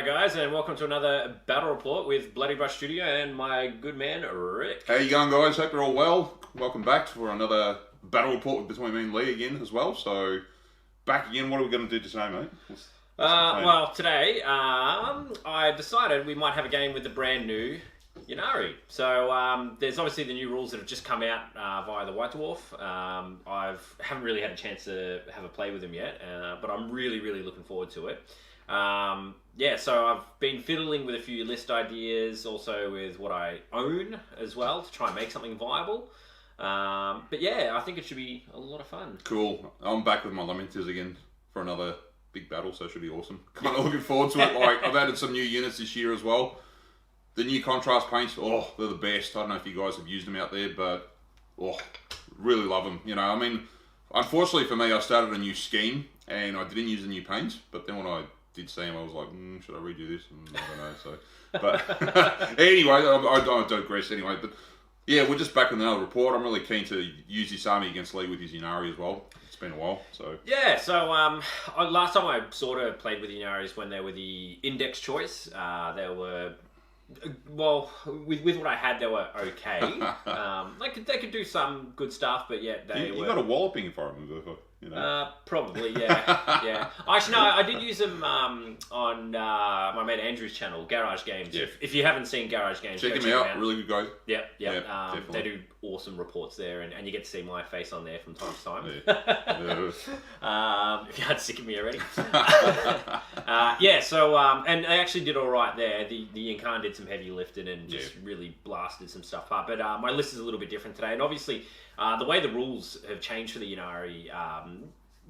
G'day guys, and welcome to another battle report with Bloody Brush Studio and my good man Rick. How you going, guys? Hope you're all well. Welcome back for another battle report between me and Leigh again as well. So, back again. What are we going to do today, mate? Well, today I decided we might have a game with the brand new Ynnari. So there's obviously the new rules that have just come out via the White Dwarf. I haven't really had a chance to have a play with them yet, but I'm really looking forward to it. Yeah, so I've been fiddling with a few list ideas, also with what I own as well, to try and make something viable. But yeah, I think it should be a lot of fun. Cool. I'm back with my Lamenters again for another big battle, so it should be awesome. Kind of looking forward to it. Like, I've added some new units this year as well. The new contrast paints, oh, they're the best. I don't know if you guys have used them out there, but oh, really love them. You know, I mean, unfortunately for me, I started a new scheme and I didn't use the new paints, but then when I did see him, I was like, should I redo this? I don't know. So, but anyway, I digress anyway. But yeah, we're just back with another report. I'm really keen to use this army against Leigh with his Ynarri as well. It's been a while, so yeah. So last time I sort of played with the Ynarris when they were the index choice. They were well with what I had, they were okay. They could do some good stuff, but yet you got a walloping if I remember. You know. Probably, yeah, yeah. Actually, no, I did use them on my mate Andrew's channel, Garage Games. Yeah. If you haven't seen Garage Games, check him out. Really good guys. Yeah. They do awesome reports there, and you get to see my face on there from time to time. Yeah. If you had sick of me already. Yeah. So and they actually did all right there. The Incarn did some heavy lifting and just really blasted some stuff up. But my list is a little bit different today, and obviously. The way the rules have changed for the Ynnari,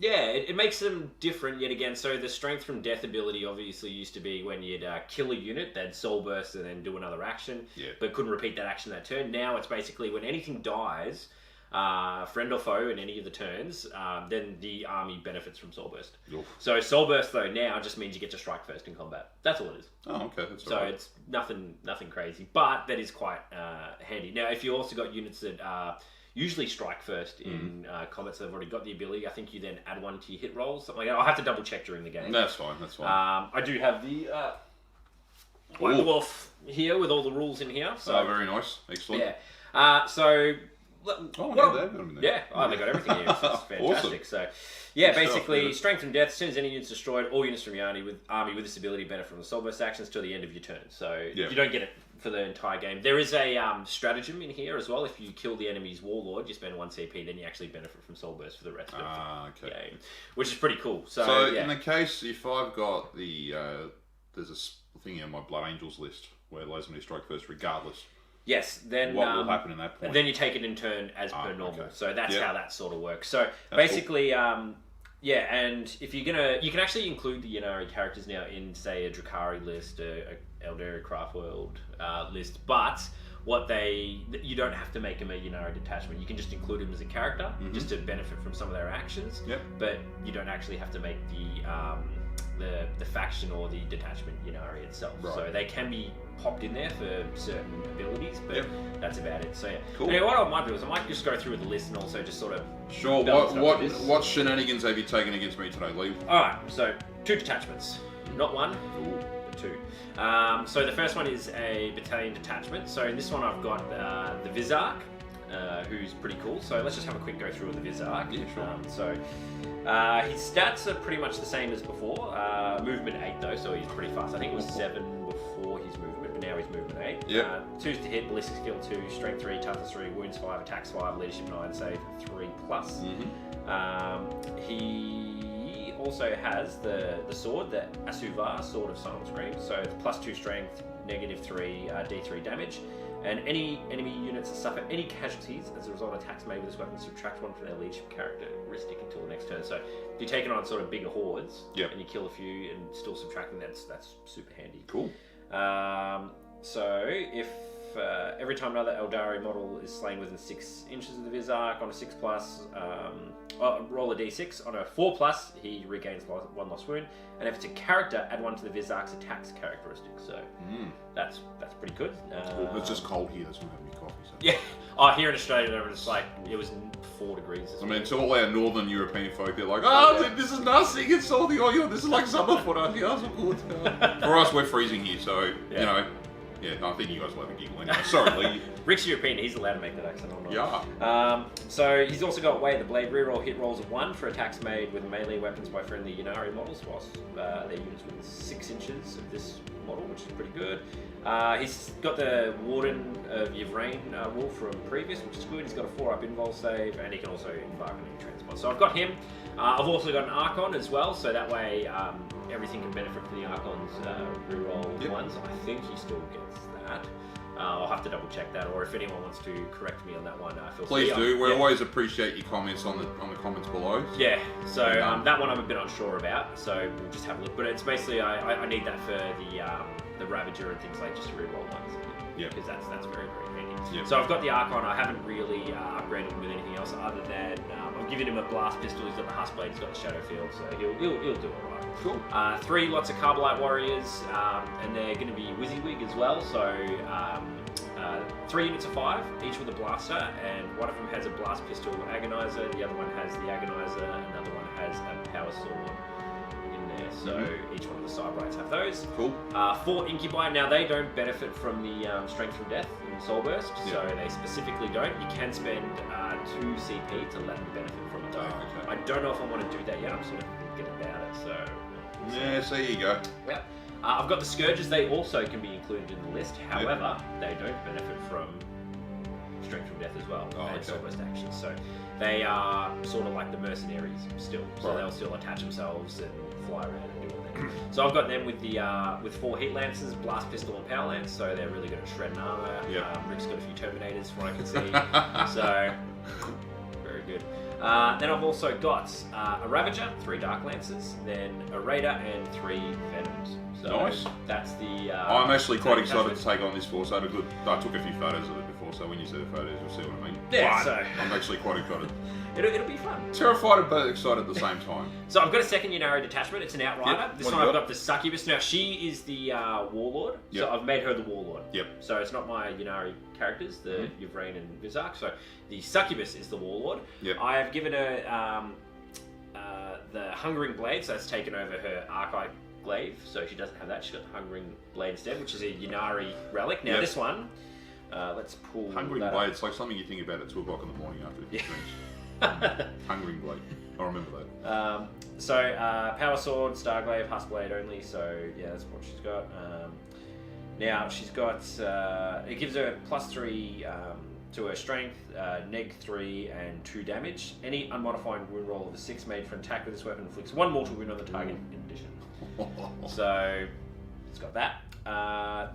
it makes them different yet again. So the strength from death ability obviously used to be when you'd kill a unit, they'd soul burst and then do another action, but couldn't repeat that action that turn. Now it's basically when anything dies, friend or foe in any of the turns, then the army benefits from soul burst. Oof. So soul burst though now just means you get to strike first in combat. That's all it is. Oh, okay. That's so it's nothing crazy, but that is quite handy. Now if you also got units that usually strike first in combat, so they've already got the ability. I think you then add one to your hit rolls, something like that. I'll have to double check during the game. That's fine. I do have the White Dwarf here with all the rules in here. So very nice. Excellent. Yeah. So... Yeah, they got everything here. So it's fantastic. Awesome. So, yeah, basically, strength and death. As soon as any unit's destroyed, all units from your army with this ability benefit from the soul burst actions till the end of your turn. So you don't get it for the entire game. There is a stratagem in here as well. If you kill the enemy's warlord, you spend 1 CP, then you actually benefit from soul burst for the rest of the game, which is pretty cool. So in the case if I've got the there's a thing on my Blood Angels list where it allows me to strike first regardless. Yes, then what will happen in that point? Then you take it in turn as per normal. Okay. So that's how that sort of works. So that's basically, cool. And if you can actually include the Ynnari characters now in, say, a Drakari list, a Eldari Craftworld list, but you don't have to make them a Ynnari detachment. You can just include them as a character, just to benefit from some of their actions. Yep. But you don't actually have to make the faction or the detachment Ynnari itself. Right. So they can be popped in there for certain abilities, but that's about it. So yeah. Cool. Anyway, what I might do is I might just go through the list and also just sort of sure. What shenanigans have you taken against me today, Leigh? All right, so 2 detachments, not 1, but 2. So the first one is a battalion detachment. So in this one I've got the Vizark, who's pretty cool. So let's just have a quick go through of the Vizark. Yeah, sure. So his stats are pretty much the same as before. Movement 8 though, so he's pretty fast. I think it was 7 before his movement, but now he's movement 8. Yeah. 2's to hit, ballistic skill 2, strength 3, toughness 3, wounds 5, attacks 5, leadership 9, save 3 plus. He also has the sword, the Asuva, Sword of Silent Scream. So it's +2 strength, -3 D3 damage. And any enemy units that suffer any casualties as a result of attacks made with this weapon subtract 1 from their leadership characteristic until the next turn. So if you're taking on sort of bigger hordes and you kill a few and still subtracting, that's super handy. Cool. So if every time another Eldari model is slain within 6 inches of the Vizark on a 6+, roll a d6. On a 4+, he regains 1 lost wound. And if it's a character, add 1 to the Vizark's attacks characteristic. So that's pretty good. It's just cold here. That's not having any coffee. So. Yeah. Oh, here in Australia, it was like it was 4 degrees. I mean, to all our northern European folk, they're like, oh, this is nothing. It's all the this is like summer footer. Yeah, so good. For us, we're freezing here, so you know. Yeah, no, I think you guys will have a giggle anyway. Sorry, Leigh. Rick's European, he's allowed to make that accent. Yeah. So he's also got Way the Blade reroll hit rolls of 1 for attacks made with melee weapons by friendly Ynnari models, whilst their units within 6 inches of this model, which is pretty good. He's got the Warden of Yvrain rule from previous, which is good. He's got a 4-up invul save, and he can also embark on any transport. So I've got him. I've also got an Archon as well, so that way everything can benefit from the Archon's reroll ones. I think he still gets that. I'll have to double check that, or if anyone wants to correct me on that one, feel free. Please do. We always appreciate your comments on the comments below. Yeah. So that one I'm a bit unsure about. So we'll just have a look. But it's basically I need that for the Ravager and things like just to reroll ones. Yeah. Because that's very handy. Yep. So I've got the Archon. I haven't really upgraded him with anything else other than I've given him a blast pistol. He's got the Husk Blade. He's got the Shadow Field. So he'll do all right. Cool. 3 lots of Carbolite Warriors, and they're going to be WYSIWYG as well. So 3 units of 5, each with a blaster, and one of them has a blast pistol Agonizer. The other one has the Agonizer. Another one has a Power Sword in there. So each one of the Cybrites have those. Cool. 4 Incubi. Now they don't benefit from the Strength from Death and Soul Burst, so they specifically don't. You can spend 2 CP to let them benefit from it. Okay. I don't know if I want to do that yet. I'm sort of thinking about it. So. Yeah, so there you go. Yeah. I've got the Scourges. They also can be included in the list. However, they don't benefit from Strength from Death as well and Soul Burst actions. So they are sort of like the mercenaries still. So they'll still attach themselves and fly around and do all that. So I've got them with the with 4 Heat Lances, Blast Pistol, and Power Lance. So they're really good at shredding armor. Rick's got a few Terminators, from what I can see. So very good. Then I've also got a Ravager, 3 Dark Lances, then a Raider, and 3 Venoms. So nice. That's the. I'm actually quite excited to take on this force. I took a few photos of it before, so when you see the photos, you'll see what I mean. Yeah, but I'm actually quite excited. It'll be fun. Terrified but excited at the same time. So I've got a second Ynnari detachment. It's an Outrider. Yep. This one I've got the Succubus. Now she is the Warlord, so I've made her the Warlord. Yep. So it's not my Ynnari characters, the Yvrain and Vizark. So the Succubus is the Warlord. Yep. I have given her the Hungering Blade, so that's taken over her Archive Glaive. So she doesn't have that. She's got the Hungering Blade instead, which is a Ynnari relic. Now this one, let's pull. Hungering Blade. It's like something you think about at 2 o'clock in the morning after you drink. Hungering Blade. I remember that. So Power Sword, Starglaive, Husk Blade only. So yeah, that's what she's got. Now she's got. It gives her +3 to her strength, -3 and 2 damage. Any unmodified wound roll of a 6 made for an attack with this weapon inflicts 1 mortal wound on the target in addition. So it's got that.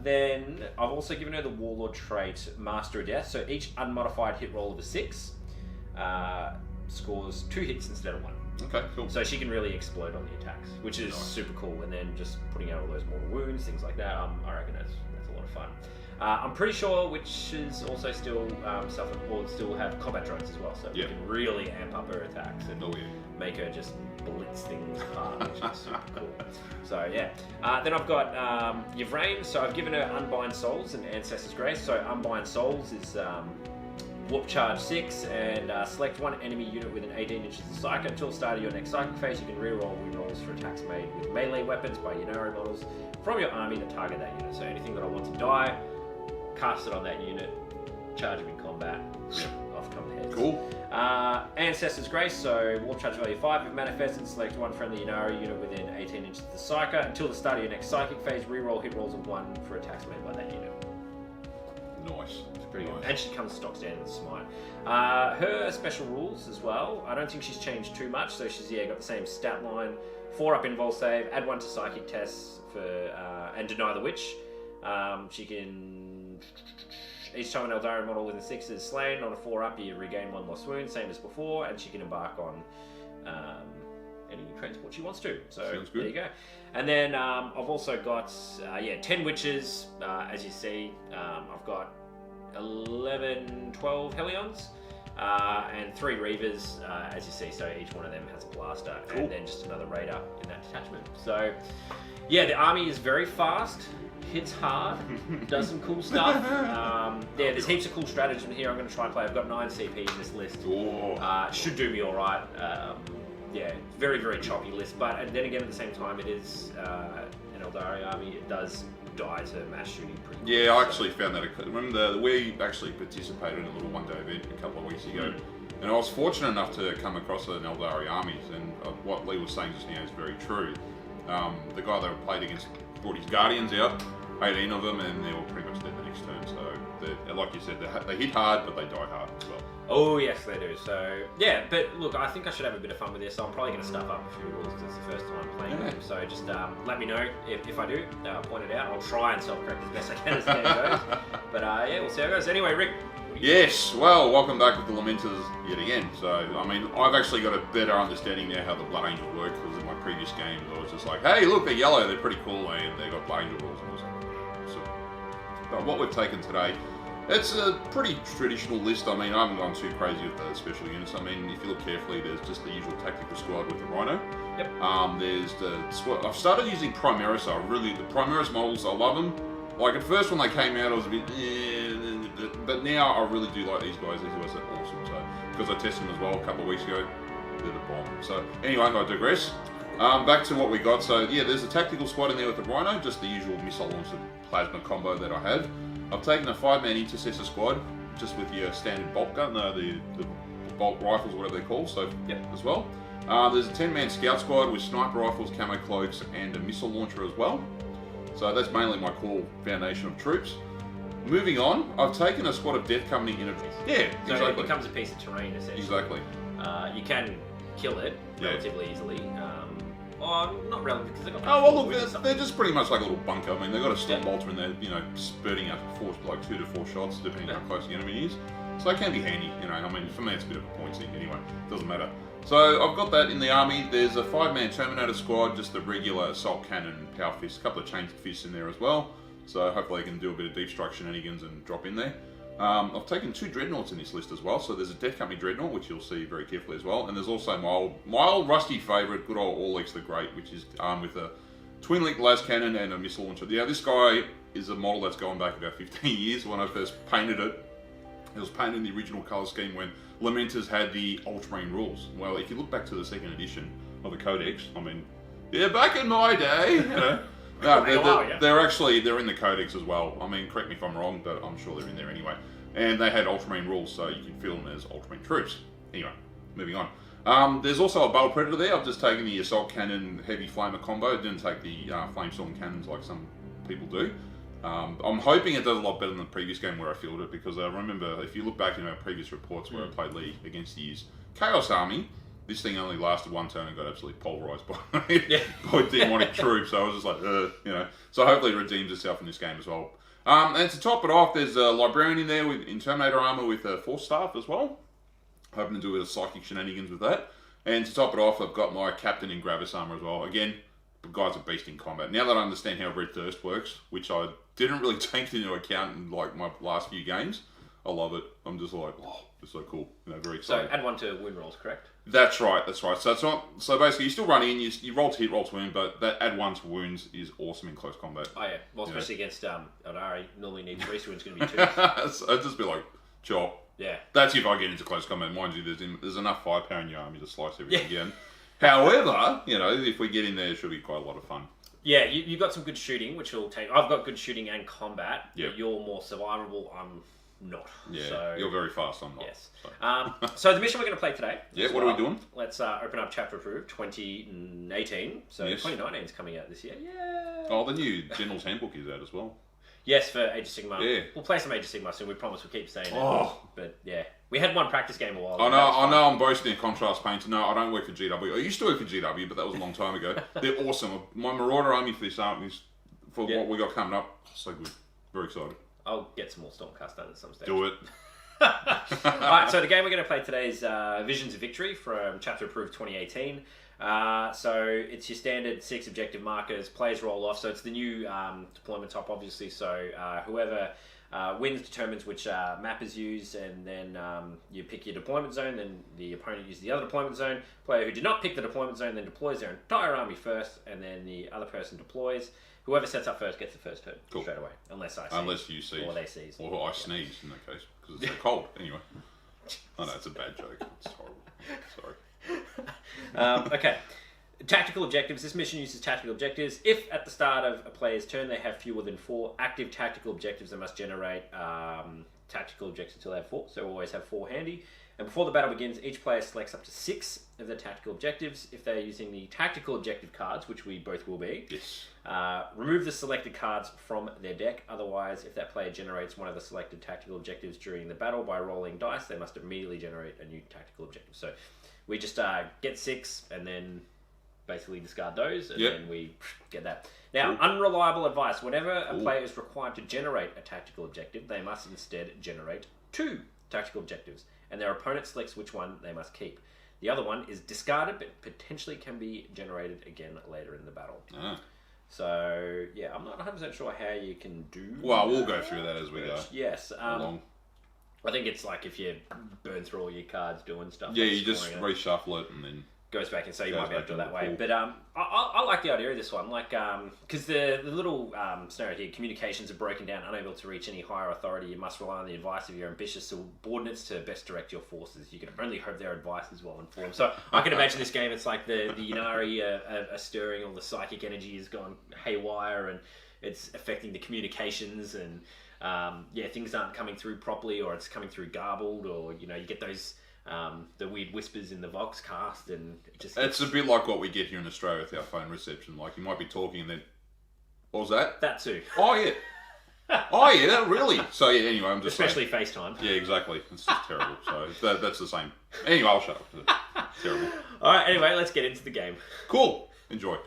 Then I've also given her the Warlord trait, Master of Death. So each unmodified hit roll of a 6 scores 2 hits instead of 1. Okay, cool. So she can really explode on the attacks, which is super cool. And then just putting out all those mortal wounds, things like that. I reckon that's a lot of fun. I'm pretty sure witches also still still have combat drones as well, so we can really amp up her attacks and make her just blitz things apart, which is super cool. So yeah. Then I've got Yvrain, so I've given her Unbind Souls and Ancestor's Grace. So Unbind Souls is Warp Charge 6, and select 1 enemy unit within 18 inches of Psychic. Until the start of your next Psychic phase, you can reroll win rolls for attacks made with melee weapons by Ynnari models from your army that target that unit. So anything that I want to die, cast it on that unit, charge him in combat, off come the heads. Cool. Ancestor's Grace, so Warp Charge value 5. If manifested, select 1 friendly Ynnari unit within 18 inches of the Psychic. Until the start of your next Psychic phase, reroll hit rolls of 1 for attacks made by that unit. Nice. Pretty good. And she comes stock standard with Smite. Her special rules as well, I don't think she's changed too much, so she's got the same stat line. 4-up invul save, add 1 to psychic tests for and deny the witch. She can, each time an Eldari model within 6 is slain on a 4-up, you regain 1 lost wound, same as before, and she can embark on any transport she wants to. So there you go. And then I've also got 10 witches, as you see. I've got 11, 12 Helions. and 3 Reavers, as you see, so each one of them has a blaster, and then just another Raider in that detachment. So, yeah, the army is very fast, hits hard, does some cool stuff. Yeah, there's heaps of cool stratagem here I'm going to try and play. I've got 9 CP in this list. Should do me alright. Yeah, very, very choppy list, but and then again at the same time it is an Eldari army. It does die to mass shooting pretty quick. Yeah, I actually found that. Remember, we actually participated in a little one-day event a couple of weeks ago, and I was fortunate enough to come across an Eldari armies, and what Leigh was saying just now is very true. The guy that we played against brought his Guardians out, 18 of them, and they were pretty much dead the next turn. So, like you said, they hit hard, but they die hard as well. Oh, yes, they do. So, yeah, but look, I think I should have a bit of fun with this, so I'm probably going to stuff up a few rules because it's the first time I'm playing them. So just let me know if I do, point it out. I'll try and self-correct as best I can as the game goes. But yeah, we'll see how it goes. Anyway, Rick. Yes, well, welcome back with the Lamenters yet again. So, I mean, I've actually got a better understanding now how the Blood Angel work, because in my previous games I was just like, hey, look, they're yellow, they're pretty cool, and they've got Blood Angel rules. And I was like, so. But what we've taken today, it's a pretty traditional list. I mean, I haven't gone too crazy with the special units. I mean, if you look carefully, there's just the usual tactical squad with the Rhino. Yep. There's the squad. I've started using Primaris. The Primaris models, I love them. Like, at first when they came out, I was a bit, but now I really do like these guys. These guys are awesome. So, because I tested them as well a couple of weeks ago, they're the bomb. So, anyway, I digress. Back to what we got. So, yeah, there's a tactical squad in there with the Rhino, just the usual missile launch and plasma combo that I have. I've taken a 5-man intercessor squad, just with your standard bolt gun, the bolt rifles, whatever they're called, so as well. There's a 10-man scout squad with sniper rifles, camo cloaks, and a missile launcher as well. So that's mainly my core foundation of troops. Moving on, I've taken a squad of Death Company in a... Yeah, so exactly. it becomes a piece of terrain, essentially. Exactly. You can kill it relatively easily. Not relatively, because they've got... Oh, well, look, they're just pretty much like a little bunker. I mean, they've got a storm bolter in there, spurting out like 2 to 4 shots, depending on how close the enemy is. So it can be handy, I mean, for me it's a bit of a point thing anyway. Doesn't matter. So I've got that in the army. There's a 5-man Terminator squad, just the regular assault cannon, power fist, a couple of chain fists in there as well. So hopefully I can do a bit of deep strike shenanigans and drop in there. I've taken 2 dreadnoughts in this list as well. So there's a Death Company dreadnought, which you'll see very carefully as well. And there's also my old rusty favourite, good old Orlex the Great, which is armed with a twin-link las cannon and a missile launcher. Yeah, this guy is a model that's going back about 15 years. When I first painted it, it was painted in the original colour scheme when Lamenters had the Ultramarine rules. Well, if you look back to the 2nd edition of the Codex, I mean, yeah, back in my day, they're in the Codex as well. I mean, correct me if I'm wrong, but I'm sure they're in there anyway. And they had Ultramarine rules, so you can feel them as Ultramarine troops. Anyway, moving on. There's also a Battle Predator there. I've just taken the Assault Cannon Heavy Flamer combo. Didn't take the Flamestorm Cannons like some people do. I'm hoping it does a lot better than the previous game where I fielded it, because I remember, if you look back in our previous reports where I played Leigh against his Chaos Army, this thing only lasted 1 turn and got absolutely pulverised by demonic troops. So I was just like, So hopefully it redeems itself in this game as well. And to top it off, there's a Librarian in there in Terminator armour with a Force Staff as well. Hoping to do a bit of psychic shenanigans with that. And to top it off, I've got my Captain in Gravis armour as well. Again, the guy's a beast in combat. Now that I understand how Red Thirst works, which I didn't really take into account in like my last few games, I love it. I'm just like, oh, it's so cool. Very excited. So add 1 to wound rolls, correct? That's right. So it's not. So basically, you still run in. You roll to hit, roll to wound, but that add 1 to wounds is awesome in close combat. Oh yeah. Well, especially against Ynarri, normally need 3, so it's going to be 2. So I'd just be like, chop. Yeah. That's if I get into close combat. Mind you, there's enough firepower in your army to slice everything again. However, if we get in there, it should be quite a lot of fun. Yeah, you've got some good shooting, which will take... I've got good shooting and combat. Yep. But you're more survivable. I'm not. Yeah, so, you're very fast, I'm not. Yes. So the mission we're going to play today... Yeah, what are we doing? Let's open up Chapter Approved 2018. So 2019 is coming out this year. Yeah. Oh, the new General's Handbook is out as well. Yes, for Age of Sigmar. Yeah. We'll play some Age of Sigmar soon. We promise we'll keep saying it. Oh. But yeah. We had 1 practice game a while ago. I know I'm boasting a contrast painter. No, I don't work for GW. I used to work for GW, but that was a long time ago. They're awesome. My Marauder army for this army, for what we got coming up, so good. Very excited. I'll get some more Stormcast done at some stage. Do it. Alright, so the game we're going to play today is Visions of Victory from Chapter Approved 2018. So it's your standard 6 objective markers, players roll off. So it's the new deployment type, obviously. So whoever Wins determines which map is used, and then you pick your deployment zone, then the opponent uses the other deployment zone. Player who did not pick the deployment zone then deploys their entire army first, and then the other person deploys. Whoever sets up first gets the first turn straight away, unless you seize. Or they seize. Or I sneeze in that case, because it's so cold. Anyway. I know, it's a bad joke. It's horrible. Sorry. Okay. Tactical objectives. This mission uses tactical objectives. If at the start of a player's turn they have fewer than 4 active tactical objectives, they must generate tactical objectives until they have 4. So always have 4 handy. And before the battle begins, each player selects up to 6 of their tactical objectives. If they're using the tactical objective cards, which we both will be, yes. Remove the selected cards from their deck. Otherwise, if that player generates one of the selected tactical objectives during the battle by rolling dice, they must immediately generate a new tactical objective. So we just get 6 and then basically discard those, and then we get that. Now, unreliable advice. Whenever a player is required to generate a tactical objective, they must instead generate 2 tactical objectives, and their opponent selects which one they must keep. The other one is discarded, but potentially can be generated again later in the battle. So, yeah, I'm not 100% sure how you can do Well, we'll go through that as we go. Yes. I think it's like if you burn through all your cards doing stuff. Yeah, you just reshuffle it and then... goes back, and so you might be able to do it that way. But I like the idea of this one, like because the little scenario here, communications are broken down, unable to reach any higher authority. You must rely on the advice of your ambitious subordinates to best direct your forces. You can only hope their advice is well informed. So I can imagine this game. It's like the Ynarri are stirring, all the psychic energy has gone haywire, and it's affecting the communications, and things aren't coming through properly, or it's coming through garbled, or you get those. The weird whispers in the Vox cast, and it just it's a bit like what we get here in Australia with our phone reception. Like, you might be talking and then, what was that? That too. Oh yeah, really. So yeah, anyway, I'm just especially saying, FaceTime. Yeah, exactly. It's just terrible. So that's the same. Anyway, I'll shut up. Terrible. All right. Anyway, let's get into the game. Cool. Enjoy.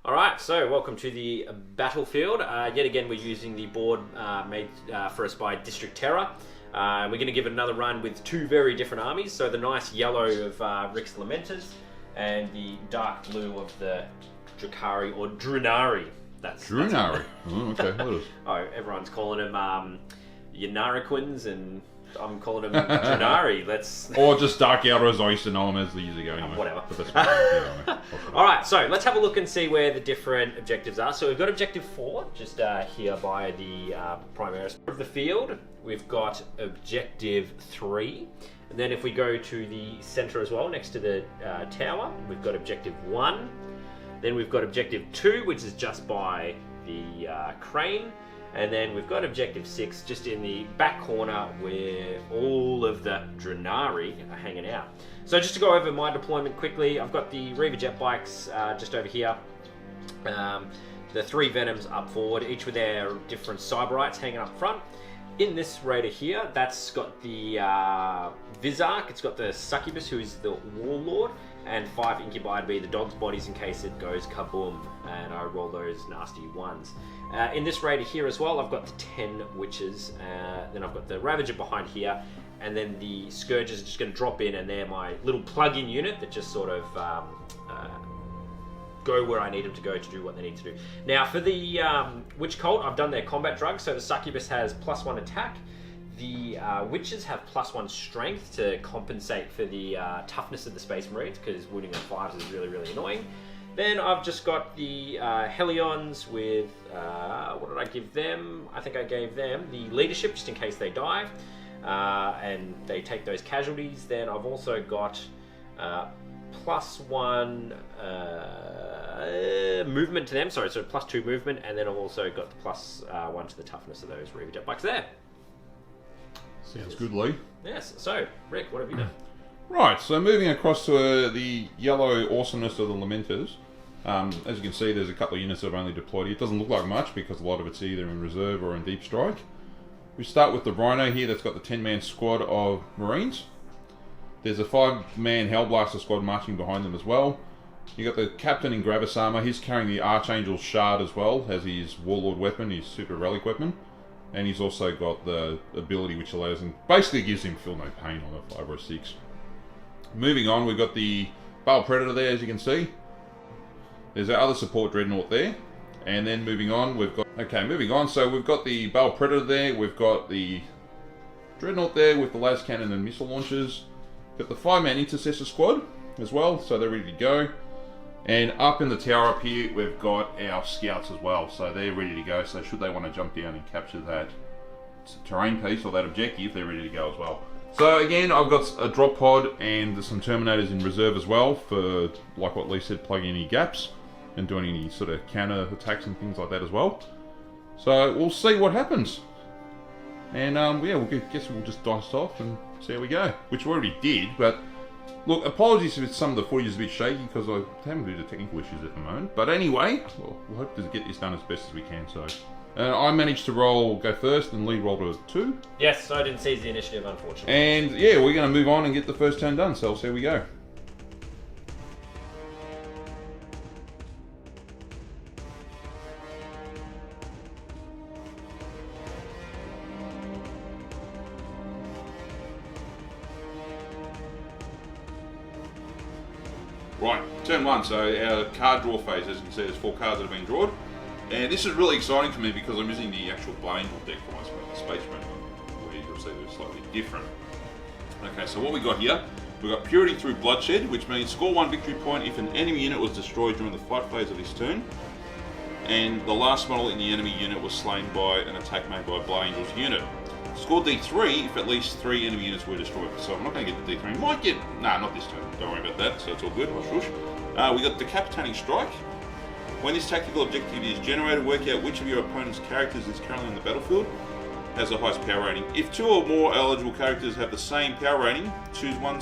Alright, so welcome to the battlefield. Yet again, we're using the board made for us by District Terror. We're going to give it another run with 2 very different armies. So the nice yellow of Rick's Lamenters, and the dark blue of the Drakari, or Drunari. That's Drunari. Oh, okay. Everyone's calling them Ynnariquins, and I'm calling them Drunari. Or just Dark Elder, as I used to know them as the years ago. Anyway. Whatever. Alright, so let's have a look and see where the different objectives are. So we've got objective 4, just here by the Primaris of the field. We've got objective 3. And then if we go to the centre as well, next to the tower, we've got objective 1. Then we've got objective 2, which is just by the crane. And then we've got objective 6 just in the back corner where all of the Drunari are hanging out. So just to go over my deployment quickly, I've got the Reaver jet bikes just over here. The 3 Venoms up forward, each with their different Cyberites hanging up front. In this raider here, that's got the Vizark, it's got the Succubus, who is the Warlord, and 5 Incubi to be the dog's bodies in case it goes kaboom, and I roll those nasty ones. In this raider here as well, I've got the 10 Witches, then I've got the Ravager behind here, and then the Scourges are just going to drop in, and they're my little plug-in unit that just sort of go where I need them to go to do what they need to do. Now for the Witch Cult, I've done their combat drugs, so the Succubus has +1 attack. The Witches have +1 strength to compensate for the toughness of the Space Marines, because wounding on 5s is really, really annoying. Then I've just got the Helions with, what did I give them? I think I gave them the leadership just in case they die, and they take those casualties. Then I've also got +1 movement to them, sorry, so +2 movement, and then I've also got the +1 to the toughness of those Reaver jet bikes there. Sounds good, Leigh. Yes, so Rick, what have you done? Right, so moving across to the yellow awesomeness of the Lamenters. As you can see, there's a couple of units that have only deployed here. It doesn't look like much because a lot of it's either in reserve or in deep strike. We start with the Rhino here that's got the 10-man squad of Marines. There's a 5-man Hellblaster squad marching behind them as well. You got the captain in Gravis armor. He's carrying the Archangel's Shard as well as his Warlord weapon, his super relic weapon. And he's also got the ability which allows him, basically gives him feel no pain on a 5 or a 6. Moving on, we've got the Bale Predator there, as you can see. There's our other support dreadnought there. And then moving on, we've got... Okay, moving on. So we've got the Bale Predator there. We've got the dreadnought there with the las cannon and missile launchers. Got the 5-man intercessor squad as well, so they're ready to go. And up in the tower up here, we've got our scouts as well, so they're ready to go. So should they want to jump down and capture that terrain piece or that objective, they're ready to go as well. So again, I've got a drop pod and there's some Terminators in reserve as well for, like what Leigh said, plugging any gaps and doing any sort of counter attacks and things like that as well. So we'll see what happens. And yeah, guess we'll just dice off and see how we go. Which we already did, but look, apologies if some of the footage is a bit shaky because I haven't been to technical issues at the moment. But anyway, we'll hope to get this done as best as we can. So I managed to go first and Leigh rolled a 2. Yes, I didn't seize the initiative, unfortunately. And yeah, we're going to move on and get the first turn done. So here we go. Right, turn 1, so our card draw phase, as you can see, there's 4 cards that have been drawn. And this is really exciting for me because I'm using the actual Blood Angel deck for my Space Marine one, where you'll see they're slightly different. Okay, so what we got here, we've got Purity through Bloodshed, which means score 1 victory point if an enemy unit was destroyed during the fight phase of this turn, and the last model in the enemy unit was slain by an attack made by a Blood Angel's unit. Score D3 if at least 3 enemy units were destroyed. So I'm not going to get the D3. Might get... Nah, not this turn. Don't worry about that. So it's all good. Shush. We got Decapitating Strike. When this tactical objective is generated, work out which of your opponent's characters is currently on the battlefield has the highest power rating. If 2 or more eligible characters have the same power rating, choose one.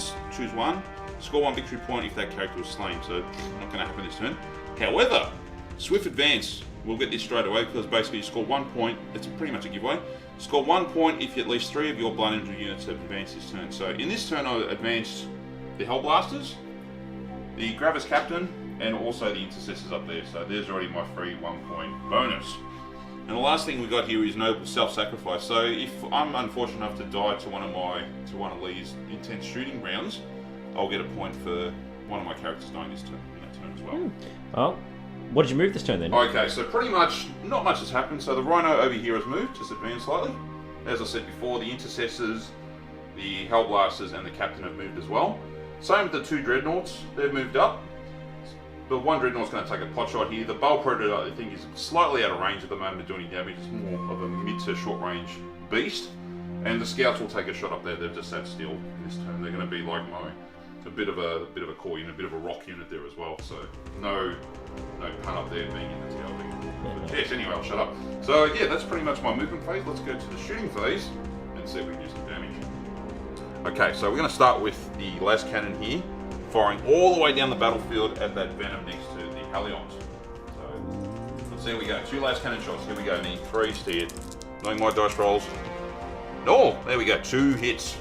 Score 1 victory point if that character was slain. So not going to happen this turn. However, Swift Advance. We'll get this straight away because basically you score 1 point. It's pretty much a giveaway. Score 1 point if at least 3 of your Blood Angel units have advanced this turn. So in this turn I advanced the Hellblasters, the Gravis Captain, and also the Intercessors up there. So there's already my free 1 point bonus. And the last thing we got here is Noble Self-Sacrifice. So if I'm unfortunate enough to die to one of Leigh's intense shooting rounds, I'll get a point for one of my characters dying this turn in that turn as well. Oh. What did you move this turn then? Okay, so pretty much not much has happened. So the Rhino over here has moved, just advanced slightly. As I said before, the Intercessors, the Hellblasters, and the Captain have moved as well. Same with the 2 Dreadnoughts, they've moved up. The 1 Dreadnought's going to take a pot shot here. The Bale Predator, I think, is slightly out of range at the moment, doing any damage. It's more of a mid to short range beast. And the Scouts will take a shot up there. They've just sat still this turn. They're going to be like a bit of a core unit, a bit of a rock unit there as well. So no pun up there being in the tower. But yes, anyway, I'll shut up. So yeah, that's pretty much my movement phase. Let's go to the shooting phase and see if we can do some damage. Okay, so we're going to start with the las cannon here, firing all the way down the battlefield at that Venom next to the Hellions. So let's see how we go. 2 las cannon shots. Here we go. Need 3 to hit. Knowing my dice rolls. Oh, there we go. 2 hits.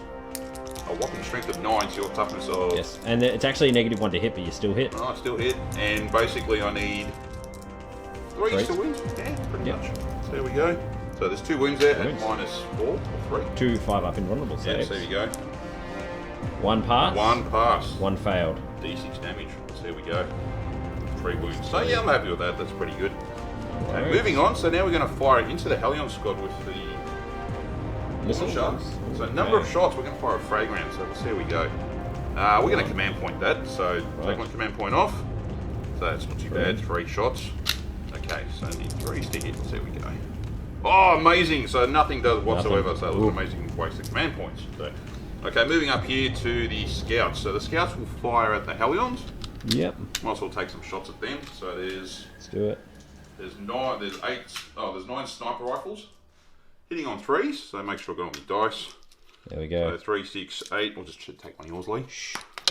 A whopping strength of 9, so your toughness of... Yes, and it's actually a -1 to hit, but you still hit. Oh, I still hit, and basically I need 3 to win. Yeah, pretty much. So there we go. So there's 2 wounds there, at -4 or 3. 2 5-up invulnerable saves. Yes, there you go. 1 pass. 1 pass. 1 failed. D6 damage. So there we go. 3 wounds. So yeah, I'm happy with that. That's pretty good. And moving on, so now we're going to fire into the Hellion squad with the missile shots. So number of shots, we're going to fire a frag round. So let's see how we go. We're going to command point that. So take my command point off. So that's not too bad. 3 shots. Okay, so I need 3s to hit. Let's see how we go. Oh, amazing! So nothing does whatsoever. So it was an amazing waste of command points. So, okay, moving up here to the scouts. So the scouts will fire at the Hellions. Yep. Might as well take some shots at them. So there's... Let's do it. There's 9 sniper rifles. Hitting on 3s, so make sure I got all my dice. There we go. So 3, 6, 8. We'll just take one of yours, Leigh.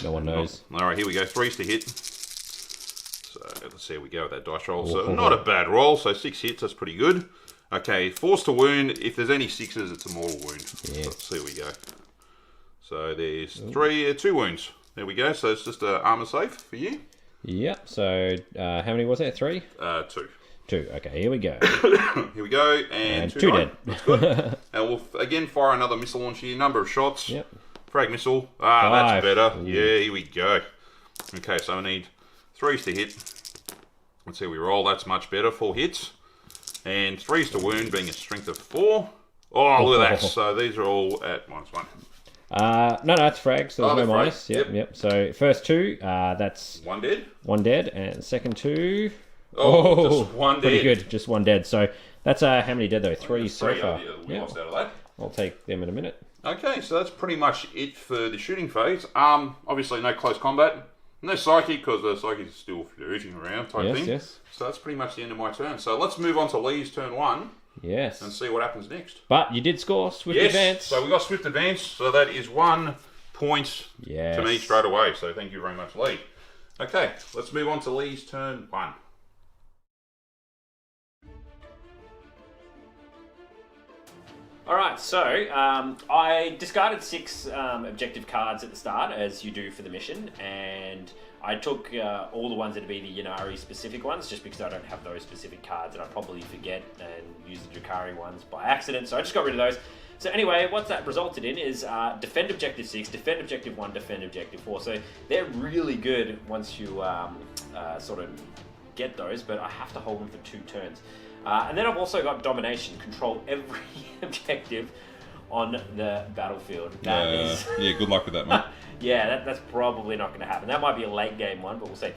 No one knows. Alright, here we go. 3s to hit. So let's see how we go with that dice roll. So not a bad roll. So 6 hits, that's pretty good. Okay, 4s to wound. If there's any 6s, it's a mortal wound. Yeah. So let's see how we go. So there's 2 wounds. There we go. So it's just an armor save for you. Yep. So how many was that? 3? 2. 2. Okay, here we go. Here we go, and 2 dead. That's good. And we'll again fire another missile launch here. Number of shots. Yep. Frag missile. 5. That's better. Ooh. Yeah, here we go. Okay, so I need 3s to hit. Let's see, we roll. That's much better. 4 hits. And 3s to wound, being a strength of 4. Oh, look at that. So these are all at -1. No, it's frags, so there's no frags. minus. Yep. So first 2, that's 1 dead. 1 dead, and second 2... Just 1 pretty dead. good, just 1 dead. So that's how many dead though? 3 so far. We lost out of that. I'll take them in a minute. Okay, so that's pretty much it for the shooting phase. Obviously no close combat. No psychic, because the psychic is still floating around type thing. Yes. So that's pretty much the end of my turn. So let's move on to Leigh's turn 1 Yes. and see what happens next. But you did score Swift Advance. So we got Swift Advance, so that is 1 point Yes. to me straight away. So thank you very much, Leigh. Okay, let's move on to Leigh's turn 1. Alright, so I discarded 6 objective cards at the start, as you do for the mission, and I took all the ones that would be the Ynnari specific ones, just because I don't have those specific cards, and I'd probably forget and use the Drakari ones by accident, so I just got rid of those. So anyway, what that resulted in is defend objective 6, defend objective 1, defend objective 4, so they're really good once you sort of get those, but I have to hold them for 2 turns. And then I've also got domination, control every objective on the battlefield. Yeah, good luck with that, mate. Yeah, that's probably not going to happen. That might be a late game one, but we'll see.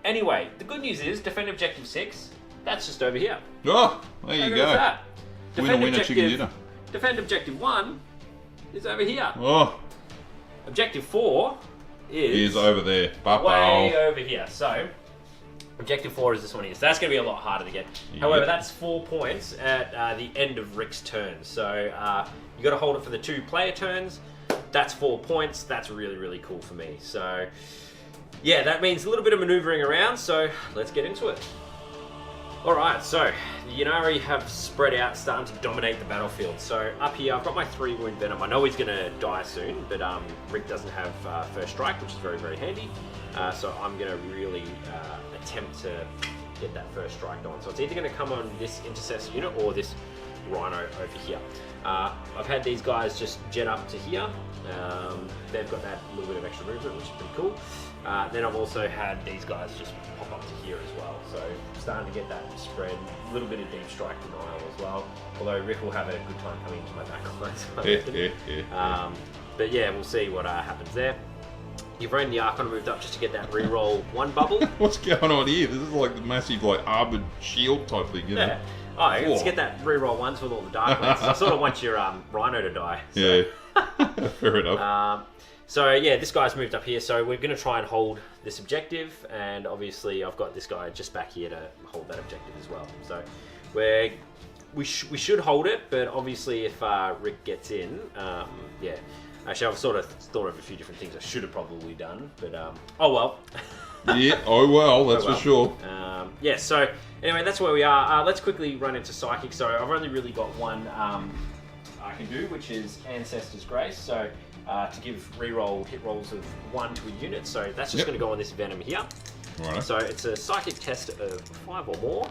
Anyway, the good news is defend objective 6. That's just over here. Oh, there you go. That. Winner, chicken dinner. Defend objective 1 is over here. Oh, Objective 4 is over there. Way over here. So objective 4 is this one here. So that's going to be a lot harder to get. Yep. However, that's 4 points at the end of Rick's turn. So you got to hold it for the 2 player turns. That's 4 points. That's really, really cool for me. So yeah, that means a little bit of maneuvering around. So let's get into it. Alright, so the Ynarri have spread out, starting to dominate the battlefield. So up here, I've got my 3 wound Venom. I know he's going to die soon, but Rick doesn't have first strike, which is very, very handy. So I'm going to really attempt to get that first strike on. So it's either going to come on this Intercessor unit or this Rhino over here. I've had these guys just jet up to here. They've got that little bit of extra movement, which is pretty cool. Then I've also had these guys just pop up to here as well. So starting to get that spread, a little bit of deep strike denial as well. Although Rick will have a good time coming into my back line. But yeah, we'll see what happens there. You've rained the Archon moved up just to get that reroll 1 bubble. What's going on here? This is like the massive armored shield type thing, you know? Yeah. Oh, let's get that reroll 1s with all the Dark Lances. I sort of want your Rhino to die. So. Yeah, fair enough. So yeah, this guy's moved up here, so we're going to try and hold this objective, and obviously I've got this guy just back here to hold that objective as well. So we should hold it, but obviously if Rick gets in, yeah. Actually, I've sort of thought of a few different things I should have probably done, but oh well. Yeah, oh well, that's for sure. Yeah, so anyway, that's where we are. Let's quickly run into Psychic. So I've only really got one I can do, which is Ancestor's Grace. So to give reroll hit rolls of 1 to a unit. So that's just going to go on this Venom here. Right. So it's a Psychic test of 5 or more,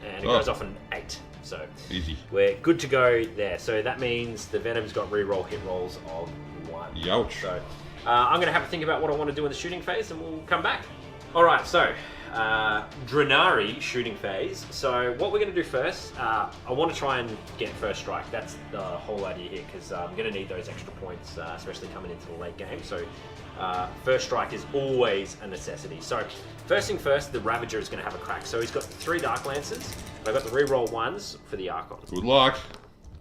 and it goes off an 8. So easy. We're good to go there. So that means the Venom's got reroll hit rolls of 1. Youch. So I'm going to have a think about what I want to do in the shooting phase, and we'll come back. Alright, so Drenari shooting phase. So what we're going to do first, I want to try and get first strike. That's the whole idea here, because I'm going to need those extra points, especially coming into the late game. So first strike is always a necessity. So first thing first, the Ravager is going to have a crack. So he's got 3 Dark Lances. I've got the reroll 1s for the Archon. Good luck.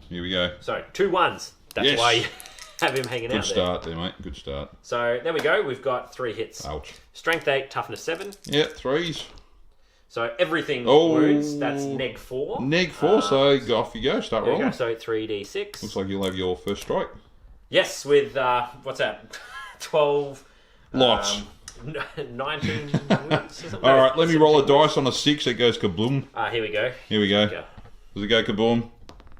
Here we go. So 2 1s. That's why you have him hanging out there. Good start there, mate. Good start. So there we go. We've got 3 hits. Ouch. Strength 8, toughness 7. Yeah, 3s. So everything wounds. That's neg 4. Neg 4, so off you go. Start rolling. So 3d6. Looks like you'll have your first strike. Yes, with, what's that? 12... Lots. 19 wounds or something. Alright, let me roll a dice on a 6. It goes kaboom. Here we go. Here we go. Does it go kaboom?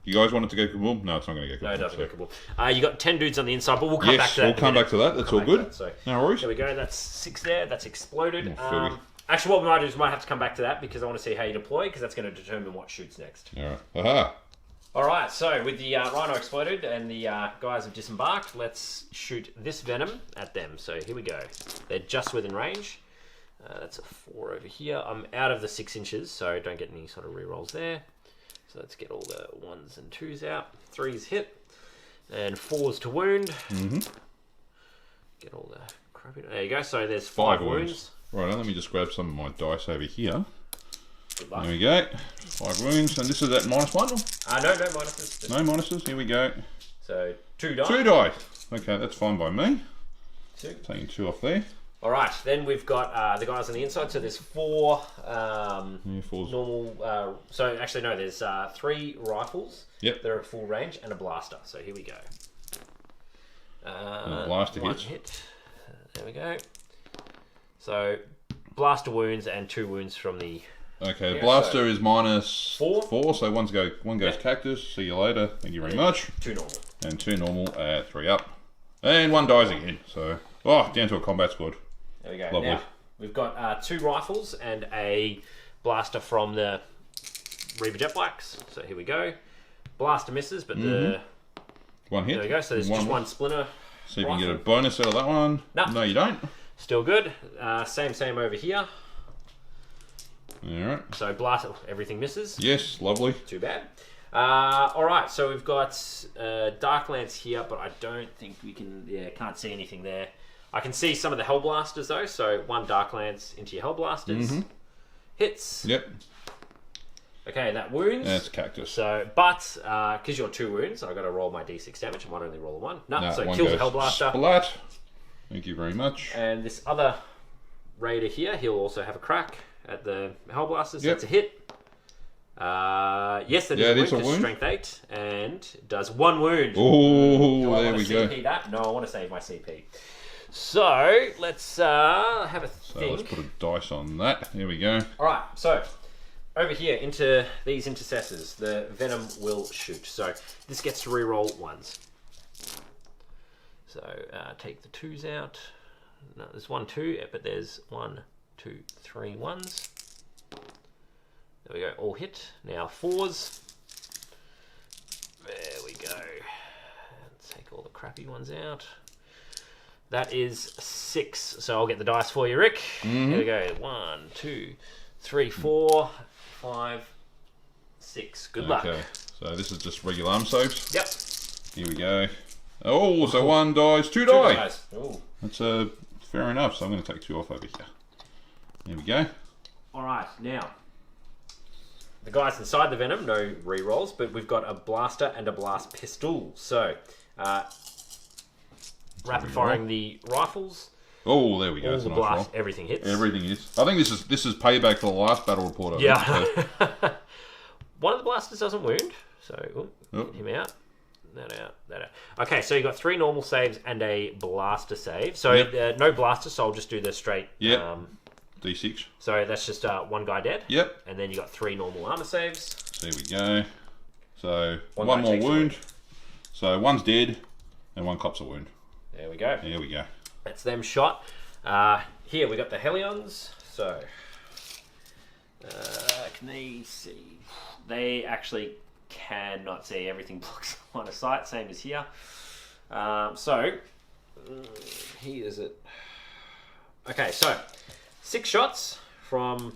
You guys want it to go kaboom? No, it's not going to go kaboom. No, it doesn't go kaboom. You got 10 dudes on the inside, but we'll come back to that. We'll come back to that. That's all good. So, no worries. There we go. That's 6 there. That's exploded. Oh, actually, what we might do is we might have to come back to that, because I want to see how you deploy, because that's going to determine what shoots next. Alright. Aha. Alright, so with the Rhino exploded and the guys have disembarked, let's shoot this Venom at them. So here we go. They're just within range. That's a 4 over here. I'm out of the 6 inches, so don't get any sort of rerolls there. So let's get all the 1s and 2s out. 3s hit, and 4s to wound. Get all the crappy. There you go. So there's 5 wounds. Right, let me just grab some of my dice over here. Good luck. There we go. 5 wounds, and this is at -1? No minuses. No minuses. Here we go. So 2 die. 2 die. Okay, that's fine by me. 2. Taking 2 off there. All right, then we've got the guys on the inside. So there's 4 4's. normal. So actually, no, there's 3 rifles. Yep. They're at full range and a blaster. So here we go. Blaster one hits. hit. There we go. So blaster wounds and 2 wounds from the. Okay, blaster is -4. 4, so one goes cactus. See you later. Thank you very much. 2 normal. And 2 normal, 3 up. And 1 dies again. So, down to a combat squad. There we go. Lovely. Now, we've got 2 rifles and a blaster from the Reaver Jet Bikes. So here we go. Blaster misses, but the... 1 hit. There we go. So there's just 1 splinter. See if you can get a bonus out of that one. No, you don't. Still good. Same over here. Alright. So blaster, everything misses. Yes, lovely. Too bad. Alright, so we've got Dark Lance here, but I don't think we can... Yeah, can't see anything there. I can see some of the Hell Blasters though, so 1 Dark Lance into your Hell Blasters. Hits. Yep. Okay, that wounds. That's cactus. So, but, because you're 2 wounds, I've got to roll my d6 damage. I might only roll a 1. No, so it one kills a goes Hell Blaster. Splat. Thank you very much. And this other Raider here, he'll also have a crack at the Hell Blasters. Yep. That's a hit. Yes, that is a wound. Strength 8, and does 1 wound. Oh, there we go. CP that? No, I want to save my CP. So let's have a think. So let's put a dice on that. Here we go. All right. So over here into these intercessors, the venom will shoot. So this gets to reroll 1s. So take the 2s out. No, there's 1, 2, but there's 1, 2, 3 1s. There we go, all hit. Now 4s. There we go. Take all the crappy ones out. That is 6. So I'll get the dice for you, Rick. Here we go. 1, 2, 3, 4, 5, 6. Good luck. Okay, so this is just regular arm saves. Yep. Here we go. Oh, so 1 dies, 2 die. Ooh. That's fair enough. So I'm going to take 2 off over here. Here we go. All right, now the guys inside the venom, no rerolls, but we've got a blaster and a blast pistol. So rapid firing the rifles. Oh, there we go. All the blast, everything hits. Everything is. I think this is payback for the last battle report. Yeah. One of the blasters doesn't wound, so hit him out. That out. Okay, so you got 3 normal saves and a blaster save. So no blaster, so I'll just do the straight. Yep. D6. So that's just 1 guy dead. Yep. And then you got 3 normal armor saves. So there we go. So 1 more wound. So 1's dead, and 1 cops a wound. There we go. There we go. That's them shot. Here we got the Hellions. So can they see? They actually cannot see. Everything blocks line of sight, same as here. Here is it. Okay, so 6 shots from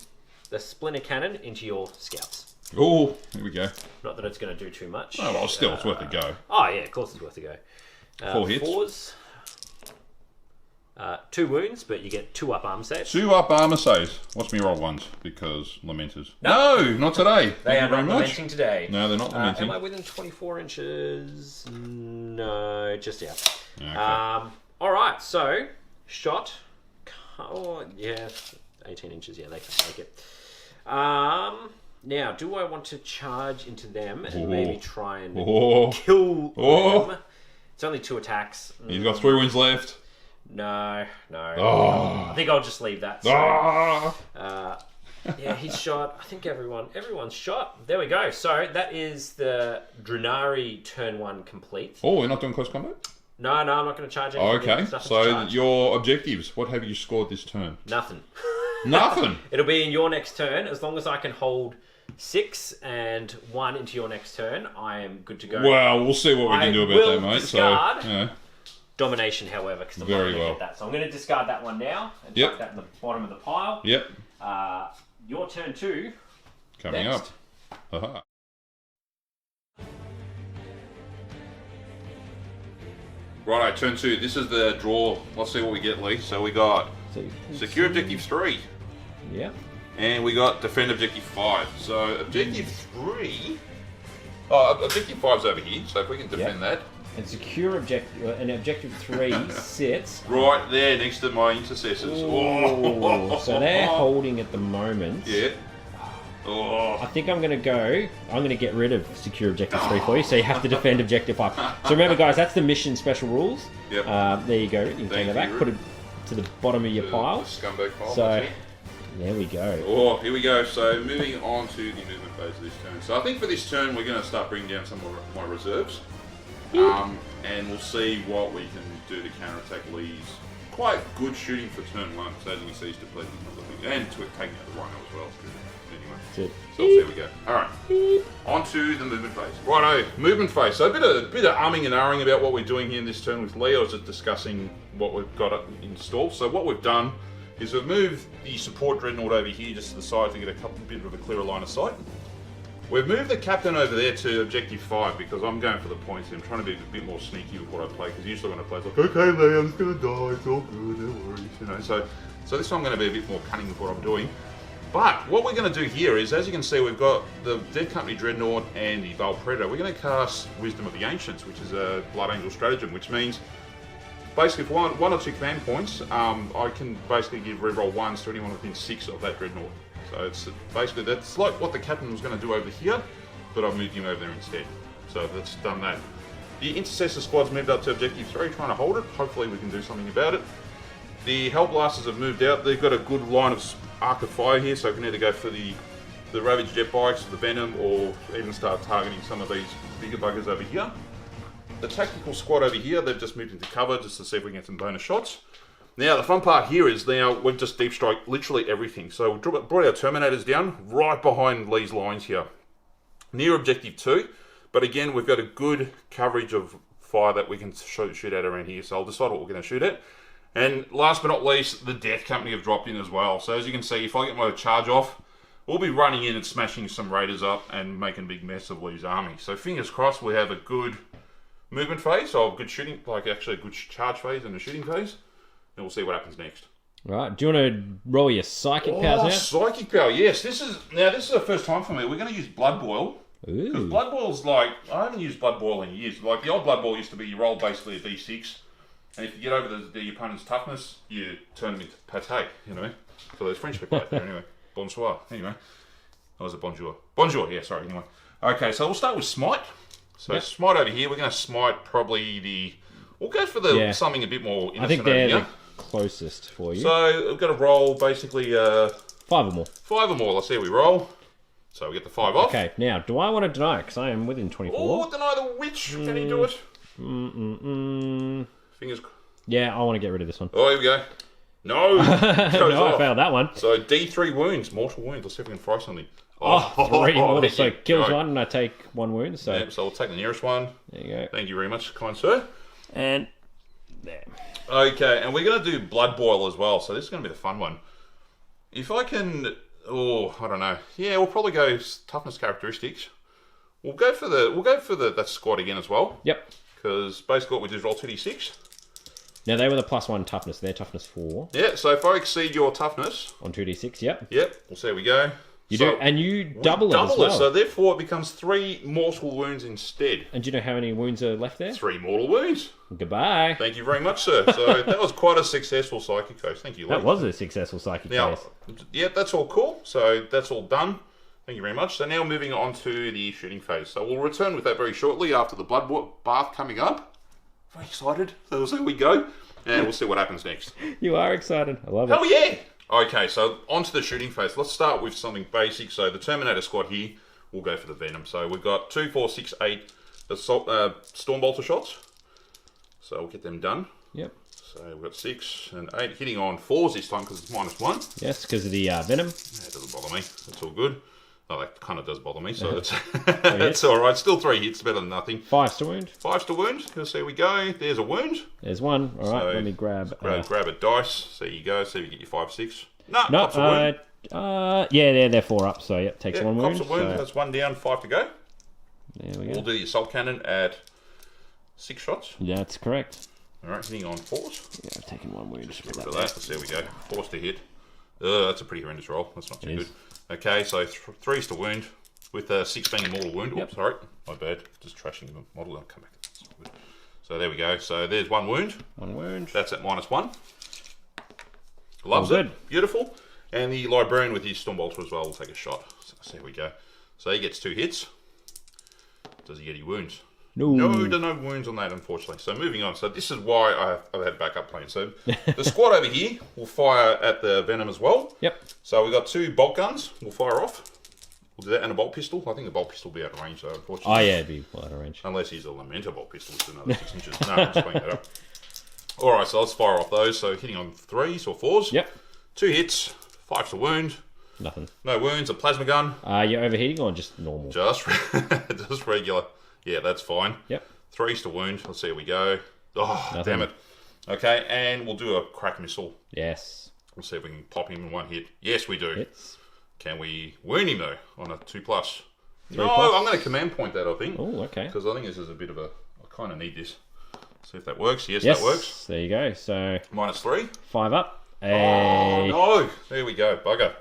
the splinter cannon into your scouts. Oh, here we go. Not that it's going to do too much. Oh, well, still, it's worth a go. Oh, yeah, of course it's worth a go. 4 hits. 4s. 2 wounds, but you get 2 up armor saves. 2 up armor saves. Watch me roll 1s, because Lamenters. No, not today. They are not lamenting today. No, they're not lamenting. Am I within 24 inches? No, just out. Okay. Alright, so, shot. Oh, yeah, 18 inches, yeah, they can take it. Now, do I want to charge into them and maybe try and kill them? It's only 2 attacks. He's got 3 wounds left. No. Oh. I think I'll just leave that. So, yeah, he's shot. I think everyone's shot. There we go. So that is the Ynarri turn 1 complete. Oh, we're not doing close combat? No, I'm not going to charge anything. Okay, so your objectives. What have you scored this turn? Nothing. Nothing? It'll be in your next turn. As long as I can hold 6 and 1 into your next turn, I am good to go. Well, we'll see what we can do about that, mate. Discard so, yeah. domination, however, because I'm not Very going to well. get that. So I'm going to discard that one now and Yep. chuck that in the bottom of the pile. Yep. Your turn 2. Coming Next. up. Aha. Righto, turn 2. This is the draw. Let's see what we get, Leigh. So we got secure objective 3. Yep. And we got defend objective 5. So objective 3... Oh, objective 5's over here. So if we can defend that. And secure objective, and objective 3 sits Right there next to my intercessors. Oh, so they're holding at the moment. Yeah. Oh. I think I'm going to get rid of secure objective 3 for you, so you have to defend objective 5. So remember, guys, that's the mission special rules. Yep. There you go. You can take that back, put it to the bottom of your pile. Scumbag pile. So, there we go. Oh, here we go. So moving on to the movement phase of this turn. So I think for this turn, we're going to start bringing down some of my reserves. And we'll see what we can do to counterattack Leigh's quite good shooting for turn 1. So as you can see, he's depleting a little bit. And to taking out the rhino as well. Anyway, That's it. so there we go. Alright, on to the movement phase. Righto, movement phase. So a bit of umming and ahhing about what we're doing here in this turn with Leigh. I was just discussing what we've got installed. So what we've done is we've moved the support dreadnought over here just to the side to get a bit of a clearer line of sight. We've moved the captain over there to objective 5 because I'm going for the points here. I'm trying to be a bit more sneaky with what I play because usually when I play it's like, okay Leigh, I'm just going to die, it's all good, no worries, you know. So this time I'm going to be a bit more cunning with what I'm doing. But what we're going to do here is, as you can see, we've got the Dead Company Dreadnought and the Veiled Predator. We're going to cast Wisdom of the Ancients, which is a Blood Angel stratagem, which means basically for one or two command points, I can basically give reroll 1s to anyone within 6 of that Dreadnought. So it's basically, that's like what the captain was going to do over here, but I've moved him over there instead. So that's done that. The Intercessor Squad's moved up to objective 3, trying to hold it. Hopefully we can do something about it. The Hellblasters have moved out. They've got a good line of arc of fire here, so I can either go for the Ravage Jet Bikes, the Venom, or even start targeting some of these bigger buggers over here. The Tactical Squad over here, they've just moved into cover just to see if we can get some bonus shots. Now, the fun part here is now we've just deep strike literally everything. So we brought our Terminators down right behind Leigh's lines here. Near objective 2, but again, we've got a good coverage of fire that we can shoot at around here. So I'll decide what we're going to shoot at. And last but not least, the Death Company have dropped in as well. So as you can see, if I get my charge off, we'll be running in and smashing some Raiders up and making a big mess of Leigh's army. So fingers crossed we have a good movement phase, or a good shooting, like actually a good charge phase and a shooting phase. And we'll see what happens next. Right, do you want to roll your psychic powers now? Psychic power, yes. This is the first time for me. We're going to use Blood Boil. Because Blood Boil's like, I haven't used Blood Boil in years. Like the old Blood Boil used to be you roll basically a d6, and if you get over the opponent's toughness, you turn them into pate, you know. So there's French people out there anyway. Bonsoir. Anyway. Or was it bonjour? Bonjour, yeah, sorry, anyway. Okay, so we'll start with Smite. So yep. Smite over here, we're going to smite probably the... We'll go for the something a bit more innocent. I think they're the closest for you. So we've got to roll basically 5 or more. 5 or more. Let's see how we roll. So we get the 5 off. Okay, now do I want to deny it? Because I am within 24. Oh, deny the witch. Can he do it? Fingers. Yeah, I want to get rid of this one. Oh, here we go. No. No, I failed that one. So D3 wounds, mortal wounds. Let's see if we can fry something. Oh, 3 mortal. So kills one and I take 1 wound. So yeah, so we'll take the nearest one. There you go. Thank you very much, kind sir. And there. Okay, and we're going to do Blood Boil as well, so this is going to be the fun one. If I can... Oh, I don't know. Yeah, we'll probably go toughness characteristics. We'll go for that squad again as well. Yep. Because basically what we do is roll 2d6. Now they were the +1 toughness. They're toughness 4. Yeah, so if I exceed your toughness... On 2d6, yep. Yep, we'll see how we go. You do, and you double it as well. So therefore it becomes 3 mortal wounds instead. And do you know how many wounds are left there? 3 mortal wounds. Goodbye. Thank you very much, sir. So that was quite a successful psychic phase. Thank you, Leigh. That was a successful psychic phase. Yeah, that's all cool. So that's all done. Thank you very much. So now moving on to the shooting phase. So we'll return with that very shortly after the blood bath coming up. Very excited. So we'll see where we go. And we'll see what happens next. You are excited. I love it. Oh, yeah. Okay, so on to the shooting phase. Let's start with something basic. So the Terminator squad here, we'll go for the Venom. So we've got 2, 4, 6, 8 Stormbolter shots. So we'll get them done. Yep. So we've got 6 and 8. Hitting on 4s this time because it's -1. Yes, because of the Venom. Yeah, it doesn't bother me. That's all good. Oh, that kind of does bother me, so it's all right. Still 3 hits, better than nothing. 5's to wound. 5's to wound. Let's see, we go. There's a wound. There's one. All right, So, let me grab a dice. There you go. See if you get your 5, 6. No, no. cops a wound. Yeah, they're 4 up. So yep, takes one wound. Cops a wound. So, That's 1 down, 5 to go. there we go. We'll do the assault cannon at 6 shots. That's correct. All right, hitting on 4s. Yeah, I've taken one wound. Just get rid of that. There we go. 4s to hit. That's a pretty horrendous roll. That's not too good. Okay, so 3's to wound. With 6 being a mortal wound. Yep. Oops, sorry. My bad. Just trashing the model. I'll come back. So there we go. So there's 1 wound. 1 wound. That's at -1. Loves good. it. Beautiful. And the librarian with his Stormbolter as well will take a shot. So there we go. So he gets 2 hits. Does he get any wounds? No. No wounds on that, unfortunately. So moving on. So this is why I've had backup plans. So the squad over here will fire at the Venom as well. Yep. So we've got 2 bolt guns. We'll fire off. We'll do that, and a bolt pistol. I think the bolt pistol will be out of range, though, unfortunately. Oh, yeah, it'd be well out of range. Unless he's a Lamenter bolt pistol, which is another 6 inches. No, I'm just playing that up. Alright, so let's fire off those. So hitting on 3s or 4s. Yep. 2 hits, 5 to wound. Nothing. No wounds, a plasma gun. You're overheating or just normal? Just regular. Yeah, that's fine. Yep. 3s to wound. Let's see how we go. Oh, Nothing. damn it. Okay, and we'll do a crack missile. Yes. We'll see if we can pop him in 1 hit. Yes, we do. Hits. Can we wound him, though, on a 2+? 3+. I'm going to command point that, I think. Oh, okay. Because I think this is a bit of a... I kind of need this. See if that works. Yes, Yes, that works. there you go. So -3. 5 up. Oh, Hey. no. There we go. Bugger.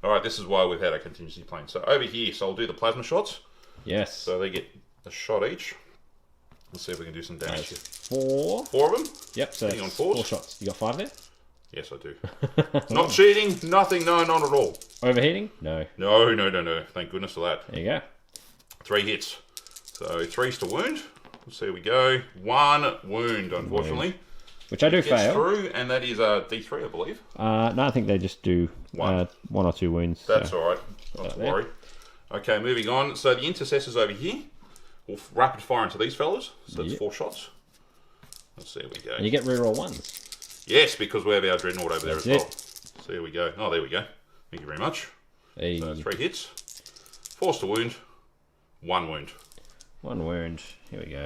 All right, this is why we've had a contingency plan. So over here, so I'll do the plasma shots. Yes. So they get a shot each. Let's see if we can do some damage here. 4. 4 of them? Yep, so Hitting on that's 4s. 4 shots. You got 5 there? Yes, I do. Not cheating. Nothing. No, not at all. Overheating? No. No. Thank goodness for that. There you go. 3 hits. So 3's to wound. Let's see how we go. 1 wound, unfortunately. Which I do Gets fail. through, and that is a D3, I believe. No, I think they just do 1. 1 or 2 wounds. That's so. all right. Not to worry. Okay, moving on. So the intercessors over here will rapid fire into these fellas. So that's 4 shots. Let's see how we go. And you get reroll 1s. Yes, because we have our Dreadnought over there That's as well. So there we go. Oh, there we go. Thank you very much. Hey. So 3 hits. 4's to wound. 1 wound. 1 wound. Here we go.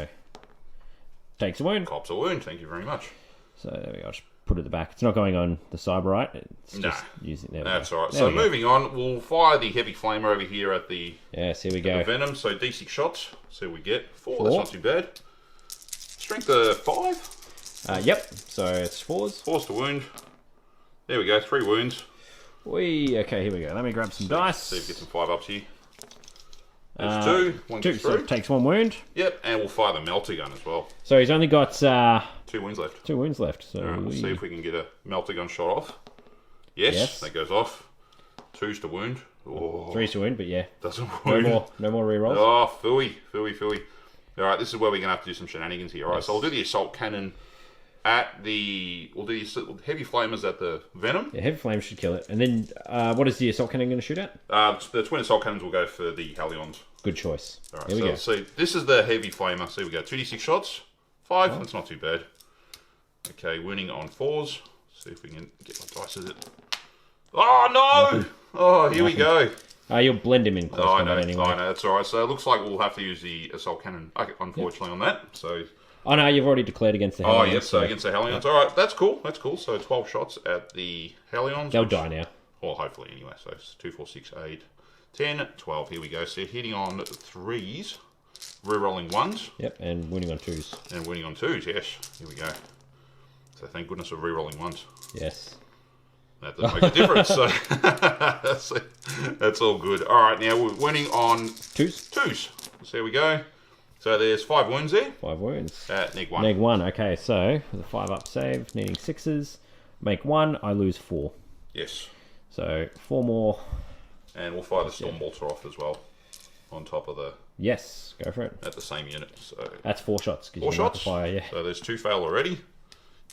Takes a wound. Cops a wound. Thank you very much. So there we go. I'll just put it at the back. It's not going on the Cyberite. It's just using there. That's all right. There So we go. moving on, we'll fire the heavy flamer over here at the Yes, here we go. Venom. So D6 shots. See what we get. 4. 4. That's not too bad. Strength of 5. Yep. So it's 4s. 4's to wound. There we go. 3 wounds. Okay, here we go. Let me grab some dice. See if we get some 5-ups here. There's 2. 1 2, gets so through. it takes 1 wound. Yep, and we'll fire the melter gun as well. So he's only got 2 wounds left. 2 wounds left. So Alright, we'll see if we can get a melter gun shot off. Yes, that goes off. 2's to wound. Oh, 3's to wound, but yeah. doesn't No wound. more rerolls. Oh, phooey. Alright, this is where we're going to have to do some shenanigans here. Alright, so I'll do the assault cannon at the... We'll do the heavy flamers at the Venom. Yeah, heavy flame should kill it. And then what is the assault cannon going to shoot at? The twin assault cannons will go for the Hellions. Good choice. Alright, Here we so go. let's see. This is the heavy flamer. So we go 2d6 shots. 5, that's not too bad. Okay, winning on 4s. See if we can get my dice. Is it? Oh, no! Oh, here we go. You'll blend him in close combat anyway. I know, that's alright. So it looks like we'll have to use the assault cannon, unfortunately, on that. So, Oh no, you've already declared against the Hellions. yes, so against the Hellions. Alright, that's cool. So 12 shots at the Hellions. They'll die now. Well, hopefully, anyway. So it's 2, 4, 6, 8, 10, 12. Here we go. So hitting on 3s, re-rolling 1s. Yep, and winning on 2s. And winning on 2s, yes. Here we go. So thank goodness of re-rolling 1s. Yes. That doesn't make a difference. So that's all good. All right, now we're winning on 2s. So there we go. So there's 5 wounds there. 5 wounds. At neg 1. Neg 1, okay. So, with a 5-up save, needing 6s. Make 1, I lose 4. Yes. So, 4 more. And we'll fire the Stormbolter off as well. On top of the... Yes, go for it. At the same unit. So that's 4 shots. 4 shots? Fire, yeah. So there's 2 fail already.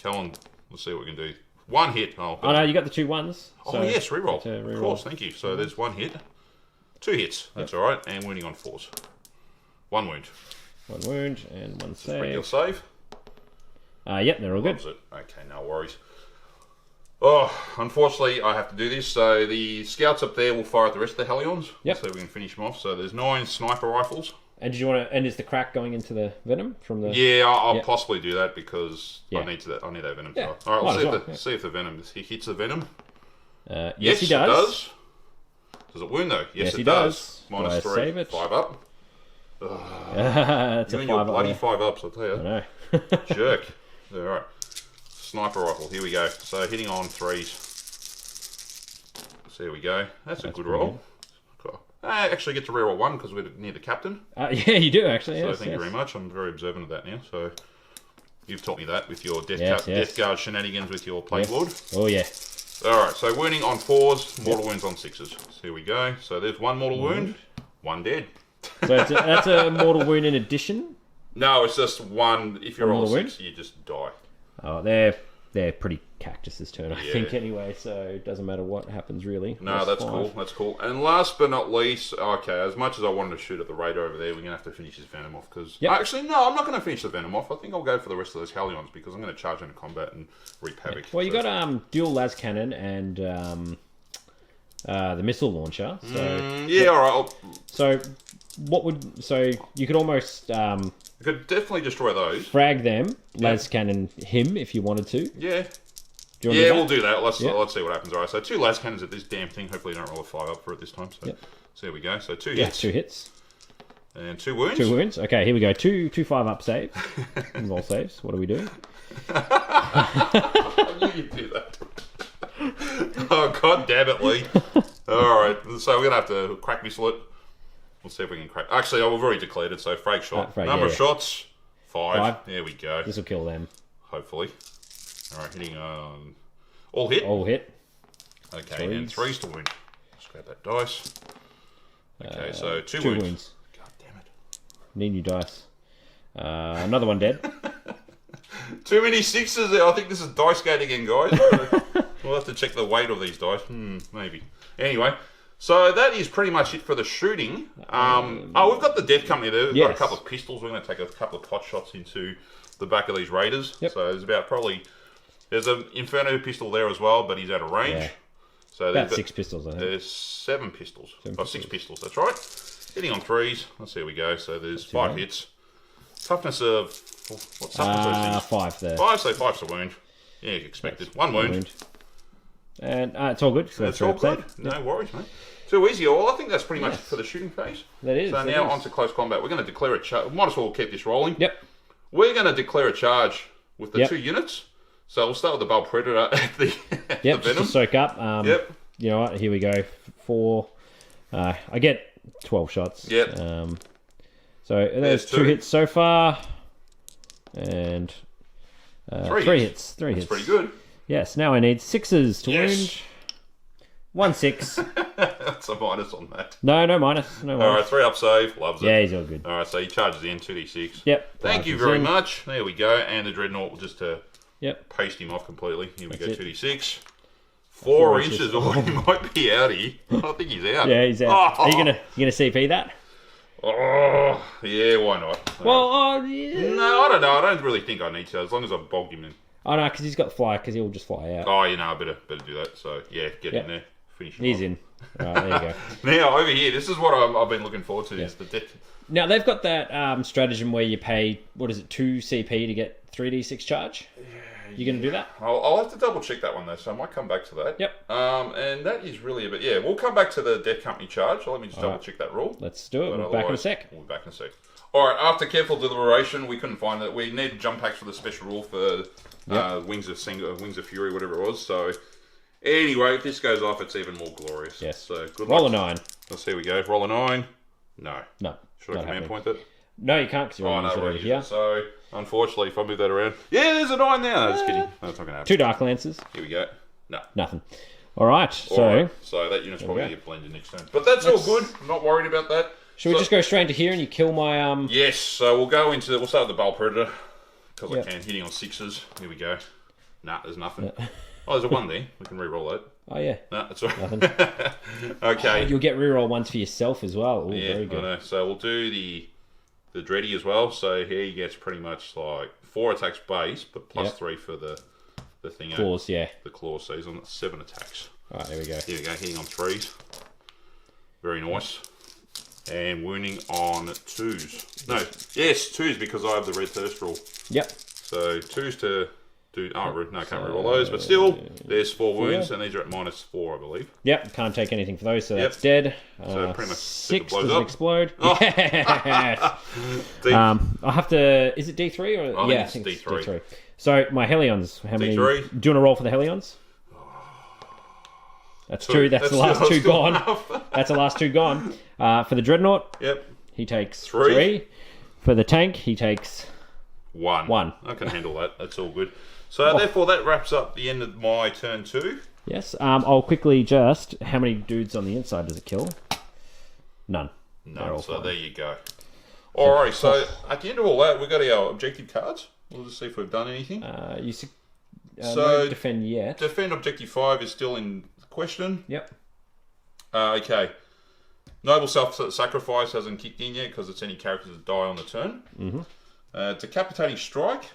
Come on, let's see what we can do. 1 hit. Oh no, you got the 2 1s. So yes, reroll. Reroll. Of course, thank you. So there's 1 hit. 2 hits. That's alright. And winning on 4s. 1 wound. 1 wound and 1 save. Regular save. Yep, they're all good. Loves it. Okay, no worries. Oh, unfortunately, I have to do this. So the scouts up there will fire at the rest of the Hellions. Yep. So we can finish them off. So there's 9 sniper rifles. And did you want to? And is the crack going into the venom from the? Yeah, I'll possibly do that because Yeah. I need that venom. Yeah. So. All right, Might as let's well, see if the venom hits the venom. Yes, he does. It does. Does it wound though? Yes, it he does. Minus Do I 3. save it? 5 up. It's You a and your 5 bloody up 5 ups, I'll tell there. you. I know. Jerk. All right. Sniper rifle. Here we go. So hitting on 3s. So here we go. That's a good roll. Cool. I actually get to reroll 1 because we're near the captain. Yeah, you do actually. So Yes, thank you very much. I'm very observant of that now. So you've taught me that with your Death Guard shenanigans with your Plague Lord. Oh yeah. All right. So wounding on 4s, mortal wounds on 6s. So here we go. So there's 1 mortal wound, 1 dead. So that's a mortal wound in addition. No, it's just 1. If you're all 6, you just die. Oh, they're pretty cactus this turn, I think, anyway. So it doesn't matter what happens really. No, that's cool. That's cool. And last but not least, okay, as much as I wanted to shoot at the raider over there, we're gonna have to finish his venom off because actually, no, I'm not gonna finish the venom off. I think I'll go for the rest of those Hellions because I'm gonna charge into combat and reap havoc. Well, you got dual las cannon and the missile launcher. So all right. So you could almost I could definitely destroy those. frag them, las cannon him if you wanted to. Yeah. Do you want to do that? We'll do that. Let's see what happens. All right, so 2 las cannons at this damn thing. Hopefully, you don't roll a 5 up for it this time. So, so here we go. So 2 hits. 2 hits. And 2 wounds. 2 wounds. Okay, here we go. Two 5 up saves. Roll saves. What do we do? I knew you'd do that. Oh, god damn it, Leigh. Alright, so we're going to have to crack missile it. We'll see if we can crack. Actually, I've already declared it, so frag shot. Number of shots, 5. There we go. This will kill them. Hopefully. Alright, hitting on... all hit? All hit. Okay, and 3's to wound. Let's grab that dice. Okay, so 2 wounds. God damn it. Need new dice. Another one dead. Too many 6s there. I think this is dice gate again, guys. We'll have to check the weight of these dice. Maybe. Anyway, so that is pretty much it for the shooting. We've got the Death Company there. We've got a couple of pistols. We're going to take a couple of pot shots into the back of these raiders. Yep. So there's about probably... There's an Inferno pistol there as well, but he's out of range. Yeah. So about 6 pistols, I think. There's 7 pistols. 6 pistols, that's right. Hitting on 3s. Let's see, here we go. So there's 5 hits. Toughness of... What toughness are those things? 5 there. 5, so 5's a wound. Yeah, expected. 1 wound. And it's all good. That's all good. No worries, mate. Too easy all. I think that's pretty much it for the shooting phase. That is. So now on to close combat. We're going to declare a charge. Might as well keep this rolling. Yep. We're going to declare a charge with the 2 units. So we'll start with the Bell Predator at the Yep, the just Venom. to soak up. Yep. You know what? Here we go. 4. I get 12 shots. Yep. So there's 2 hits so far. And 3 hits. 3 hits. That's pretty good. Yes, now I need 6s to wound. 1 6. That's a minus on that. No minus. No minus. All right, 3 up save. Loves it. Yeah, he's all good. All right, so he charges in 2d6. Yep. Thank you very much. There we go. And the Dreadnought will just paste him off completely. Here we go, 2d6. 4 inches. Oh, he might be outie. I think he's out. Yeah, he's out. Are you gonna CP that? Oh, yeah, why not? Well, No, I don't know. I don't really think I need to, as long as I've bogged him in. Oh, no, because he's got fly, because he'll just fly out. Oh, I better do that. So, yeah, get in there. Finish him He's off. in. All right, there you go. Now, over here, this is what I've been looking forward to, is the death. Now, they've got that stratagem where you pay, 2 CP to get 3d6 charge? You going to do that? I'll have to double check that one, though, so I might come back to that. Yep. And that is really a bit... Yeah, we'll come back to the Death Company charge. So let me just double check that rule. Let's do it. We'll be back in a sec. We'll be back in a sec. All right, after careful deliberation, we couldn't find it. We needed jump packs for the special rule for Wings of Fury, whatever it was. So anyway, if this goes off, it's even more glorious. Yes. So good Roll luck. a 9. Let's see, we go. Roll a 9. No. Should I command happening. point that? No, you can't, because you're no, over here. So unfortunately, if I move that around, there's a 9 now. No, just kidding. That's not going to happen. 2 Dark Lancers. Here we go. No. Nothing. All right. So that unit's probably going to get blended next turn. But that's all good. I'm not worried about that. Should we just go straight into here and you kill my... Yes, so we'll start with the Bell Predator, because I can, hitting on 6s. Here we go. Nah, there's nothing. Oh, there's a 1 there. We can re-roll that. Oh, yeah. No, that's all right. Nothing. Okay. You'll get reroll ones for yourself as well. Ooh, Yeah, very good. I know. So we'll do the Dready as well. So here he gets pretty much like 4 attacks base, but plus 3 for the the thing. Claws, yeah. The claws. So he's on 7 attacks. All right, there we go. Here we go, hitting on 3s. Very nice. And wounding on 2s. No, yes, 2s because I have the red thirst rule. Yep. So 2s to do. Oh, no, I can't reroll those, but still, there's 4 wounds, and these are at -4, I believe. Yep, can't take anything for those, so that's dead. So pretty much 6 blows doesn't up. explode. Oh. Yes. I'll have to. Is it D3 or? I Yeah, think I it's think D3. So my Helions. How many? D3. Do you want to roll for the Helions? That's 2. That's the last 2 gone. That's the last 2 gone. For the Dreadnought, Yep. he takes 3. 3. For the tank, he takes 1. 1. I can handle that. That's all good. So therefore, that wraps up the end of my turn 2. Yes. I'll quickly just. How many dudes on the inside does it kill? None. No. So there you go. Alright. So at the end of all that, we've got our objective cards. We'll just see if we've done anything. No defend yet. Defend objective 5 is still in question. Yep. Okay. Noble self-sacrifice hasn't kicked in yet because it's any characters that die on the turn. Mm-hmm. Decapitating strike.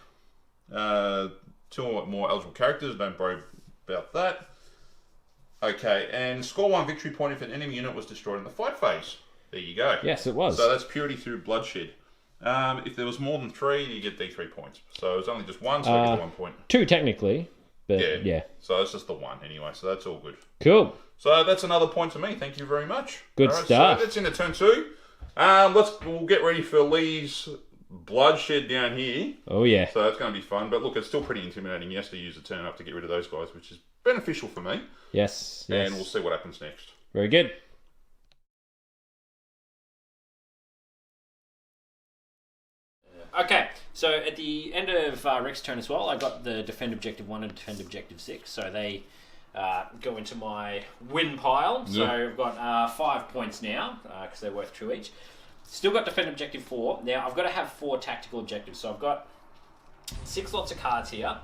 2 or more eligible characters. Don't worry about that. Okay, and score 1 victory point if an enemy unit was destroyed in the fight phase. There you go. Yes, it was. So that's purity through bloodshed. If there was more than 3, you get D3 points. So it was only just 1, so I get 1 point. 2 technically, but yeah. So it's just the 1 anyway, so that's all good. Cool. So that's another point to me. Thank you very much. Good stuff. So that's into turn 2. We'll get ready for Leigh's bloodshed down here. Oh yeah. So that's going to be fun. But look, it's still pretty intimidating. He has to use a turn up to get rid of those guys, which is beneficial for me. Yes. And we'll see what happens next. Very good. Okay, so at the end of Rick's turn as well, I got the defend objective 1 and defend objective 6, so they go into my win pile. So I've got 5 points now, because they're worth 2 each. Still got defend objective 4. Now, I've got to have 4 tactical objectives, so I've got 6 lots of cards here.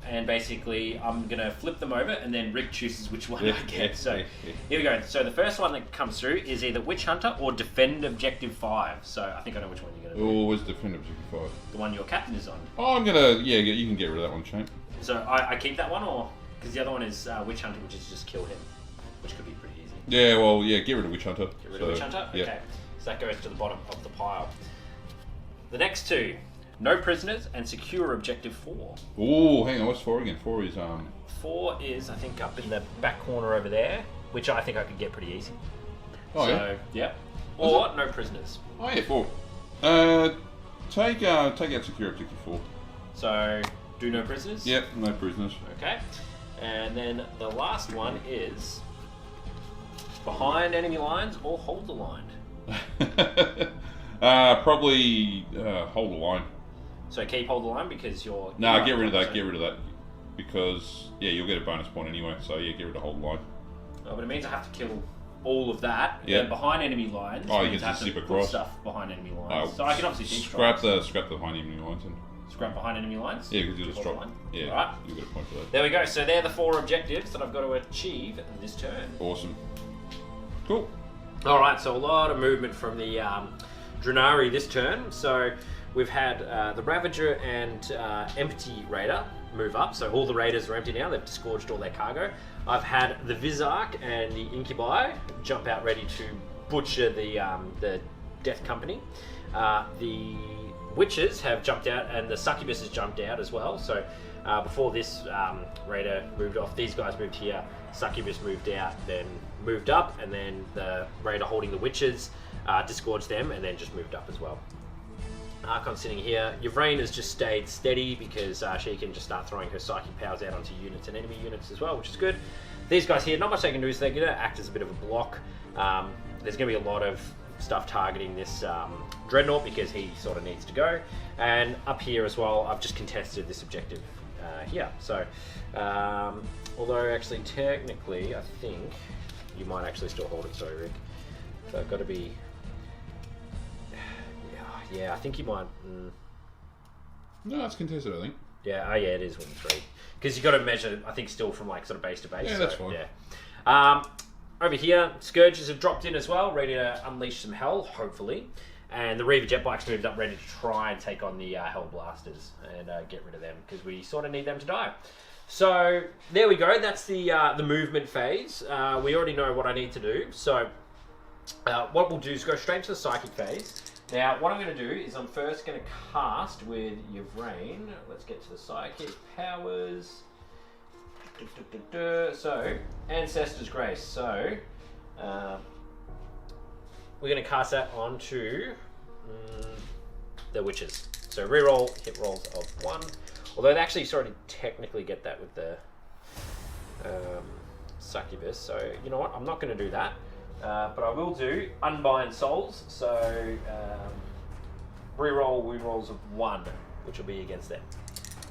And basically, I'm going to flip them over, and then Rick chooses which one I get. So here we go. So the first one that comes through is either Witch Hunter or Defend Objective 5. So I think I know which one you're going to do. Oh, where's Defend Objective 5? The one your captain is on. Oh, I'm going to... Yeah, you can get rid of that one, champ. So I keep that one, or... Because the other one is Witch Hunter, which is just kill him. Which could be pretty easy. Yeah, well, yeah, get rid of Witch Hunter. Get rid of Witch Hunter? Yeah. Okay. So that goes to the bottom of the pile. The next 2... No prisoners and secure objective 4. Oh, hang on, what's 4 again? 4 is 4 is, I think, up in the back corner over there, which I think I could get pretty easy. Oh, so, yeah. Or no prisoners. Oh, yeah, 4. Take out secure objective 4. So, do no prisoners? Yep, no prisoners. Okay. And then the last one is behind enemy lines or hold the line. Probably hold the line. So keep hold the line because you're... No, get rid of that, get rid of that. Because, yeah, you'll get a bonus point anyway, so yeah, get rid of hold the line. Oh, but it means I have to kill all of that. Yeah. And behind enemy lines, you means can I have just to zip put across. stuff behind enemy lines. So I can obviously scrap the behind enemy lines. And... Scrap behind enemy lines? Yeah, because you'll just drop. Yeah, right. You'll get a point for that. There we go. So they're the 4 objectives that I've got to achieve this turn. Awesome. Cool. All right, so a lot of movement from the Ynarri this turn. So we've had the Ravager and Empty Raider move up. So all the Raiders are empty now. They've disgorged all their cargo. I've had the Vizark and the Incubi jump out ready to butcher the Death Company. The Witches have jumped out and the Succubus has jumped out as well. So before this Raider moved off, these guys moved here. Succubus moved out, then moved up, and then the Raider holding the Witches disgorged them and then just moved up as well. Archon sitting here. Yvraine has just stayed steady because she can just start throwing her psychic powers out onto units and enemy units as well, which is good. These guys here, not much they can do, so they're going to act as a bit of a block. There's going to be a lot of stuff targeting this Dreadnought because he sort of needs to go. And up here as well, I've just contested this objective here. So, although actually technically, I think you might actually still hold it, sorry Rick. So I've got to be... Yeah, I think you might... No, it's contested, I think. Yeah, oh yeah, it is 1-3. Because you've got to measure, I think, still from like sort of base to base. Yeah, that's fine. Yeah. Over here, Scourges have dropped in as well, ready to unleash some hell, hopefully. And the Reaver jet bikes moved up ready to try and take on the Hell Blasters and get rid of them because we sort of need them to die. So there we go. That's the movement phase. We already know what I need to do. So what we'll do is go straight to the psychic phase. Now what I'm going to do is I'm first going to cast with Yvrain. Let's get to the psychic powers. So Ancestor's Grace. So we're going to cast that onto the witches. So reroll hit rolls of 1. Although they actually sort of technically get that with the succubus. So you know what? I'm not going to do that. But I will do Unbind Souls. So reroll wound rolls of 1, which will be against them.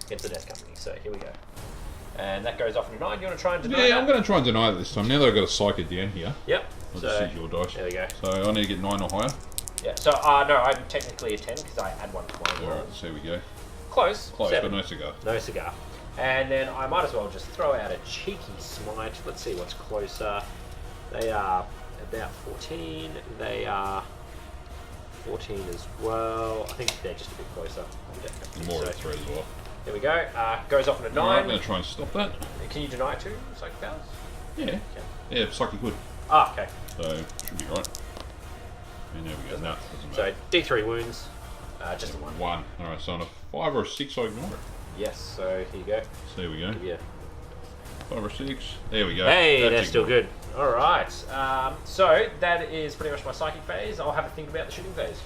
Against the Death Company. So here we go. And that goes off into 9. You want to try and deny that? I'm going to try and deny it this time. Now that I've got a psychic down here. Yep. I'll just use your dice. There we go. So I need to get 9 or higher. Yeah. So no, I'm technically a 10 because I add 1 to mine. Alright, so here we go. Close. Close, 7. but no cigar. No cigar. And then I might as well just throw out a cheeky smite. Let's see what's closer. They are about 14. They are 14 as well. I think they're just a bit closer. More of 3 as well. There we go. Goes off into 9. Alright, I'm going to try and stop that. Can you deny 2 psychic powers? Yeah. Yeah, psychic good. Ah, okay. So, should be right. And there we go. No, doesn't So matter. D3 wounds. Just a 1. 1. Alright, so on a 5 or a 6, I ignore it. Yes, so here you go. So there we go. Yeah. 5 or 6. There we go. Hey, that's still good. Alright. So that is pretty much my psychic phase. I'll have a think about the shooting phase.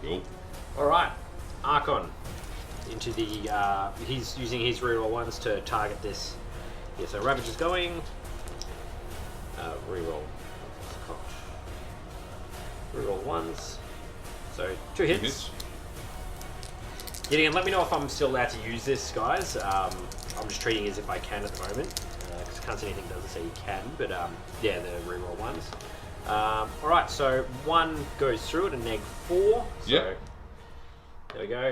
Cool. Alright. Archon. Into the he's using his reroll 1s to target this. Yeah, so Ravage is going. Reroll. Reroll 1s. So 2 hits. Gideon, let me know if I'm still allowed to use this, guys. I'm just treating it as if I can at the moment. Because I can't see anything that doesn't say you can. But yeah, the reroll 1s. Alright, so 1 goes through at a neg 4. So yep. There we go.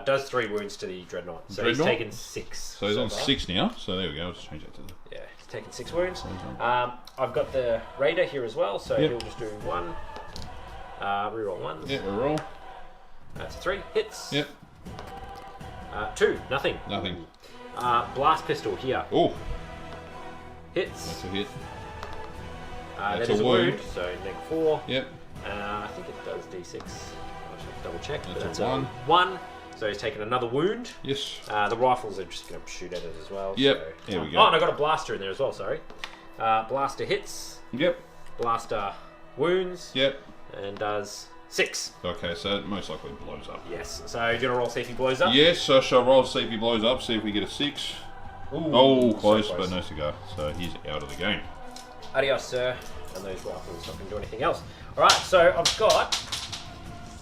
Does 3 wounds to the Dreadnought. So Dreadnought? he's taken 6. So he's on 6 now. So there we go. I'll just change that to the... Yeah, he's taken 6 wounds. I've got the Raider here as well, so yep. he'll just do 1. Reroll 1s. Yeah, reroll. That's 3 hits. Yep. 2, nothing. Nothing. Blast Pistol here. Oh. Hits. That's a hit. That That's is a a wound. wound, so neg 4. Yep. I think it does D6. I'll just have to double check. That's a a 1. 1. So he's taken another wound. Yes. The rifles are just going to shoot at it as well. Yep. So, There we go. Oh, and I got a blaster in there as well, sorry. Blaster hits. Yep. Blaster wounds. Yep. And does 6. Okay, so it most likely blows up. Yes. So do you want to roll see if he blows up? Yes, so shall I roll to see if he blows up, see if we get a 6. Ooh, oh, close, so but no cigar. So he's out of the game. Adios, sir. And those rifles not going to do anything else. Alright, so I've got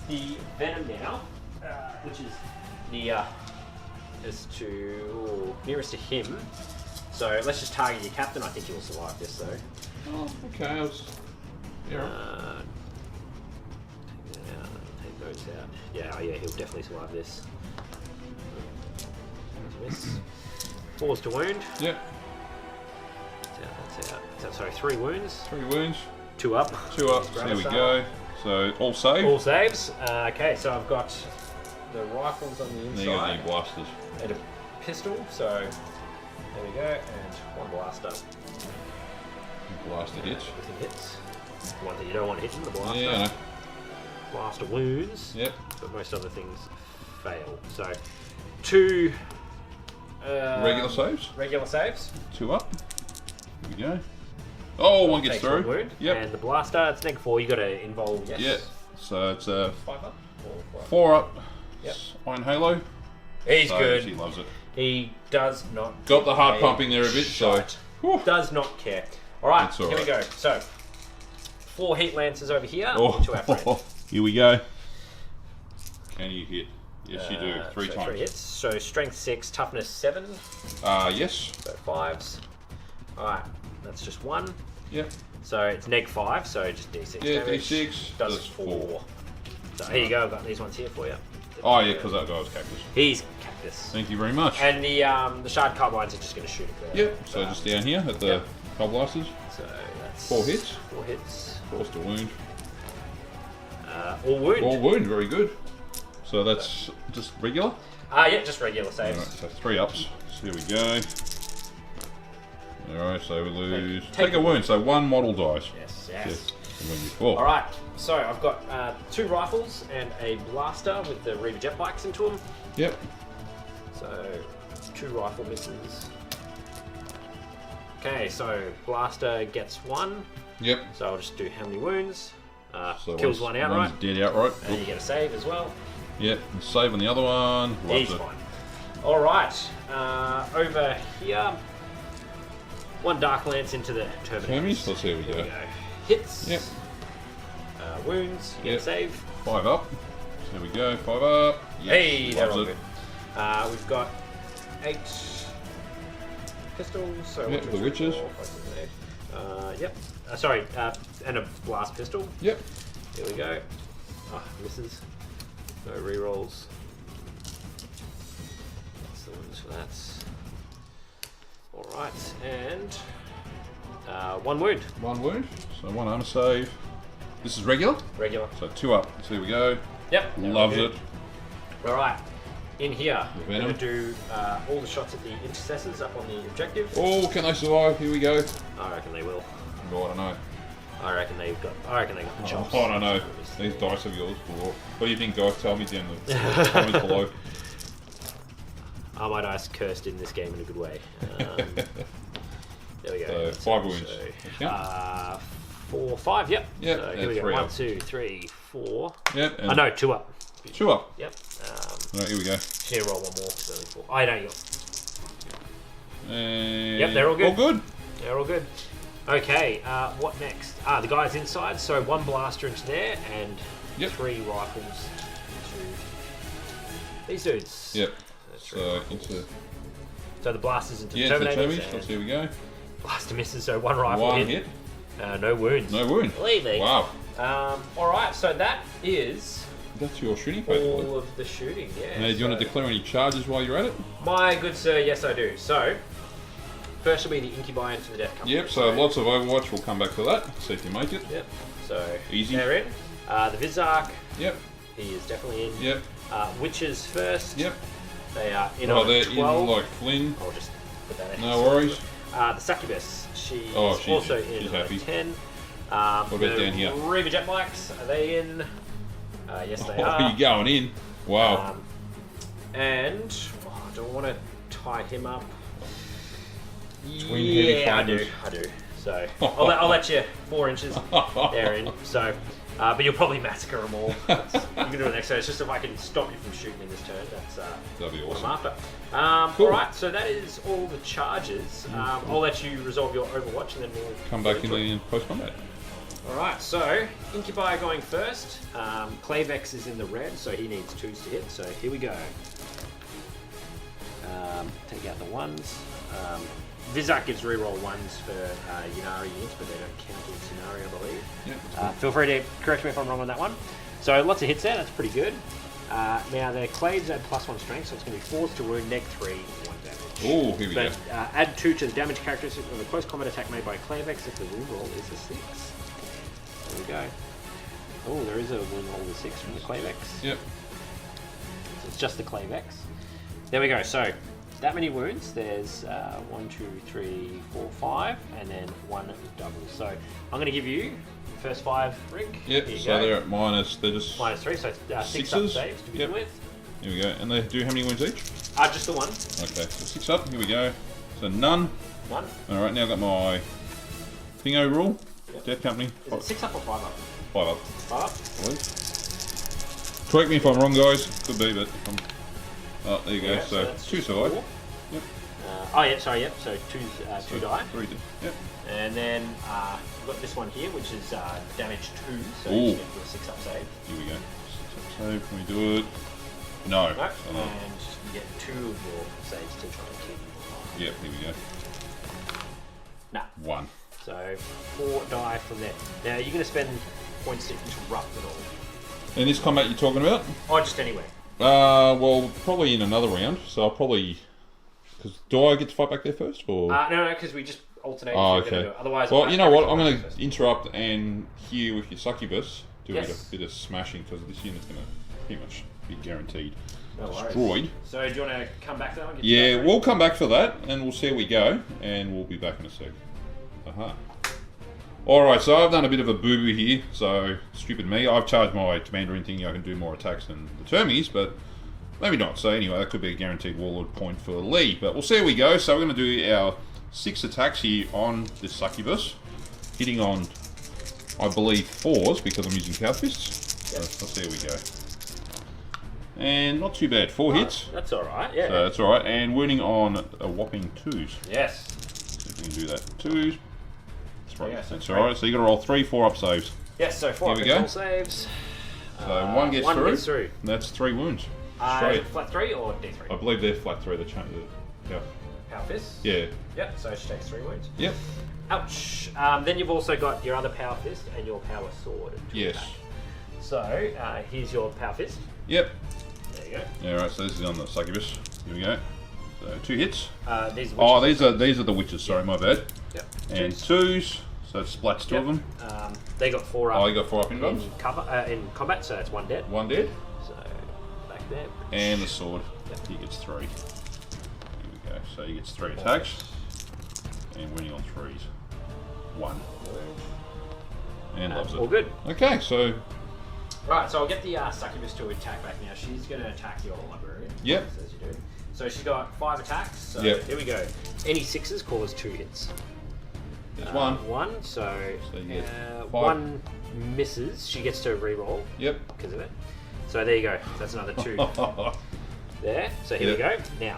the Venom now, which is nearest to him. So let's just target your captain. I think he'll survive this though. Oh, okay. I was... Yeah. Take those out. Yeah, he'll definitely survive this. Miss. 4's to wound. Yep. That's out. Sorry, 3 wounds. 3 wounds. 2 up. 2 up. There we go. So all save. All saves. Okay, so I've got the rifles on the Then inside. you got any blasters. And a pistol. So there we go. And 1 blaster. Blaster hits. Everything hits. The one that you don't want hitting, the blaster. Yeah, I know. Blaster wounds. Yep. But most other things fail. So 2 regular saves. Regular saves. 2 up. Here we go. Oh, 1 gets Takes through. 1 wound. Yep. And the blaster, it's neg 4. You got to involve. Yes. Yeah. So it's a 5 up. 4 up. Yep. Iron Halo. He's So good. He loves it. He does not. Got the heart give pumping there a bit. shite. So whew. Does not care. All right. That's all Here we right. go. So 4 heat lancers over here. Oh, To our friend. here we go. Can you hit? Yes, you do. 3 so times. 3 hits. So strength 6, toughness 7. Yes. So 5s. All right. That's just 1. Yep. So it's neg 5. So just d6 Yeah, damage. D6. Does That's 4. So here you go. I've got these ones here for you. Oh, yeah, because that guy was cactus. He's cactus. Thank you very much. And the shard carbines are just going to shoot at the. Yep. So just down here at the cold blasters. So that's 4 hits. 4 hits. 4's to wound. All wound. All wound, very good. So that's just regular? Yeah, just regular saves. Alright, so 3 ups. So here we go. Alright, so we lose. Take a wound, so 1 model dies. Yes. Before. Alright, so I've got 2 rifles and a blaster with the Reaver jet bikes into them. Yep. So 2 rifle misses. Okay, so blaster gets 1. Yep. So I'll just do how many wounds. So kills one outright. One's dead outright. And you get a save as well. Yep, and save on the other one. He's fine. Alright, over here. 1 Dark Lance into the Terminus. Let's see, we go. Hits. Yep. Wounds. You get a save. 5 up. There we go. 5 up. Yes, Hey, they're all it. good. We've got 8 pistols. So Yep, the witches. Yep. Sorry, and a blast pistol. Yep. Here we go. Misses. No rerolls. That's the ones for that. Alright, and 1 wound. 1 wound. So 1 armor save. This is regular? Regular. So 2 up. So here we go. Yep. Loves it. Alright. In here, The we're Venom. going to do all the shots at the intercessors up on the objective. Oh, can they survive? Here we go. I reckon they will. Oh, I don't know. I reckon they got the chops. I don't know. These dice of yours. What do you think, guys? Tell me down in the comments below. Are my dice cursed in this game in a good way? There we go. So 5 wounds. So, 4, 5. Yep. Yep. So here we go. 3 1, up. 2, 3, 4. Yep. And No, 2 up. 2 up. Yep. Right, here we go. Here, roll 1 more. It's only 4. I don't. And Yep, they're all good. All good. They're all good. Okay, what next? The guys inside. So 1 blaster into there and 3 rifles into these dudes. Yep. So into the blasters into the into the Terminators. Termies. Let's see, we go. Blaster misses, so 1 rifle 1 hit. hit. No wounds. No wound. Believe me. Wow. Alright, so that is That's your shooting phase. all of the shooting, yeah. Now, do you want to declare any charges while you're at it? My good sir, yes I do. So, first will be the Incubi into the Death Company. Yep, so lots of Overwatch. We'll come back to that. See if you make it. Yep, so Easy. they're in. The Vizark, Yep. he is definitely in. Yep. Witches first. Yep. They are in Oh, on they're 12. in like Flynn. I'll just put that in. No worries. The Succubus, she's She's also in she's on happy. 10. What about down here? Reaver jet bikes, are they in? Yes, they Oh, are. you're going in. Wow. And do I want to tie him up? Twin heavy Yeah, I do. fighters. So I'll let you 4 inches there in. So, but you'll probably massacre them all. You can do it next turn. It's just if I can stop you from shooting in this turn. That's That'd be what I'm awesome. after. Cool. All right, so that is all the charges. I'll let you resolve your Overwatch, and then we'll Come back get into it. in post combat. All right, so Incubi going first. Clavex is in the red, so he needs 2s to hit. So here we go. Take out the 1s. Vizak gives reroll 1s for Ynarri hits, but they don't count against Ynarri, I believe. Yep. Feel free to correct me if I'm wrong on that one. So lots of hits there, that's pretty good. Now their Claves add +1 strength, so it's going to be 4s to wound, -3, 1 damage. Oh, here we go. But add 2 to the damage characteristic of a close combat attack made by Clavex if the wound roll is a 6. There we go. Oh, there is a wound roll of a 6 from the Clavex. Yep. So it's just the Clavex. There we go. So that many wounds. There's 1, 2, 3, 4, 5, and then 1 double. So I'm going to give you the first 5, Rick. Yep. Here you So go. they're at minus. They're just -3, so 6 up sixes. saves to begin Yep. with. Here we go. And they do how many wounds each? Just the 1. Okay, so 6 up. Here we go. So none. 1. All right, now I've got my Thingo rule. Yep. Death Company. Is it 6 up or 5 up? 5 up. 5 up. Please. Correct me if I'm wrong, guys. Could be, but oh, there you go. Yeah, So that's 2 survive. 4. Yep. Yeah, sorry, yep. So 2 die. 3 did. Yep. And then we've got this one here, which is damage 2, so Ooh. you get a 6 up save. Here we go. 6 up save. Can we do it? No. No, So no. and you get 2 of your saves to try and keep. Yep. Here we go. Nah. 1. So 4 die from there. Now you're going to spend points to interrupt it all. And this combat you're talking about? Or just anywhere. Well, probably in another round. So I'll probably. Because do I get to fight back there first, or? No, because we just alternate. Oh, if we're gonna okay. do it. Otherwise, Well, you know what? I'm going going to interrupt and heal with your succubus, do a bit of smashing because this unit's going to pretty much be guaranteed No worries. destroyed. So do you want to come back to that one? Get Yeah, you back we'll come back for that and we'll see how we go and we'll be back in a sec. Alright, so I've done a bit of a boo-boo here, so stupid me. I've charged my commander in thinking I can do more attacks than the Termies, but maybe not. So anyway, that could be a guaranteed Warlord point for Leigh. But we'll see how we go. So we're going to do our 6 attacks here on this succubus. Hitting on, I believe, 4s because I'm using Cow Fists. Yep. So let's see how we go. And not too bad. 4 hits. That's alright, yeah. So that's alright. And wounding on a whopping 2s. Yes. See if we can do that. 2s. Yes, That's alright. So you got to roll 3 4-up saves. Yes, so 4 Here we go. control saves. So one gets one through. gets through. That's 3 wounds. Is it Straight. flat 3 or D3? I believe they're flat 3. Yeah. Power fist? Yeah. Yep, so she takes 3 wounds. Yep. Ouch. Then you've also got your other power fist and your power sword. Yes. Attack. So here's your power fist. Yep. There you go. Alright, so this is on the succubus. Here we go. So 2 hits. These are Oh, witches. these are the witches. Sorry, my bad. Yep. And 2s. So it splats 2 of them. They got 4 up. Oh, you got 4 up in guns. In combat, so that's 1 dead. 1 dead. So back there. And the sword. Yep. He gets 3. Here we go. So he gets 3 attacks. And winning on 3s. 1. And loves it. All good. Okay, so Right, so I'll get the succubus to attack back now. She's going to attack your librarian. Yep. As you do. So she's got 5 attacks. So Yep. here we go. Any 6s cause 2 hits. there's 1. 1, so you get 5. 1 misses. She gets to re-roll Yep. because of it. So there you go. So that's another 2 there. So here we go. Now,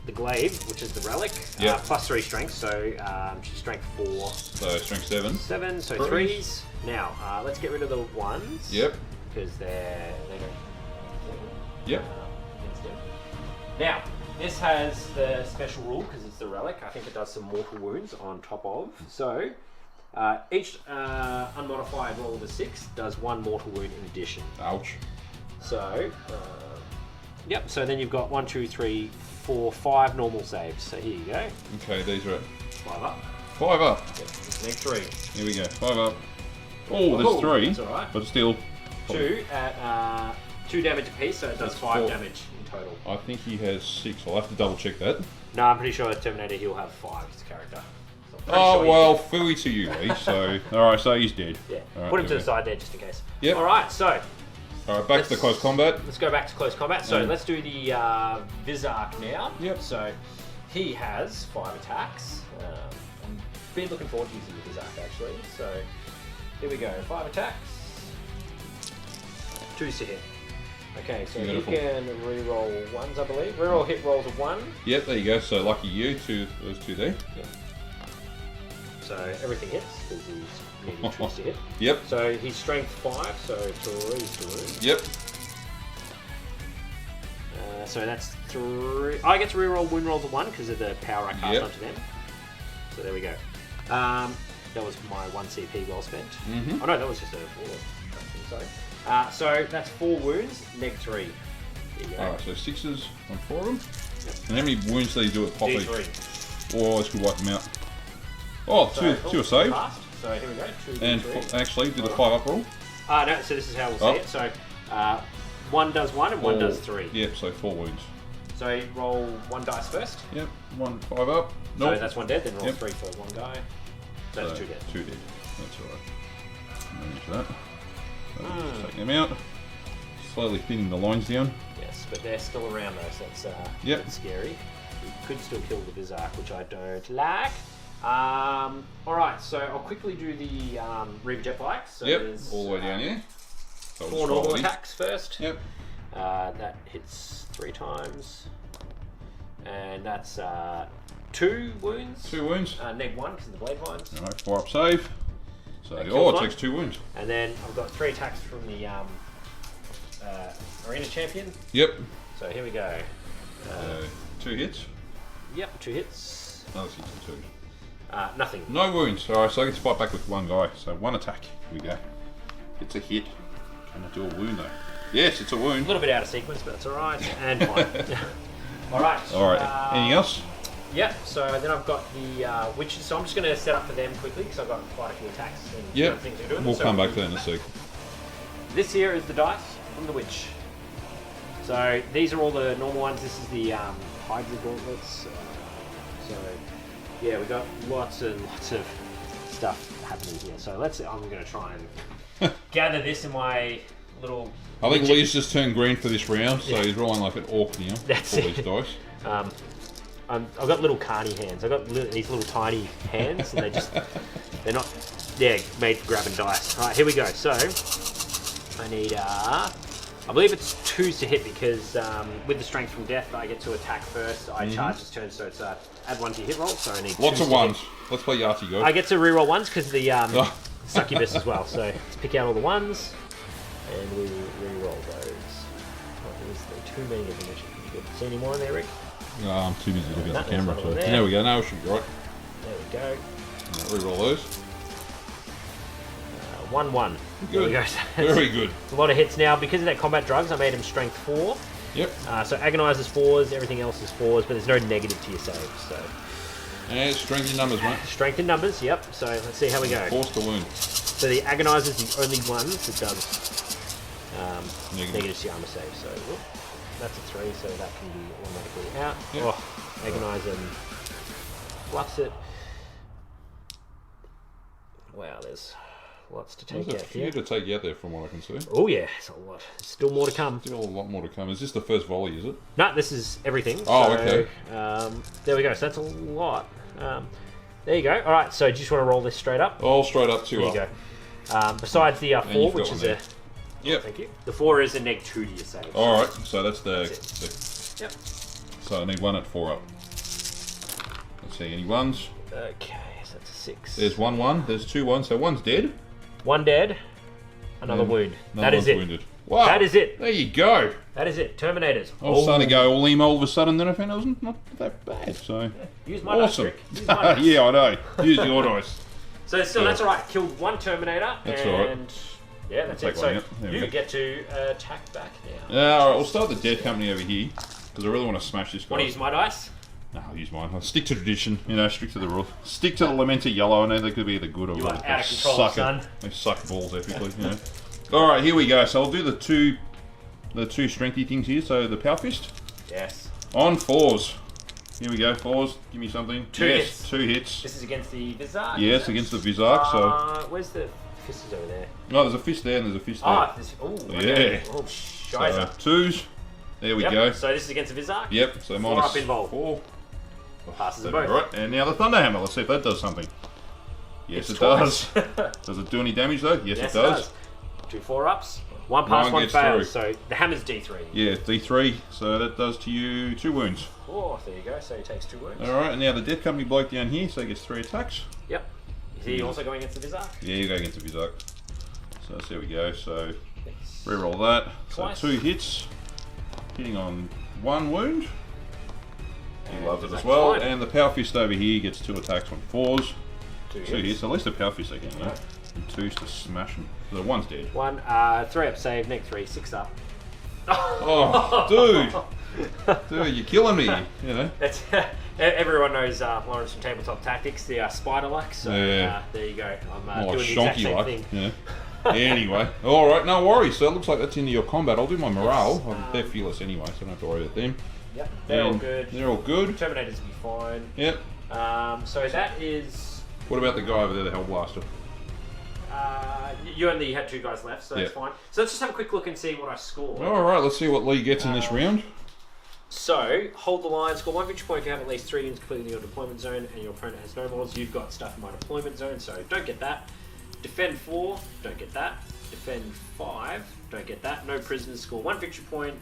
the glaive, which is the relic, Yep. plus 3 strength. So she's strength 4. So strength 7. 7, so Threes. 3s. Now, let's get rid of the 1s. Yep. Because they don't. Yep. Instead. Now, this has the special rule because it's the relic. I think it does some mortal wounds on top of. So, each unmodified roll of a 6 does 1 mortal wound in addition. Ouch. So, yep. So then you've got 1, 2, 3, 4, 5 normal saves. So here you go. Okay, these are 5 up. 5 up. Yep. Next 3. Here we go. 5 up. Oh, there's 3. That's alright. But still. 2 at 2 damage apiece, so it does That's 5 4. damage in total. I think he has 6. I'll have to double check that. No, I'm pretty sure Terminator he'll have 5 as a character. So I'm pretty Oh, sure he's well, dead. phooey to you, Leigh. So, alright, so he's dead. Yeah. All right, Put him to there the we side there just in case. Yep. Alright, so Alright, back to the close combat. let's go back to close combat. So Yeah. let's do the Vizark now. Yep. So he has 5 attacks. I've been looking forward to using the Vizark actually. So here we go. 5 attacks. 2 to hit. Okay, so Beautiful. you can re-roll 1s, I believe. Re-roll hit rolls of 1. Yep, there you go. So, lucky you. Those 2 there. Yep. So everything hits because he's needing 2s to hit. Yep. So he's strength 5, so 3's to wound. Yep. So that's 3. I get to reroll wound rolls of 1 because of the power I cast Yep. onto them. So there we go. That was my 1 CP well spent. Mhm. Oh no, that was just a warlord. Sorry. So that's 4 wounds, neg 3. There you go. Alright, so 6s on 4 of them. Yep. And how many wounds do you do at Poppy? D3. Oh, this could wipe them out. Oh, two are saved. Passed. So here we go. 2 And D3. actually, do the 5 up roll. No, so this is how we'll see Oh. it. So 1 does 1 and 1 does 3. Yep, so 4 wounds. So you roll 1 dice first. Yep, 1 5 up. So Nope. that's 1 dead, then roll Yep. 3 for 1 guy. So that's 2 dead. 2 dead. That's alright. Manage that. So just take them out. Slowly thinning the lines down. Yes, but they're still around though, so that's Yep. that's scary. We could still kill the Vizark, which I don't like. Alright, so I'll quickly do the Reaver Jet Bike. So Yep, there's, all the way down here. So 4 normal attacks first. Yep. That hits 3 times. And that's 2 wounds. 2 wounds. Neg 1 because of the blade vines. Alright, 4 up save. So, That oh, kills it one. takes 2 wounds. And then I've got 3 attacks from the Arena Champion. Yep. So here we go. 2 hits. Yep, 2 hits. Another 6 and 2. Nothing. No wounds. Alright, so I get to fight back with 1 guy. So 1 attack. Here we go. It's a hit. Can I do a wound though? Yes, it's a A wound. little bit out of sequence, but that's alright. And fine. Alright. Alright, anything else? Yeah, so then I've got the witches. So I'm just going to set up for them quickly because I've got quite a few attacks and Yep. things to do. We'll come back to that in a sec. This here is the dice from the witch. So these are all the normal ones. This is the Hydra gauntlets. So yeah, we got lots and lots of stuff happening here. So I'm going to try and gather this in my little... I think Leigh's just turned green for this round, so he's rolling like an orc now. That's all it. these dice. I've got little carny hands. I've got these little tiny hands, and they're not made for grabbing dice. All right, here we go. So I need, I believe it's 2s to hit because with the strength from death, I get to attack first. I charge this turn, so it's add 1 to your hit roll. So I need lots 2s of to ones. hit. Let's play Yahtzee, guys. I get to reroll 1s because the succubus as well. So let's pick out all the 1s, and we reroll those. There's too many of them. See any more in there, Rick? I'm too busy looking at the there's camera. one So. over there. There we go. No, it should be right. There we go. Reroll those. 1-1. There we go. Very good. A lot of hits now. Because of that combat drugs, I made him strength 4. Yep. So agonize is 4s, everything else is 4s, but there's no negative to your saves. So And strength in numbers, mate. strength in numbers, yep. So let's see how we go. Force to wound. So the agonize is the only one that does negative to your armor save. So whoop, that's a 3, so that can be automatically out. Yep. Oh, agonize and fluffs it. Wow, there's lots to take There's a out few here. to take out there from what I can see. Oh yeah, it's a lot. Still more to come. Still a lot more to come. Is this the first volley, is it? No, this is everything. Oh, so, okay. There we go. So that's a lot. There you go. All right. So do you just want to roll this straight up? All straight up, 2 There up. you go. Besides the 4, you've got which one is there. Yep. thank you. The 4 is a neg 2 to your save. All right. So that's Yep. So I need 1 at 4 up. Let's see. Any 1s? Okay. So that's a 6. There's 1-1. There's 2 1s. So 1's dead. 1 dead. Another wound. Another That is one's it. wounded. Wow. That is it. There you go. That is it. Terminators. I was starting to go all emo all of a sudden, then I found it wasn't not that bad. So Use my dice awesome. trick. Use my dice. Yeah, I know. Use your dice. So still, that's all right. Killed 1 Terminator. That's and all right. yeah, that's Take it. one So out. There we you go. get to attack back now. All right, we'll start the death company over here because I really want to smash this guy. Want to use my dice? No, I'll use mine. I'll stick to tradition, stick to the rules. Stick to the Lamenter yellow. I know they could be the good or You bad. are out of They control, suck it. son. They suck balls epically, All right, here we go. So I'll do the two strengthy things here. So the power fist Yes. on 4s. Here we go. 4s. Give me something. 2 yes, hits. 2 hits. This is against the Vizark? Yes, against the Vizark. So where's the fist is over there? no, there's a fist there and there's a fist there. Ah, this. Oh, okay. Yeah. Oh, So shiza. 2s. There we Yep. go. So this is against the Vizark? Yep. So 4 minus up involved. 4. Passes them All both. right, and now the Thunderhammer. Let's see if that does something. Yes, It's it does. twice. Does it do any damage though? Yes, Yes, it does. 2 4-ups. 1 pass, 1 gets fails. through. So the hammer's D3. Yeah, D3. So that does to you 2 wounds. Oh, there you go. So he takes 2 wounds. All right, and now the Death Company bloke down here, so he gets 3 attacks. Yep. Is he also going against the Vizark? Yeah, you go against the Vizark. So there we go. So Yes. reroll that. Twice. So 2 hits, hitting on 1 wound. He And loves it as Vizark's well. fine. And the Power Fist over here gets 2 attacks on 4s. 2 2 hits. At least the Power Fist they can, And 2s to smash them. So the 1's dead. 1, 3 up save, neg 3, 6 up. Oh, dude, you're killing me. That's everyone knows Lawrence from Tabletop Tactics, the spider luck. So Yeah. there you go. I'm More doing like the exact shonky same like. thing. Yeah. Anyway, all right, no worries. So it looks like that's into your combat. I'll do my morale. They're fearless anyway, so I don't have to worry about them. Yep, they're all And good. They're all good. Terminators will be fine. Yep. So that is. What about the guy over there, the Hellblaster? You only had 2 guys left, so that's Yeah. fine. So let's just have a quick look and see what I scored. All right, let's see what Leigh gets in this round. So, hold the line, score 1 victory point if you have at least 3 units completely in your deployment zone and your opponent has no models. You've got stuff in my deployment zone, so don't get that. Defend 4, don't get that. Defend 5, don't get that. No prisoners, score 1 victory point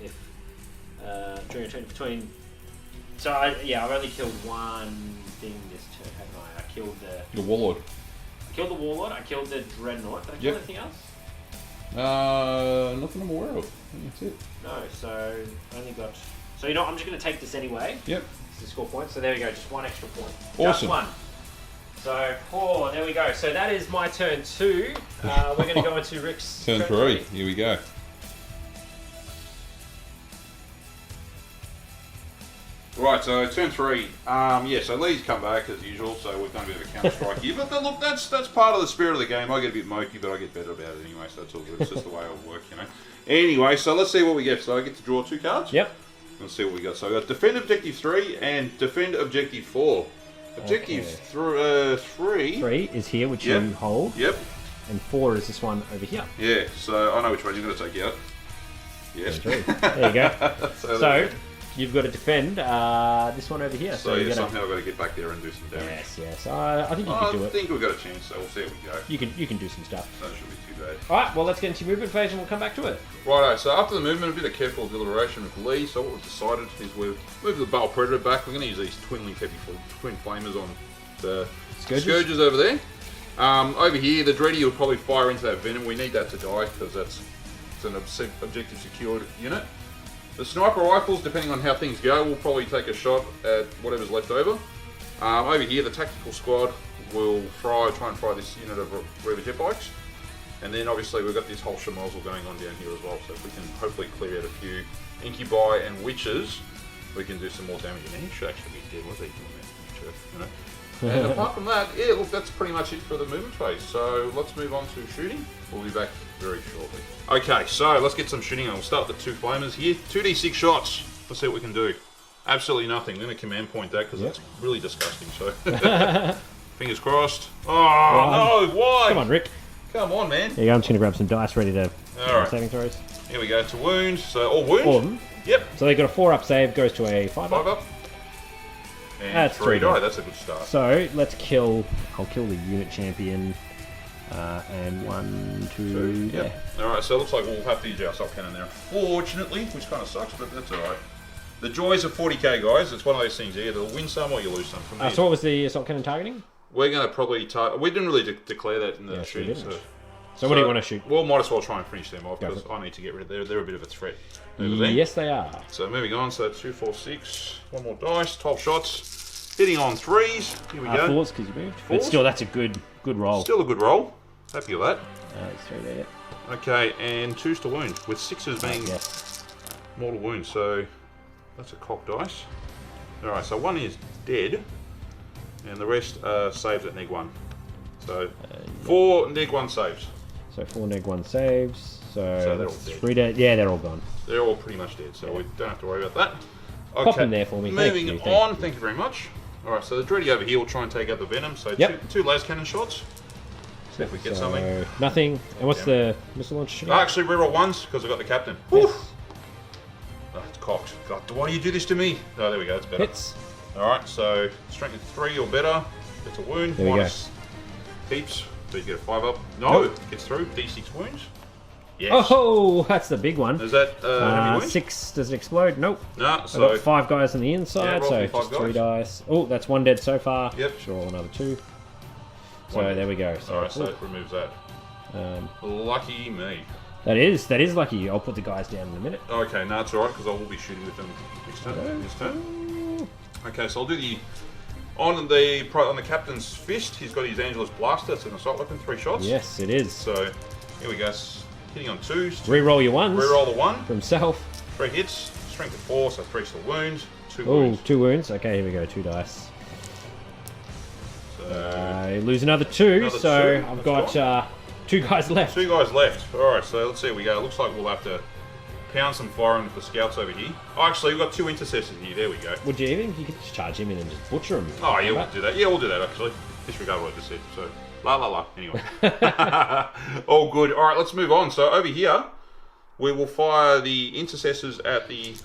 if during a turn between. So, I've only killed 1 thing this turn, haven't I? I killed The Warlord. the Warlord, I killed the Dreadnought. Did I kill Yep. anything else? Nothing I'm aware of. I think that's it. No, so only got. So you know, I'm just going to take this anyway. Yep. It's the score point. So there we go, just 1 extra point. Awesome. Just 1. So there we go. So that is my turn 2. We're going to go into Rick's Turn 3. Here we go. Right, so turn 3. Yeah, so Leigh's come back as usual, so we've done a bit of a counter strike here. But look, that's part of the spirit of the game. I get a bit mokey, but I get better about it anyway, so that's all good. It's just the way it'll work, you know. Anyway, so let's see what we get. So I get to draw 2 cards. Yep. Let's see what we got. So I got Defend Objective 3 and Defend Objective 4. Objective 3 is here, which you hold. Yep. And 4 is this one over here. Yeah, so I know which one you're going to take out. Yes. There you go. So you've got to defend this one over here. So yeah, somehow I've got to get back there and do some damage. Yes. I think you can do it. I think we've got a chance, so we'll see how we go. You can do some stuff. That shouldn't be too bad. Alright, well let's get into your movement phase and we'll come back to it. Righto, so after the movement, a bit of careful deliberation with Leigh. So what we've decided is we've moved the Bale Predator back. We're going to use these twin flamers on the Scourges over there. Over here, the Dready will probably fire into that Venom. We need that to die because it's an objective secured unit. The Sniper Rifles, depending on how things go, will probably take a shot at whatever's left over. Over here, the Tactical Squad will try and fry this unit of Reaver Jet Bikes. And then obviously we've got this whole Shamazel going on down here as well. So if we can hopefully clear out a few Incubi and Witches, we can do some more damage. And he should actually be dead. What's he doing there? You know? And apart from that, yeah, look, that's pretty much it for the movement phase. So let's move on to shooting. We'll be back very shortly. Okay, so let's get some shooting. I'll start with the 2 flamers here. 2d6 shots. Let's see what we can do. Absolutely nothing. I'm going to command point that because that's really disgusting. So fingers crossed. Oh, no, why? Come on, Rick. Come on, man. There you go. I'm just going to grab some dice ready to saving throws. Here we go to wound. So all wound. All of them. Yep. So they got a 4-up save, goes to a 5-up. 5-up. And That's 3 die. That's a good start. So let's kill. I'll kill the unit champion. And 1, 2. Yep. Alright, so it looks like we'll have to use our assault cannon there, unfortunately, which kind of sucks, but that's alright. The joys of 40k, guys. It's one of those things here. You'll win some or you lose some. From so what was the assault cannon targeting? We're going to probably target. We didn't really declare that in the shooting. So what do you want to shoot? Well, might as well try and finish them off because I need to get rid of them. They're a bit of a threat. Yes, they are. So moving on. So 2, 4, 6. One more dice. 12 shots. Hitting on 3s. Here we go. 4s because you moved. But still, that's a good roll. Still a good roll. Happy with that. There's 3 there. Okay, and 2s to wound, with 6s being mortal wounds, so that's a cock dice. Alright, so 1 is dead, and the rest are saves at neg 1. So 4 neg 1 saves. So 4 neg 1 saves, so they're all 3 dead. Yeah, they're all gone. They're all pretty much dead, so we don't have to worry about that. Okay. Pop them there for me. Moving on, thank you very much. Alright, so the Dready over here will try and take out the Venom, so 2 las cannon shots. See if we get something. Nothing. And what's the missile launch? Actually, reroll 1s because I got the captain. Yes. Oh, it's cocked. God, why do you do this to me? Oh, there we go. It's better. Hits. Alright, so strength of 3 or better. It's a wound. There we go. Keeps. So you get a 5-up. No, it gets through. D6 wounds. Yes. Oh, that's the big one. Is that how many wounds? 6. Does it explode? Nope. No, so I've got 5 guys on the inside, so just 3 dice. Oh, that's 1 dead so far. Yep. Sure, roll another 2. So there we go. So, alright, so it removes that. Lucky me. That is lucky. I'll put the guys down in a minute. Okay, no, it's alright because I will be shooting with them next turn. Okay, so I'll do the on the captain's fist. He's got his Angelus Blaster. It's an assault weapon, 3 shots. Yes, it is. So here we go. Hitting on 2s. Reroll your 1s. Reroll the 1 from self. 3 hits. Strength of 4, so 3 still wounds. 2 wounds. 2 wounds. Okay, here we go. 2 dice. Lose another 2, so I've got 2 guys left. 2 guys left. Alright, so let's see how we go. It looks like we'll have to pound some firing with the scouts over here. Oh, actually, we've got 2 intercessors here. There we go. Would you could just charge him in and just butcher him. Oh, yeah, we'll do that. Yeah, we'll do that, actually. Disregard what I just said. So, la. Anyway. All good. Alright, let's move on. So, over here, we will fire the intercessors at the...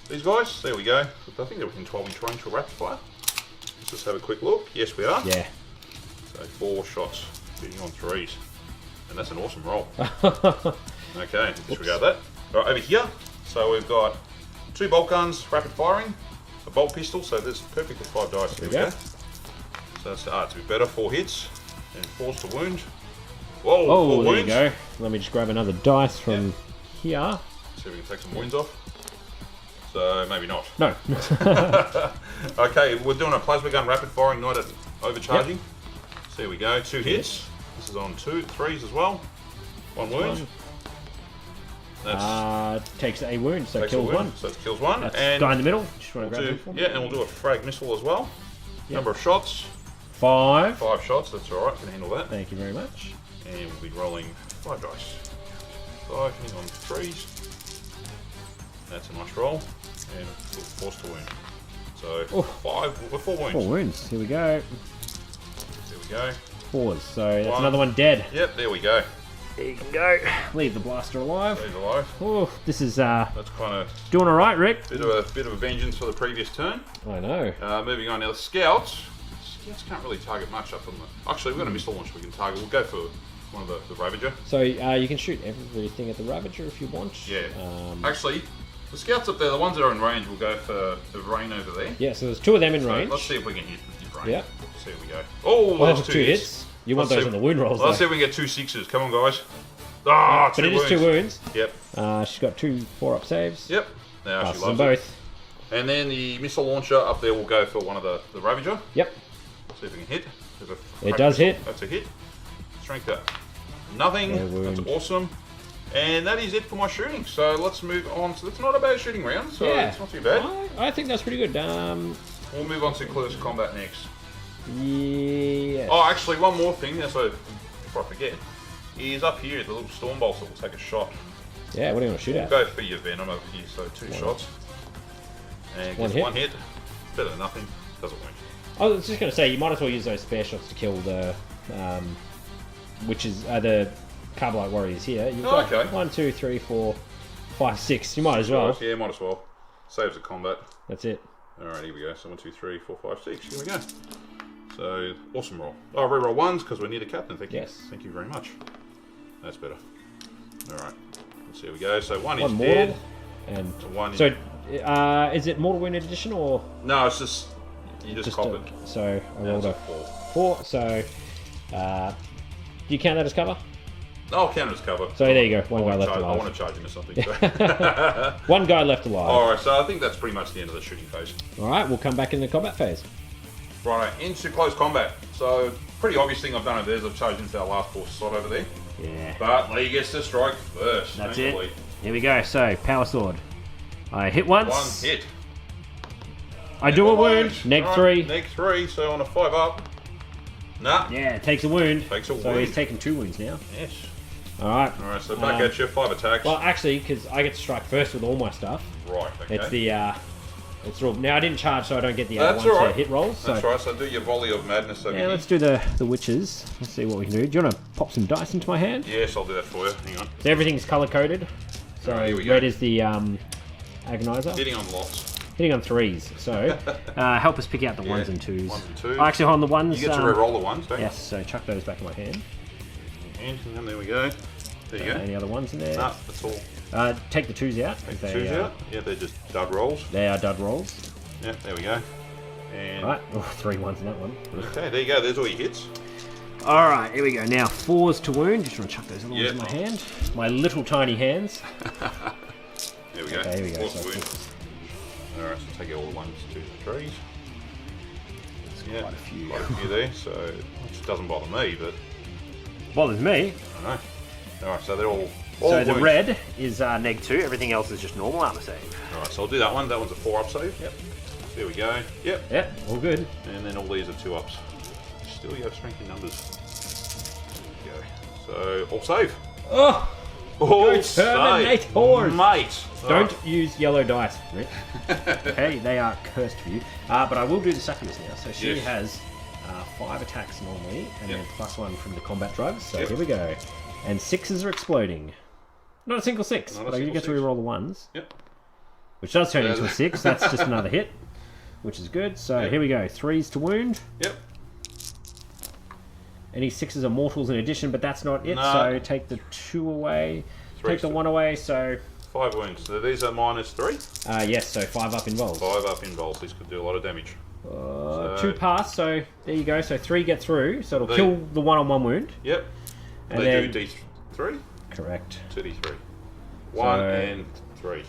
these guys. There we go. I think they're within 12-inch range for rapid fire. Let's just have a quick look. Yes, we are. Yeah. So 4 shots, hitting on 3s. And that's an awesome roll. Okay, disregard that. Alright, over here, so we've got 2 bolt guns, rapid firing, a bolt pistol, so there's perfect with 5 dice. There we go. So that's it's a bit better, 4 hits, and 4s to wound. Whoa, 4 there wounds. You go. Let me just grab another dice from here. See if we can take some wounds off. So maybe not. No. Okay, we're doing a plasma gun rapid firing, not overcharging. So here we go, 2 hits. This is on 2, 3s as well. 1 wound. Takes a wound, so takes kills a wound, one. So it kills one. That's and guy in the middle. Just want to we'll grab do, him for me. yeah, and we'll do a frag missile as well. Yep. Number of shots. 5. 5 shots, that's alright, can handle that. Thank you very much. And we'll be rolling 5 dice. 5, hitting on 3s. That's a nice roll. And force to wound. So 5 with 4 wounds. 4 wounds. Here we go. There we go. 4s. So that's another one dead. Yep, there we go. There you can go. Leave the blaster alive. He's alive. Oh, this is That's kind of doing all right, Rick. bit of a vengeance for the previous turn. I know. Moving on now, the scouts. Scouts can't really target much up on the. Actually, we've got a missile launcher we can target. We'll go for one of the Ravager. So you can shoot everything at the Ravager if you want. Yeah. Actually, the scouts up there, the ones that are in range, will go for the rain over there. Yeah. So there's 2 of them in So range. let's see if we can hit rain. Yeah. See how we go. Oh, Well, that's 2 hits. You want those on the wound rolls. Let's see though. if we can get 2 6s. Come on, guys. Ah, But it is 2 wounds. Yep. She's got 2 4-up saves. Yep. Now Passes she them loves it. both. And then the missile launcher up there will go for one of the Ravager. Yep. See if we can hit. It does hit. That's a hit. Strength up. Nothing. Yeah, wound. That's awesome. And that is it for my shooting. So let's move on. So it's not a bad shooting round. So Yeah. it's not too bad. I think that's pretty good. We'll move on to close combat next. Yeah. Oh, actually, one more thing. So before I forget, is up here the little storm bolts that will take a shot. Yeah. What do you want to shoot at? Go for your venom over here. So 2 shots. And One gets hit. 1 hit. Better than nothing. Doesn't win. I was just going to say, you might as well use those spare shots to kill the, which is the Carbonite Warriors here. You've got okay. 1, 2, 3, 4, 5, 6. You might as well. Yeah, might as well. Saves the combat. That's it. Alright, here we go. So 1, 2, 3, 4, 5, 6. Here we go. So, awesome roll. Oh, reroll 1s because we're near the captain. Thank you. Yes. Thank you very much. That's better. Alright. Let's see how we go. So 1 is One mortal. dead. And So 1 is... so, is it Mortal Wounded Edition or No, it's just... You just cop it. So I rolled a 4. 4. So, do you count that as cover? I'll count it as cover. So there you go. One guy left I alive. want to charge into something. So. One guy left alive. Alright, so I think that's pretty much the end of the shooting phase. All right, we'll come back in the combat phase. Right, into close combat. So, pretty obvious thing I've done over there is I've charged into our last force slot over there. Yeah. But Leigh gets to strike first. That's Thank it. you, Leigh. Here we go. So, power sword. I hit once. 1 hit. I do a wound. Neg 3. Neg 3, so on a 5 up. Nah. Yeah, it takes a wound. Takes a So wound. he's taking 2 wounds now. Yes. All right. Alright, so back at you, 5 attacks. Well, actually, because I get to strike first with all my stuff. Right, okay. It's the it's all, now I didn't charge, so I don't get the That's ones alright. hit rolls. So That's right, so do your volley of madness over yeah, here. let's do the witches. Let's see what we can do. Do you want to pop some dice into my hand? Yes, I'll do that for you. Hang on. So everything's color coded. So Alright, here we red go. is the agonizer. Hitting on lots. Hitting on 3s. So help us pick out the 1s and 2s. 1s and 2s. Oh, actually, on the 1s. You get to re-roll the 1s, don't you? Yes. So chuck those back in my hand. And there we go. There you go. Any other 1s in there? Nah, that's all. Take the 2s out. Take the They, 2s out. Yeah, they're just dud rolls. They are dud rolls. Yeah, there we go. And Right. Oh, 3 1s in that one. okay, there you go. There's all your hits. All right, here we go. Now 4s to wound. Just want to chuck those other ones Yep. in my hand. My little tiny hands. There we go. Okay, here we go. Awesome So wound. Alright, so take out all the 1s, 2s, and 3s. Yeah, quite a few. Quite a few there, so which doesn't bother me, but bothers me. I don't know. Alright, so they're all So the wounds. red is neg 2. Everything else is just normal armor save. Alright, so I'll do that one. That one's a 4-up save. Yep. There we go. Yep. Yep, all good. And then all these are 2-ups. Still, you have strength in numbers. There we go. So, all save. Oh, All terminate save. horse. Mate. don't use yellow dice, Rick. Okay, they are cursed for you. But I will do the Sakura's now. So she Yes. has 5 attacks normally, and Yep. then +1 from the combat drugs. So Yep. here we go. And 6s are exploding. Not a single 6, Not a but you single get to 6. reroll the 1s. Yep. Which does turn Yeah. into a 6. That's just another hit, which is good. So Yep. here we go. 3s to wound. Yep. Any 6s are mortals in addition, but that's not it. No. So take the 2 away. Three Take the to- 1 away. So 5 wounds. So these are -3. yes. So 5 up involved. 5 up involves. These could do a lot of damage. 2 pass. So there you go. So 3 get through. So it'll They- kill the 1 on 1 wound. Yep. And They then do D3. correct. 2D3. 1 So- and 3.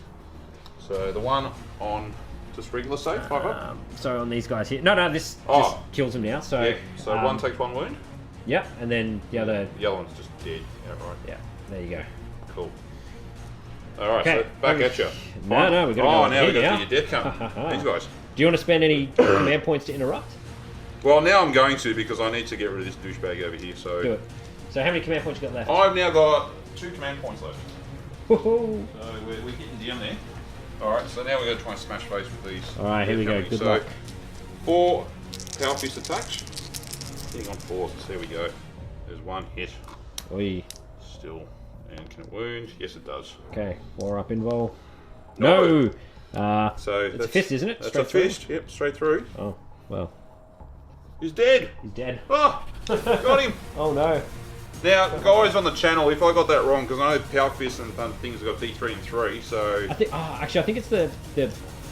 So the one on just regular save, 5 up. So on these guys here. No, this Oh. just kills him now. So Yeah. So one takes 1 wound. Yep. And then the other. The other one's just dead. Yeah, right. Yeah. There you go. Cool. All right, Okay. so back at you. No, we're going to go Oh, on now we here got now. to your death count. These guys. Do you want to spend any command points to interrupt? Well, now I'm going to because I need to get rid of this douchebag over here. So Do it. So how many command points you got left? I've now got 2 command points left. Woohoo. So we're getting down there. All right, so now we're going to try and smash face with these. All right, here we go. Good luck. 4 power fist attacks. Hitting on 4s. There we go. There's 1 hit. Oi. Still. And can it wound? Yes, it does. Okay, 4 up invul. No! So it's a fist, isn't it? That's Straight a through? fist. Yep, straight through. Oh, well. He's dead. He's dead. Oh, got him. Oh no. Now, guys on the channel, if I got that wrong, because I know power fist and things have got D3 and 3, so I think. Actually, I think it's the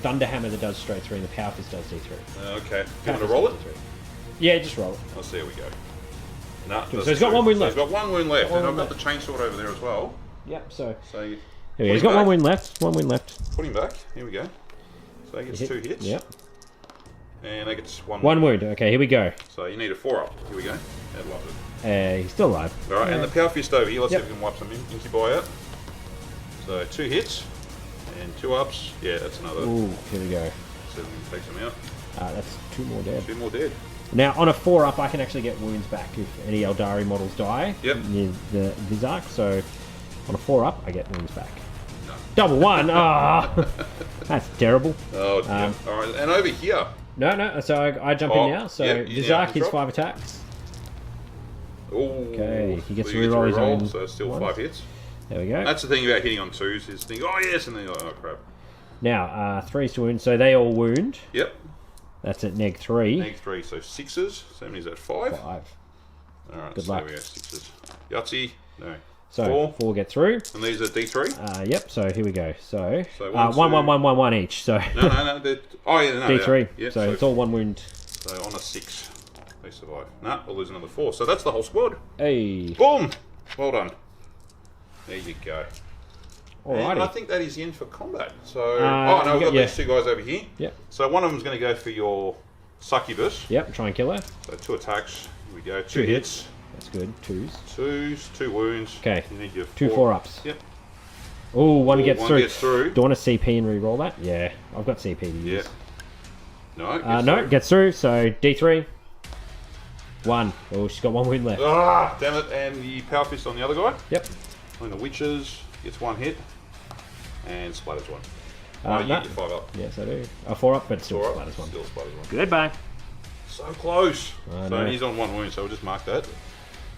thunder hammer that does straight through, and the power fist does D3. okay. Do you want to roll it? Yeah, just roll it. Oh, so there we go. No, So he's got 1 wound left. He's got 1 wound left, Got and one I've got the chainsaw over there as well. Yep. So So you here we go. He's him got back. 1 wound left. 1 wound left. Put him back. Here we go. So he gets 2 hits. Yep. And that gets 1 1 wound. Okay, here we go. So you need a 4 up. Here we go. That loves it. He's still alive. Alright, and the power fist over here, let's Yep. see if we can wipe some incubi out. So 2 hits and 2 ups. Yeah, that's another. Ooh, here we go. So we can take some out. That's 2 more dead. 2 more dead. Now, on a 4 up, I can actually get wounds back if any Eldari models die Yep. near the Vizark. So, on a 4 up, I get wounds back. No. Double 1! Ah, that's terrible. Oh, yeah. Alright, and over here. No. So I jump in now. So yep, you now Vizark can hits drop. 5 attacks. Ooh. Okay, he gets so to you get reroll his own so still ones. 5 hits. There we go. That's the thing about hitting on 2s is think, oh yes, and then you're like, oh crap. Now 3's to wound. So they all wound. Yep. That's at neg 3. Neg 3, so 6s. So many is that 5? 5. Alright, Good so luck. we go 6s. Yahtzee. No. So 4 get through. And these are D3? Yep. So here we go. So, So 1, 1, 1, 1, 1, 1 each. So No. Oh yeah, no. D3. Yeah, so it's all 1 wound. So on a 6, they survive. Nah, we'll lose another 4. So that's the whole squad. Hey. Boom! Well done. There you go. And I Alrighty. think that is the end for combat. So, no, we've got yeah. these 2 guys over here. Yep. So one of them's going to go for your succubus. Yep. Try and kill her. So 2 attacks. Here we go. 2 2 hits. That's good. 2s. 2s, 2 wounds. Okay. You need your 2 4 ups. Yep. Oh, one Ooh, gets one through. gets through. Do you want to CP and re-roll that? Yeah, I've got CP to use. Yep. No, No, through. gets through. So D3. 1. Oh, she's got 1 wound left. Ah, damn it. And the power fist on the other guy. Yep. On the witches, gets 1 hit. And splatters 1. You no. get 5 up. Yes, I do. 4 up, but still 4 up. splatters 1. Still splatters 1. Goodbye. So close. I So know. and he's on 1 wound, so we'll just mark that.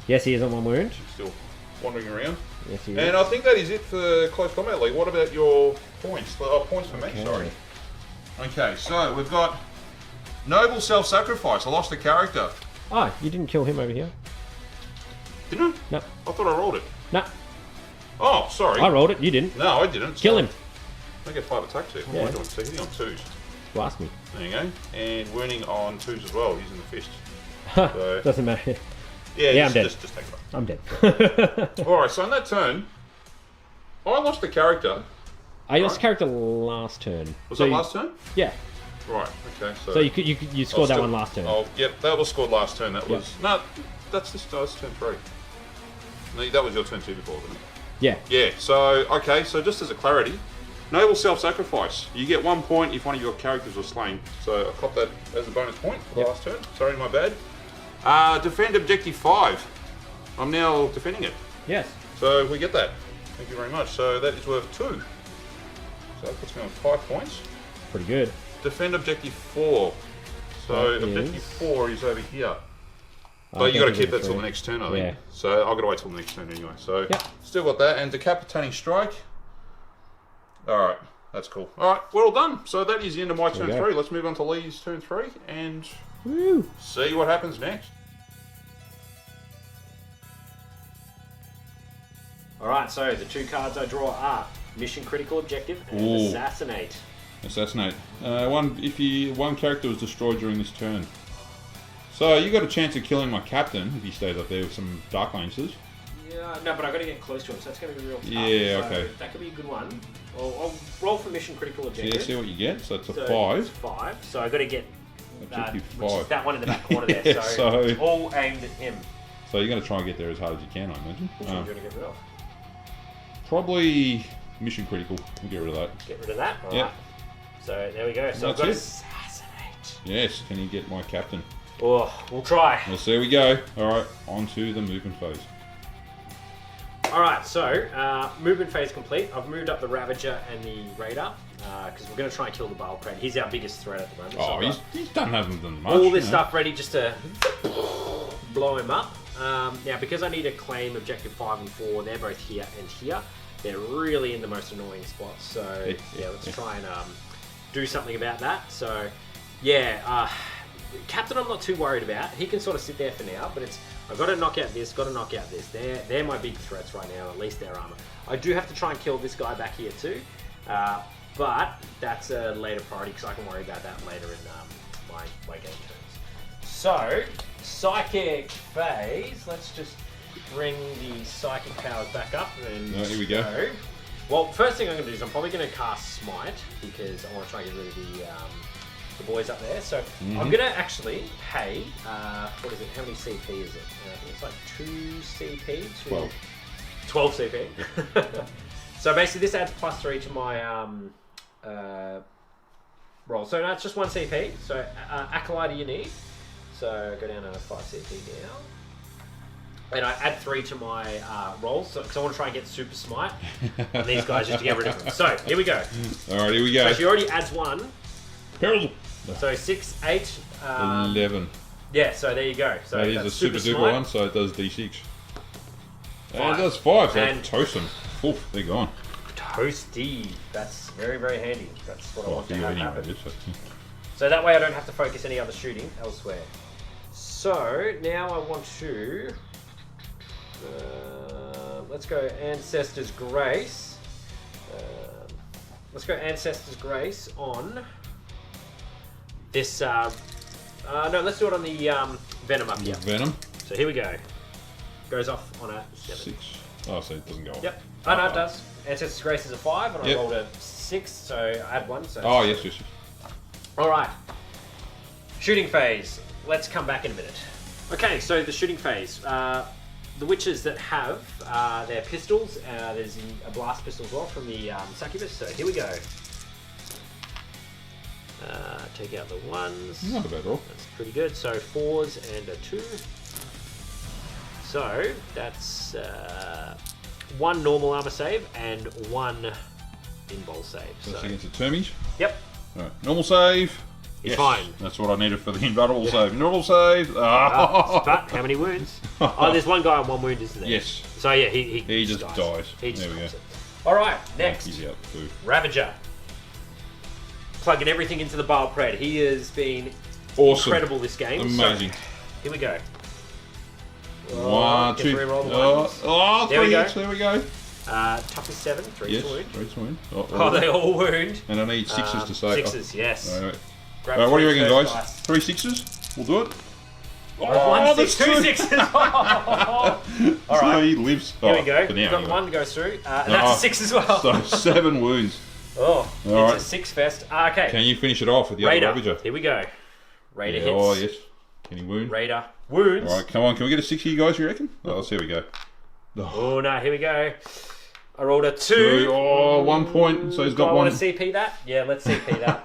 Yes, he is on 1 wound. Still wandering around. Yes, he is. And I think that is it for Close Combat League. What about your points? Oh, points for me, Okay. sorry. Okay, so we've got Noble Self-Sacrifice. I lost a character. Oh, you didn't kill him over here? Didn't I? No. I thought I rolled it. No. Oh, sorry. I rolled it. You didn't. No, I didn't. Kill him. I get 5 attacks here. What am I doing? So hitting on 2s. Blast me. There you go. And wounding on 2s as well, using the fist. So- Doesn't matter. Yeah, I'm dead. Just take it up. I'm dead. Alright, so in that turn, I lost a character. I lost character last turn. Was So that you- last turn? Yeah. Right, okay. So you scored that one last turn. Oh, yep, that was scored last turn. That was... No, that's this guy's turn 3. No, that was your turn 2 before, wasn't it? Yeah. Yeah, so, okay, so just as a clarity, Noble Self-Sacrifice. You get 1 point if one of your characters was slain. So I caught that as a bonus point for the last turn. Sorry, my bad. Defend Objective 5. I'm now defending it. Yes. So we get that. Thank you very much. So that is worth 2. So that puts me on 5 points. Pretty good. Defend Objective 4. So That Objective is- 4 is over here. Oh, But you got to definitely keep that till three. the next turn, I think. Yeah. So I've got to wait till the next turn anyway. So Yep. still got that. And Decapitating Strike. Alright, that's cool. Alright, we're all done. So that is the end of my There turn we go. 3. Let's move on to Leigh's turn 3 and Woo. see what happens next. Alright, so the 2 cards I draw are Mission Critical Objective and Ooh. Assassinate. Assassinate. One character was destroyed during this turn. So you got a chance of killing my captain if he stays up there with some Dark Lancers. Yeah, no, but I've got to get close to him, so that's going to be real tough. Yeah, So okay. that could be a good one. I'll roll for Mission Critical So Objective. yeah, see what you get. So it's a So 5. it's 5. So I've got to get Objective which is 5. that one in the back corner there. Yeah, so, so- all aimed at him. So you're going to try and get there as hard as you can, I imagine. Which one do you want to get rid of? Probably mission critical. We'll get rid of that. Get rid of that. All Yep. right. So there we go. So I've That's got it. assassinate. Yes, can you get my captain? Oh, we'll try. Well, so there we go. Alright, on to the movement phase. Alright, so movement phase complete. I've moved up the Ravager and the Raider because we're going to try and kill the Balcrate. He's our biggest threat at the moment. Oh, so he's hasn't done much. all this stuff ready just to blow him up. Now, because I need to claim objective 5 and 4, they're both here and here. They're really in the most annoying spots. So, yeah, let's try and do something about that. So, yeah, Captain I'm not too worried about. He can sort of sit there for now, but it's I've got to knock out this, got to knock out this. They're my big threats right now, at least their armor. I do have to try and kill this guy back here too, but that's a later priority because I can worry about that later in my game turns. So, Psychic phase. Let's just bring the Psychic powers back up. And here we go. Well, first thing I'm going to do is I'm probably going to cast Smite because I want to try and get rid of the boys up there. So I'm going to actually pay, what is it, how many CP is it? I think it's like 2 CP. 12 CP. So basically this adds +3 to my roll. So no, it's just 1 CP. So Acolyte you need. So go down to 5 CP now. And I add 3 to my rolls, because I want to try and get Super Smite on these guys just to get rid of them. So, here we go. Alright, here we go. So she already adds 1. Peril. So 6, 8... 11. Yeah, so there you go. So that is a super duper one, so it does D6. And it does 5, so And- toast them. Oof, they're gone. Toasty. That's very, very handy. That's what I want to have happen. so- So that way I don't have to focus any other shooting elsewhere. So, now I want to... let's go Ancestor's Grace. Let's go Ancestor's Grace on this. No, let's do it on the Venom up here. Venom. So here we go. Goes off on a 7. 6. Oh, so it doesn't go off. Yep. Oh no, it does. Ancestor's Grace is a 5, and I Yep. rolled a 6, so I add 1. So Oh, yes, yes, yes. all right. Shooting phase. Let's come back in a minute. Okay, so the shooting phase. The witches that have their pistols, there's a blast pistol as well from the succubus, so here we go. Take out the 1s. Not a bad roll. That's pretty good. So 4s and a 2. So that's 1 normal armor save and 1 in-bowl save. That's So, against the Termies. yep, Alright, normal save. it's fine. That's what I needed for the invulnerable save. Normal save. Ah. But how many wounds? Oh, there's one guy on 1 wound, isn't there? Yes. So yeah, he He just dies. He just There we dies. go. All right, next. He's out too. Ravager. Plugging everything into the Bile Pred. He has been Awesome. incredible this game. Amazing. So, here we go. 1, Get 2. to reroll the Oh, ones. oh, There we 3 go. hits. There we go. Tough is 7, 3 Yes. to wound. 3 to wound. Oh, they all wound. And I need 6s to save. 6s, yes. Alright. Grab What do you three reckon, first guys? dice. 3 6s? We'll do it. One that's 6, 2 two. 6s. All So right. he lives. Here we Oh, go. for now, We've got anyway. 1 goes through. And that's a 6 as well. So 7 wounds. Oh, it's All right. a 6 fest. Okay. Can you finish it off with the Raider. other Ravager? Here we go. Raider Yeah, hits. oh, yes. Can he wound? Raider wounds. Alright, come on. Can we get a 6 here, guys, you reckon? Oh, here we go. Oh no, here we go. I rolled a 2. Oh, 1 point. So he's Do I got want 1. to CP that? Yeah, let's CP that.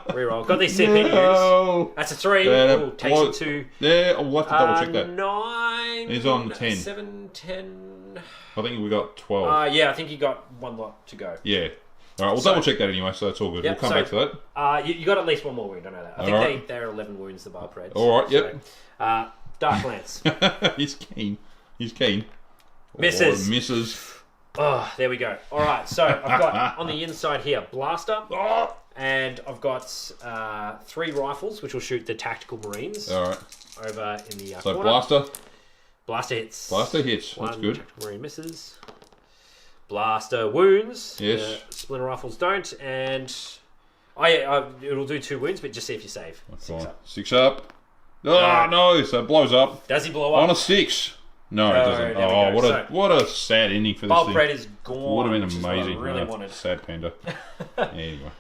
Reroll. Got these CP to use. No. That's a 3. Yeah, Ooh, takes well, you to Yeah, I'll have to double check that. 9. He's on 10. 7, 10. I think we got 12. Yeah, I think you got 1 lot to go. Yeah. Alright, we'll double check that anyway, so it's all good. Yep, We'll come back to that. You got at least 1 more wound, I know that. I think Alright. they're 11 wounds, the Bile Preds. Alright, yep. So, Dark Lance. He's keen. He's keen. Misses. Oh, misses. Oh, there we go. Alright, so I've got on the inside here, Blaster. Oh. And I've got 3 rifles, which will shoot the tactical marines Alright. over in the So corner. Blaster. Blaster hits. Blaster hits. That's 1 good. tactical marine misses. Blaster wounds. Yes. Splinter rifles don't. And it'll do 2 wounds, but just see if you save. Come 6 on. up. 6 up. Oh, no. So it blows up. Does he blow up? On a 6. No, it No, doesn't. there we Oh, go. what a sad ending for this Bile thing. Pred is gone. Would have been which is what I amazing. really Oh, wanted. Sad panda. Anyway.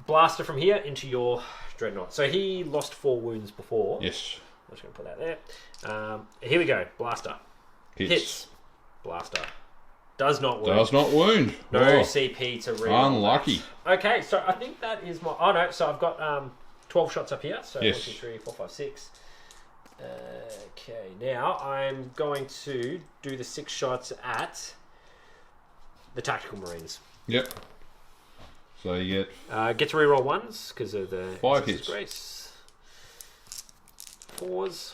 Blaster from here into your Dreadnought. So he lost 4 wounds before. Yes. I'm just going to put that there. Here we go. Blaster. Hits. Blaster. Does not wound. Does not wound. No Oh, CP to reroll. unlucky. Okay, so I think that is my... Oh, no, so I've got 12 shots up here. So Yes. 1, 2, 3, 4, 5, 6. Okay, now I'm going to do the 6 shots at the Tactical Marines. Yep. So you Get to reroll 1s because of the 5 Exorcist hits. Grace. 4s.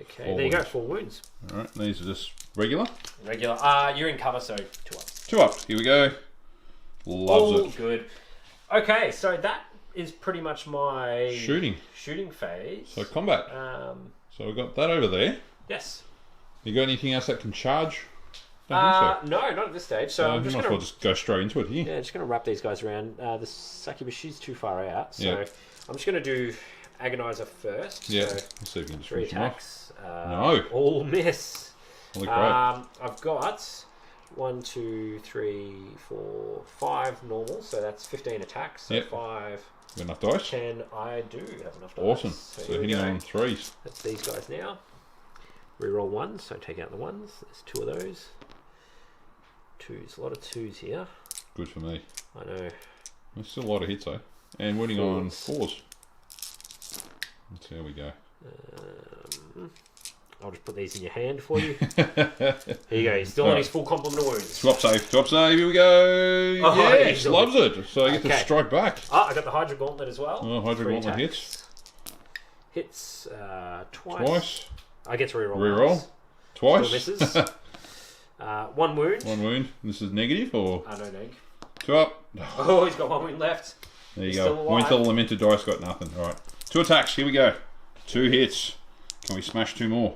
Okay, 4 there you go, wounds. 4 wounds. Alright, these are just regular. Regular. You're in cover, so 2 ups. 2 up. Here we go. Loves it. Good. Okay, so that is pretty much my Shooting. phase. So combat. So we've got that over there. Yes. You got anything else that can charge? Don't think so. No, not at this stage. So I'm might just as going well just go straight into it here. Yeah, just going to wrap these guys around. The Sakibushi's too far out, so Yeah. I'm just going to do Agonizer first. Yeah. So Let's see if we can just 3 finish them off. attacks. No. All miss. Look great. I've got 1, 2, 3, 4, 5 normal, so that's 15 attacks. So Yep. 5, Got enough dice? 10. I do have enough dice. Awesome. So So here we hitting go. on 3s. That's these guys now. Reroll 1s, so take out the 1s. There's 2 of those. 2s, a lot of 2s here. Good for me. I know. There's still a lot of hits though. And winning on 4s. 4s. Let's see how we go. I'll just put these in your hand for you. Here you go. He's still on Alright. his full complement of wounds. Swap save. Swap save. Here we go. Oh, Yes. easily. Loves it. So I get to Okay. strike back. I got the Hydra Gauntlet as well. Oh, Hydra 3 Gauntlet attacks. Hits twice. Twice. I get to reroll. Reroll. once. Twice. Still misses. 1 wound. 1 wound. This is negative or No neg. 2 up. Oh, he's got 1 wound left. There you He's go. still alive. Winter Lamented dice got nothing. Alright. 2 attacks. Here we go. 2 hits. Can we smash 2 more?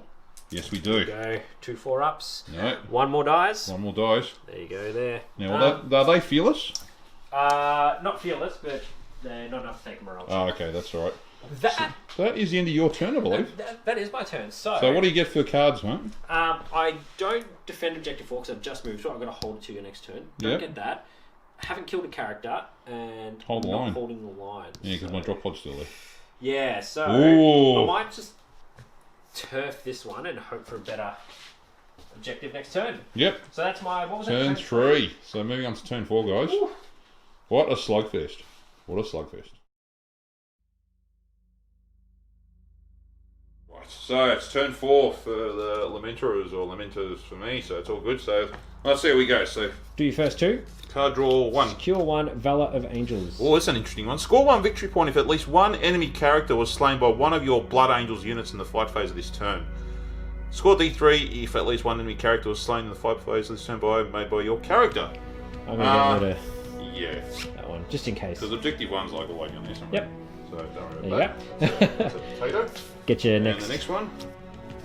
Yes, we do. Go 2 4-ups. No. 1 more dies. 1 more dice. There you go. There. Now, are they fearless? Not fearless, but they're not enough to take morale. Oh, okay. That's alright. That That is the end of your turn, I believe. that is my turn. So So what do you get for cards, mate? I don't defend objective 4 because I've just moved, so I'm going to hold it to your next turn. Don't Yep. get that. Haven't killed a character and Hold the not line. holding the line. Yeah, because so- my drop pod's still there. Yeah, so Ooh. I might just turf this one and hope for a better objective next turn. Yep. So that's my what was Turn that? 3. So moving on to turn 4, guys. Ooh. What a slugfest. What a slugfest. Right, so it's turn 4 for the Lamenters, or Lamenters for me, so it's all good. So let's see how we go. So Do your first 2. card draw 1. Cure 1, Valor of Angels. Oh, that's an interesting one. Score 1 victory point if at least one enemy character was slain by one of your Blood Angels units in the fight phase of this turn. Score D3 if at least one enemy character was slain in the fight phase of this turn made by your character. I'm going to get rid Yeah, of that one, just in case. because objective 1's like away on there somewhere. Yep. So don't worry There about you that. go. So that's a potato. Get your And next. the next one,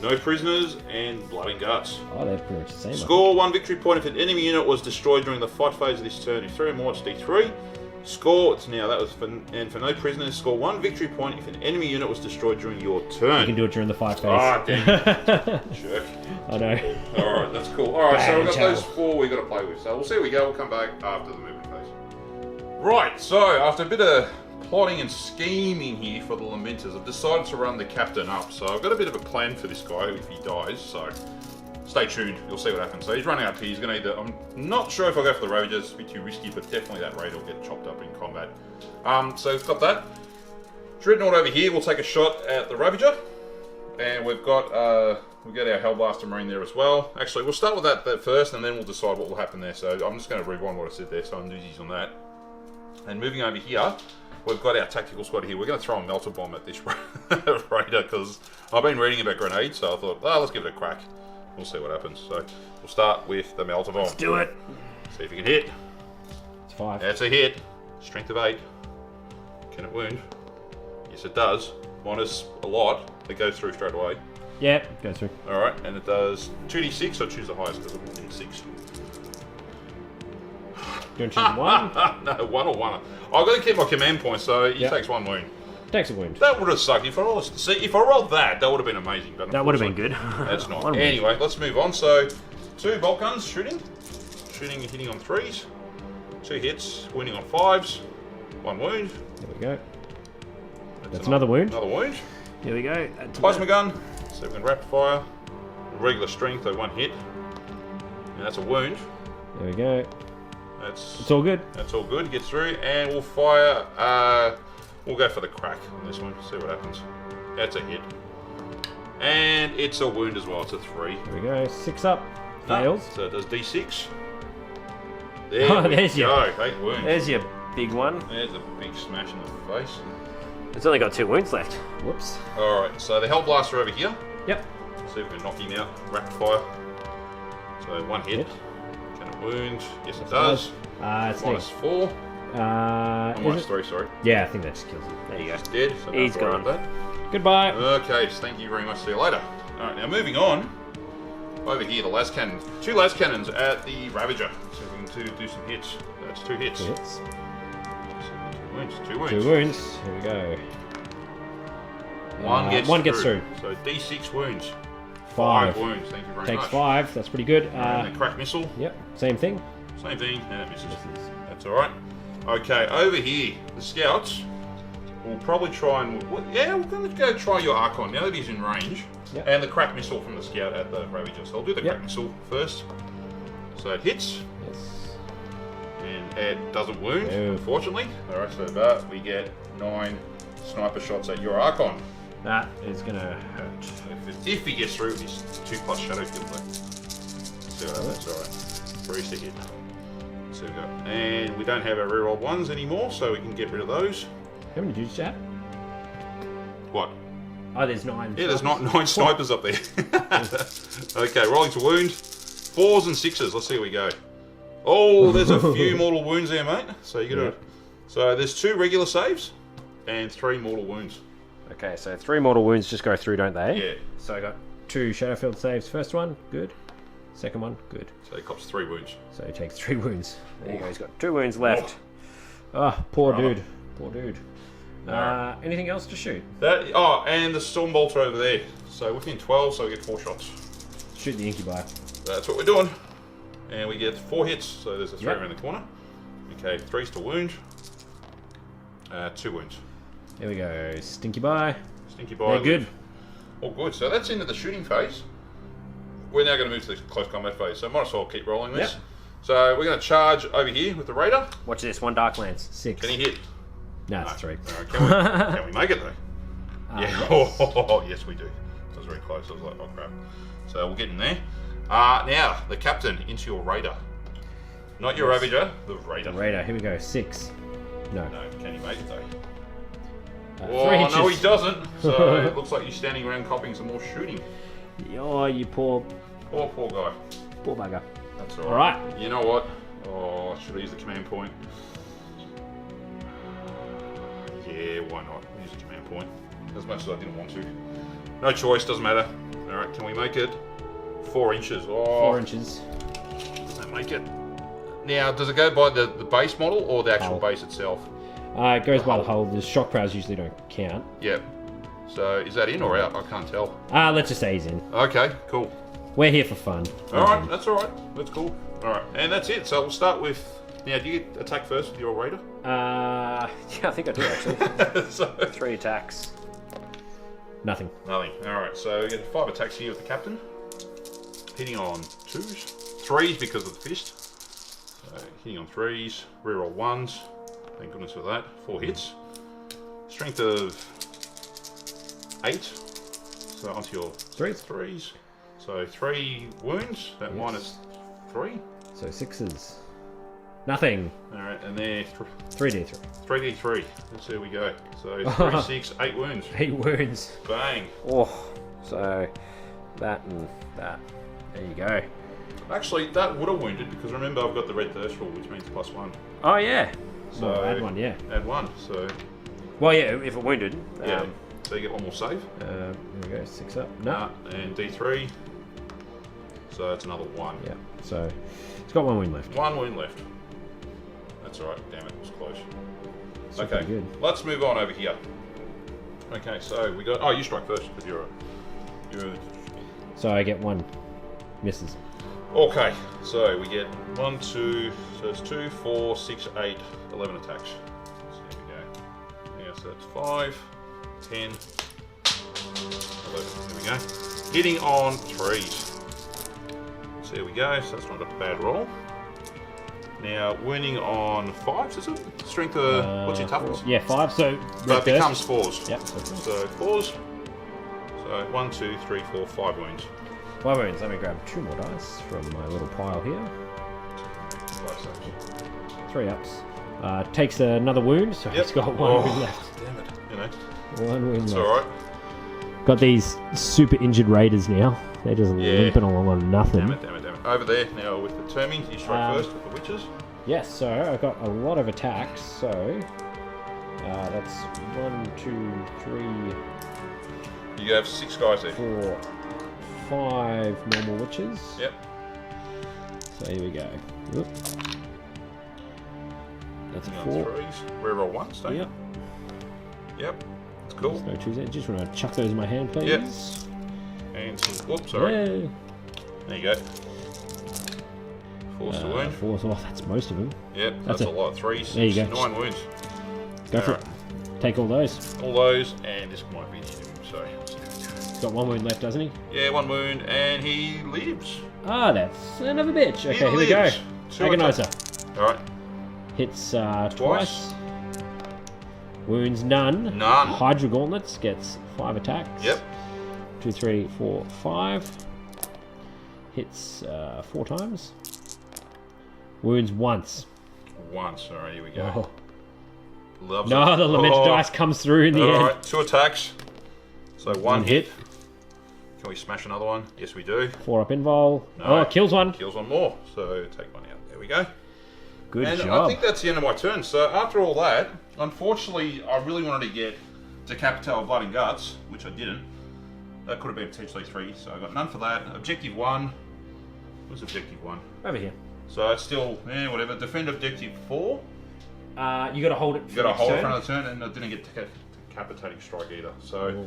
no prisoners and blood and guts. Oh, they're pretty much the same. Score 1 victory point if an enemy unit was destroyed during the fight phase of this turn. If 3 or more, it's D3. Score, it's now, that was for, and for no prisoners, score 1 victory point if an enemy unit was destroyed during your turn. You can do it during the fight phase. Ah, damn it. Jerk. I know. Alright, that's cool. Alright, so we've got Bad those 4 we've got to play with. So we'll see how we go. We'll come back after the movement phase. Right, so after a bit of plotting and scheming here for the Lamenters, I've decided to run the captain up. So I've got a bit of a plan for this guy if he dies, so stay tuned, you'll see what happens. So he's running up here, he's going to either, I'm not sure if I'll go for the Ravager, it's a bit too risky, but definitely that Raider will get chopped up in combat. So we've got that. Dreadnought over here, we'll take a shot at the Ravager. And we've got our Hellblaster Marine there as well. Actually, we'll start with that first, and then we'll decide what will happen there. So I'm just going to rewind what I said there, so I'm newsies on that. And moving over here, we've got our tactical squad here. We're going to throw a melter bomb at this Raider, because I've been reading about grenades, so I thought, let's give it a crack. We'll see what happens. So we'll start with the melter bomb. Do it. See if you can hit. It's 5. That's a hit. Strength of 8. Can it wound? Yes, it does. Minus a lot. It goes through straight away. Yep, go through. Alright, and it does 2d6, so choose the highest because I'm in 6. You want to choose 1? No, 1 or 1. I've got to keep my command points, so he takes 1 wound. Takes a wound. That would have sucked. If I rolled that would have been amazing. But That would have been good. That's not. One wound. Anyway, let's move on. So, 2 bolt guns shooting and hitting on 3s. 2 hits, wounding on 5s. 1 wound. There we go. That's another wound. Another wound. Here we go. Plasma gun. So we can rapid fire. Regular strength, so 1 hit. And that's a wound. There we go. It's all good. That's all good. Gets through, and we'll fire. We'll go for the crack on this one. See what happens. That's a hit, and it's a wound as well. It's a 3. There we go. 6 up. Fails. So it does D6. There's your 8 wounds. There's your big one. There's a big smash in the face. It's only got 2 wounds left. Whoops. All right. So the Hell Blaster over here. Yep. Let's see if we can knock him out. Rapid fire. So 1 hit. Can it wound? Yes, it does. It's minus 4. Minus 3, sorry. Yeah, I think that just kills him. There you go. He's dead. So He's don't worry gone. about that. Goodbye. Okay, thank you very much. See you later. Alright, now moving on. Over here, the las cannons. 2 las cannons at the Ravager. So we can do some hits. That's 2 hits. 2 hits. 2 wounds. 2 wounds. 2 wounds. Here we go. One gets through. So D6 wounds. 5 wounds. Thank you very Takes much. 5. That's pretty good. And the crack missile. Yep. Same thing. Same thing, and it misses. That's alright. Okay, over here, the scouts will probably try and... Yeah, we're going to go try your Archon now that he's in range. Yep. And the crack missile from the scout at the Ravager. So I'll do the crack missile first. So it hits. Yes. And it doesn't wound, No. unfortunately. Alright, so that we get 9 sniper shots at your Archon. That is going to hurt. If he gets through with his 2+ shadow kill though. So that's alright. 3's to hit. So we go. And we don't have our reroll 1s anymore, so we can get rid of those. How many dudes do you have? What? Oh, there's 9. Yeah, there's not 9 snipers up there. Okay, rolling to wound. 4s and 6s. Let's see how we go. Oh, there's a few mortal wounds there, mate. So you gotta. So there's 2 regular saves and 3 mortal wounds. Okay, so 3 mortal wounds just go through, don't they? Yeah. So I got 2 Shadowfield saves. First one, good. Second one, good. So he cops 3 wounds. So he takes 3 wounds. There you go. He's got 2 wounds left. Oh, poor dude. Poor dude. Anything else to shoot? And the Stormbolter over there. So within 12, so we get 4 shots. Shoot the Incubi. That's what we're doing. And we get 4 hits, so there's a 3 around the corner. Okay, 3's to wound. 2 wounds. There we go. Stinky bye. Stinky bye. They're good. All good. So that's into the shooting phase. We're now going to move to the close combat phase, so might as well keep rolling this. Yep. So we're going to charge over here with the Raider. Watch this. 1 Dark Lance. 6. Can he hit? No, it's 3. All right, can we make it though? Yeah. Yes. Oh, yes, we do. That was very close. I was like, oh crap. So we'll get in there. Now, the captain into your Raider. Not your Ravager, the Raider. The Raider. Here we go. 6. No. No, can he make it though? 3 Oh, inches. no, he doesn't. So it looks like you're standing around copying some more shooting. Oh, you poor Poor guy. bugger. That's All right. You know what? Oh, I should have used the command point. Yeah, why not? Use the command point. As much as I didn't want to. No choice, doesn't matter. Alright, can we make it? 4 inches. Oh, 4 inches. Does that make it? Now, does it go by the base model or the actual Hull. base itself? It goes by the hull. The shock crowds usually don't count. Yep. So, is that in or out? I can't tell. Let's just say he's in. Okay, cool. We're here for fun. Alright, that's alright. That's cool. Alright, and that's it. So we'll start with... Now, do you get attack first with your Raider? Yeah, I think I do actually. So, 3 attacks. Nothing. nothing. Alright, so we get 5 attacks here with the captain. Hitting on 2s. 3s because of the fist. So, hitting on 3s. Reroll 1s. Thank goodness for that. 4 hits. Strength of 8. So onto your 3s. So 3 wounds. That Yes. minus 3. So 6s. Nothing. Alright, and there 3d3. 3d3. Let's see how we go. So 3, 6, 8 wounds. 8 wounds. Bang. Oh, so that and that. There you go. Actually, that would have wounded because remember I've got the red thirst rule, which means +1. Oh yeah. So Well, add 1, yeah. Add 1. So Well, yeah. If it wounded. yeah. So you get 1 more save. Here we go. 6 up. No. And D3. So that's another 1. Yeah. So it's got 1 wound left. 1 wound left. That's alright. Damn it, it was close. So Okay, pretty good. let's move on over here. Okay, so we got. Oh, you strike first because you're. So I get 1. Misses. Okay, so we get 1, 2. So it's 2, 4, 6, 8, 11 attacks. So here we go. Yeah, so that's 5, 10, 11. Here we go. Hitting on 3s. So here we go. So that's not a bad roll. Now, wounding on 5s, is it? Strength of... what's your toughness? Yeah, 5. So So it becomes 4s. Yep. So 4s. So 1, 2, 3, 4, 5 wounds. 5 wounds. Let me grab 2 more dice from my little pile here. 5 saves. 3 ups. Takes another wound, so he's got 1 wound left. Damn it. You know. 1 wound It's left. alright. Got these super injured raiders now. They're just limping along on nothing. Damn it. Over there, now with the Terming, you strike first with the witches. Yes, so I've got a lot of attacks, so that's 1, 2, 3, You have 6 guys there. 4, 5 normal witches. Yep. So here we go. Whoop. That's a 4. 3s. Reroll 1s, don't you? Yep. Yep. That's cool. No 2s there. Just want to chuck those in my hand, please. Yep. And some, whoops, sorry. Yay. There you go. 4s to wound. 4, so that's most of them. Yep, that's a lot. 3s. There you go. 9 wounds. Go for it. Take all those. All those, and this might be the end of him, so. He's got 1 wound left, doesn't he? Yeah, 1 wound, and he lives. Ah, that's another bitch. Okay, He here we go. lives. 2 Agonizer. Alright. Hits twice. Wounds none. None. Hydra Gauntlets gets 5 attacks. Yep. 2, 3, 4, 5. Hits 4 times. Wounds once. Once, alright, here we go. Oh. Loves No, it. the lament dice comes through in the end. Alright, 2 attacks. So 1 hit. Can we smash another one? Yes, we do. 4 up invul. No. Oh, kills 1. Kills 1 more. So take 1 out. There we go. Good and job. I think that's the end of my turn. So after all that, unfortunately, I really wanted to get Decapitate of Blood and Guts, which I didn't. That could have been potentially 3, so I got none for that. Objective 1. What's objective 1? Over here. So it's still, whatever. Defend objective 4. You got to hold it. You got to hold it for another turn, and I didn't get Decapitating Strike either. So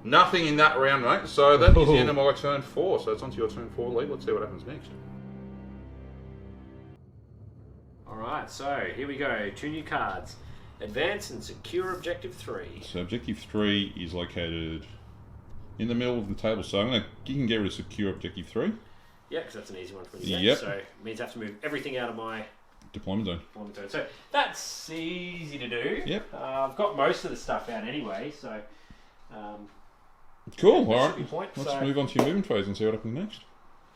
nothing in that round, mate. So that is the end of my turn 4. So it's onto your turn 4, Leigh. Let's see what happens next. Alright, so here we go. 2 new cards. Advance and secure objective 3. So objective 3 is located in the middle of the table. So you can get rid of secure objective 3. Yeah, because that's an easy one for me to get. Yep. So it means I have to move everything out of my Deployment zone. deployment zone. So that's easy to do. Yep. I've got most of the stuff out anyway, so Cool, yeah, alright. should be point, Let's so- move on to your movement phase and see what happens next.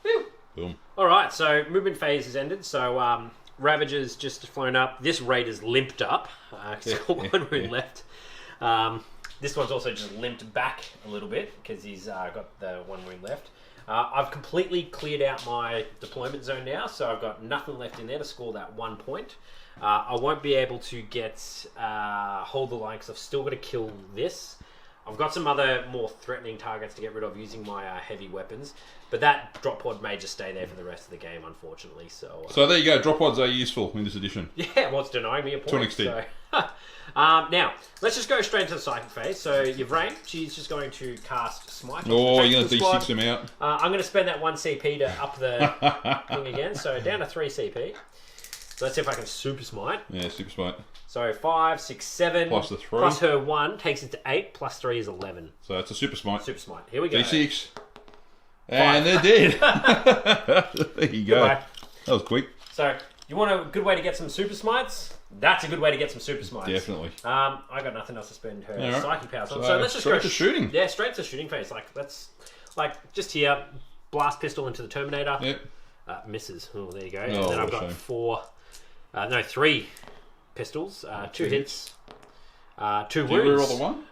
Whew. Boom. Alright, so movement phase has ended. So Ravager's just flown up. This Raider's limped up. He's got 1 wound left. This one's also just limped back a little bit because he's got the 1 wound left. I've completely cleared out my deployment zone now, so I've got nothing left in there to score that 1 point. I won't be able to get hold the line because I've still got to kill this. I've got some other more threatening targets to get rid of using my heavy weapons, but that drop pod may just stay there for the rest of the game, unfortunately. So there you go. Drop pods are useful in this edition. Yeah, well, it's denying me a point. To an extent. So. Now, let's just go straight into the psychic phase. So, Yvraine, she's just going to cast Smite. Oh, you're going to to D6 them out. I'm going to spend that 1 CP to up the thing again. So, down to 3 CP. So, let's see if I can Super Smite. Yeah, super smart. So, 5, 6, 7. Plus the 3. Plus her 1 takes it to 8. Plus 3 is 11. So it's a super smart. Super Smite. Here we go. D6. And they're dead. There you go. Goodbye. That was quick. So, you want a good way to get some Super Smites? That's a good way to get some Super Smites. Definitely. I got nothing else to spend her Alright. psychic powers on. So So let's just straight go to shooting. Yeah, straight to shooting phase. Just here, blast pistol into the Terminator. Yep. Misses. Oh, there you go. Oh, And then I've what a got shame. 3 pistols, 2 hits, 2 Do you wounds. reroll the 1?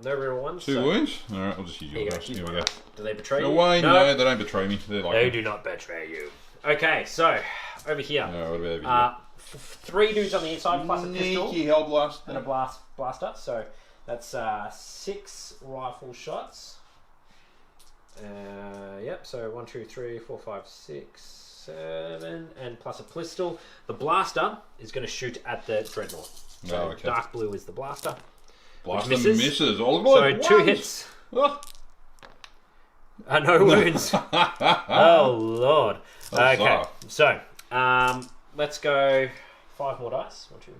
No real ones. 2 wounds? Alright, I'll just use Here you your go. dice. Use Here we mine. go. Do they betray No you? way, no, they don't betray me. They're like They me. do not betray you. Okay, so over here. Alright, what about over 3 dudes on the inside plus a pistol. Sneaky hell blast. And a blaster. So that's 6 rifle shots. Yep. So 1, 2, 3, 4, 5, 6, 7, and plus a pistol. The blaster is going to shoot at the dreadnought. So Oh, okay. dark blue is the blaster. Blast which them misses. misses. All So the 2 hits. Oh. No wounds. Oh lord. That's Okay. soft. So let's go 5 more dice. 1, 2.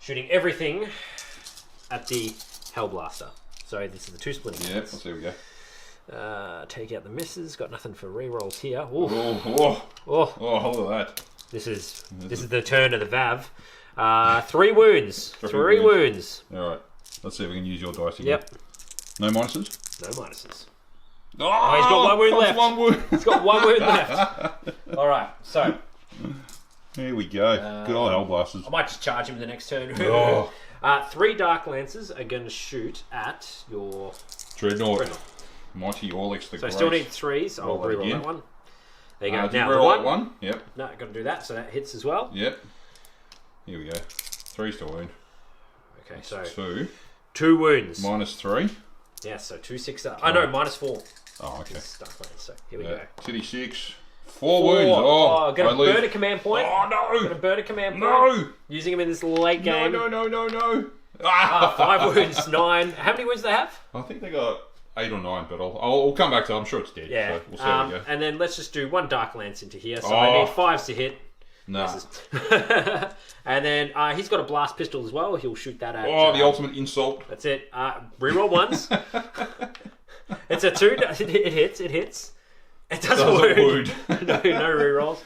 Shooting everything at the Hellblaster. So this is the 2 splitting. Yep, let's see what we go. Take out the misses. Got nothing for rerolls here. Ooh. Oh, Oh. look at that. This is the turn of the Vav. 3 wounds. 3 wounds. Alright. Let's see if we can use your dice again. Yep. No minuses? No minuses. Oh, he's got 1 wound left. 1 wound. He's got 1 wound left. Alright, so. Here we go. Good old Hellblasters. I might just charge him the next turn. Oh. 3 Dark Lancers are going to shoot at your Dreadnought. Mighty Orlex the So I Great. still need 3, so I'll reroll that one. There you go. Now the roll one. one. Yep. No, got to do that, so that hits as well. Yep. Here we go. 3's to wound. Okay, so 2. 2 wounds. Minus 3. Yeah, so 2 6. I know, minus 4. Oh, okay. So here we go. City 6. 4 wounds. Oh, got to burn a command point. Oh, no. Got to burn a command point. No. Using him in this late game. No. 5 wounds, 9. How many wounds do they have? I think they got 8 or 9, but I'll come back to it. I'm sure it's dead. Yeah. So we'll see how we go. And then let's just do 1 Dark Lance into here. So I need 5s to hit. Nah. And then he's got a blast pistol as well. He'll shoot that at. Oh, the ultimate insult. That's it. Reroll 1s. It's a 2. It hits. It doesn't wound. no rerolls.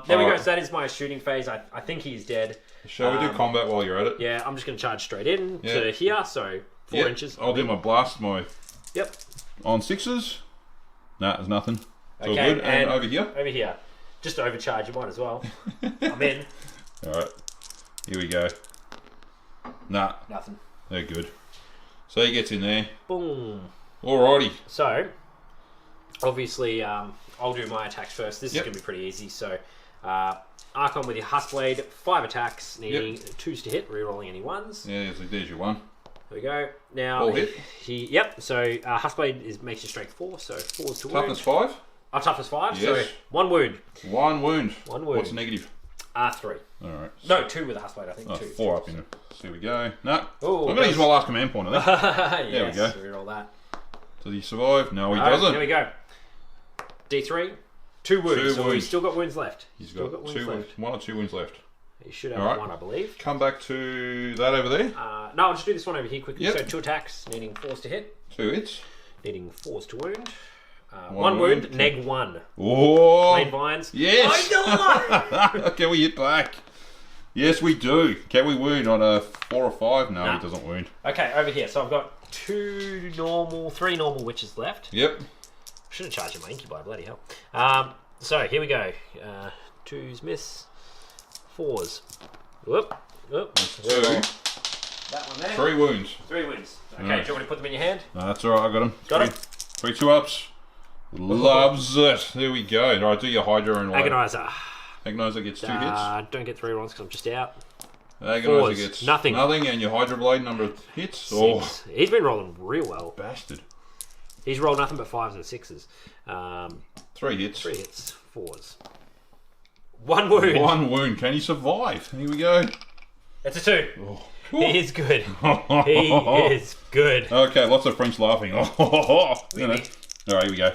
There we go. So that is my shooting phase. I think he's dead. Shall we do combat while you're at it? Yeah, I'm just going to charge straight in to here. So 4 inches. I'll do my blast. Yep. On 6s. Nah, there's nothing. It's all Okay, good. And over here. Over here. Just to overcharge, you might as well. I'm in. Alright. Here we go. Nah. Nothing. They're good. So he gets in there. Boom. Alrighty. So, obviously, I'll do my attacks first. This is going to be pretty easy. So, Archon with your Huskblade, 5 attacks, needing 2s to hit, rerolling any 1s. Yeah, there's your 1. There we go. Now, All hit. So, Huskblade makes you strength 4, so 4s to wound. Toughness 5? Toughness 5, Yes. so 1 wound. 1 wound. 1 wound. What's negative? 3. Alright. No, 2 with a Huskblade, I think. Oh, 2. 4 up in it. So here we go. No. Ooh, I'm going to use my last command point, I think. There we go. Reroll that. Does he survive? No, he Alright, doesn't. There we go. D3. 2 wounds. 2 So wounds. he's still got wounds left. He's got 1 or 2 wounds left. He should have Alright. 1, I believe. Come back to that over there. No, I'll just do this one over here quickly. Yep. So 2 attacks, needing 4s to hit, 2 hits. needing 4s to wound. 1 One wound, wound. neg 1. Oh! Plain vines. Yes! I died! Can we hit back? Yes, we do. Can we wound on a 4 or 5? No, Nah. he doesn't wound. Okay, over here. So I've got 3 normal witches left. Yep. Should have charged my incubi, bloody hell. So here we go. 2s miss. 4s. Whoop. Whoop. 2. That one there. 3 wounds. 3 wins. Okay, Nice. do you want me to put them in your hand? No, that's alright, I got him. Got him? 3 2-ups. Loves it. There we go. Alright, do your Hydra and Agonizer. Agonizer gets 2 hits. Don't get 3 rolls because I'm just out. Agonizer 4s. gets Nothing. and your Hydra Blade number of hits. Oh, 6. He's been rolling real well. bastard. He's rolled nothing but 5s and 6s. 3 hits. 3 hits. 4s. 1 wound. 1 wound. Can he survive? Here we go. That's a 2. Oh. He is good. He is good. Okay, lots of French laughing. You know. Really? All right, here we go.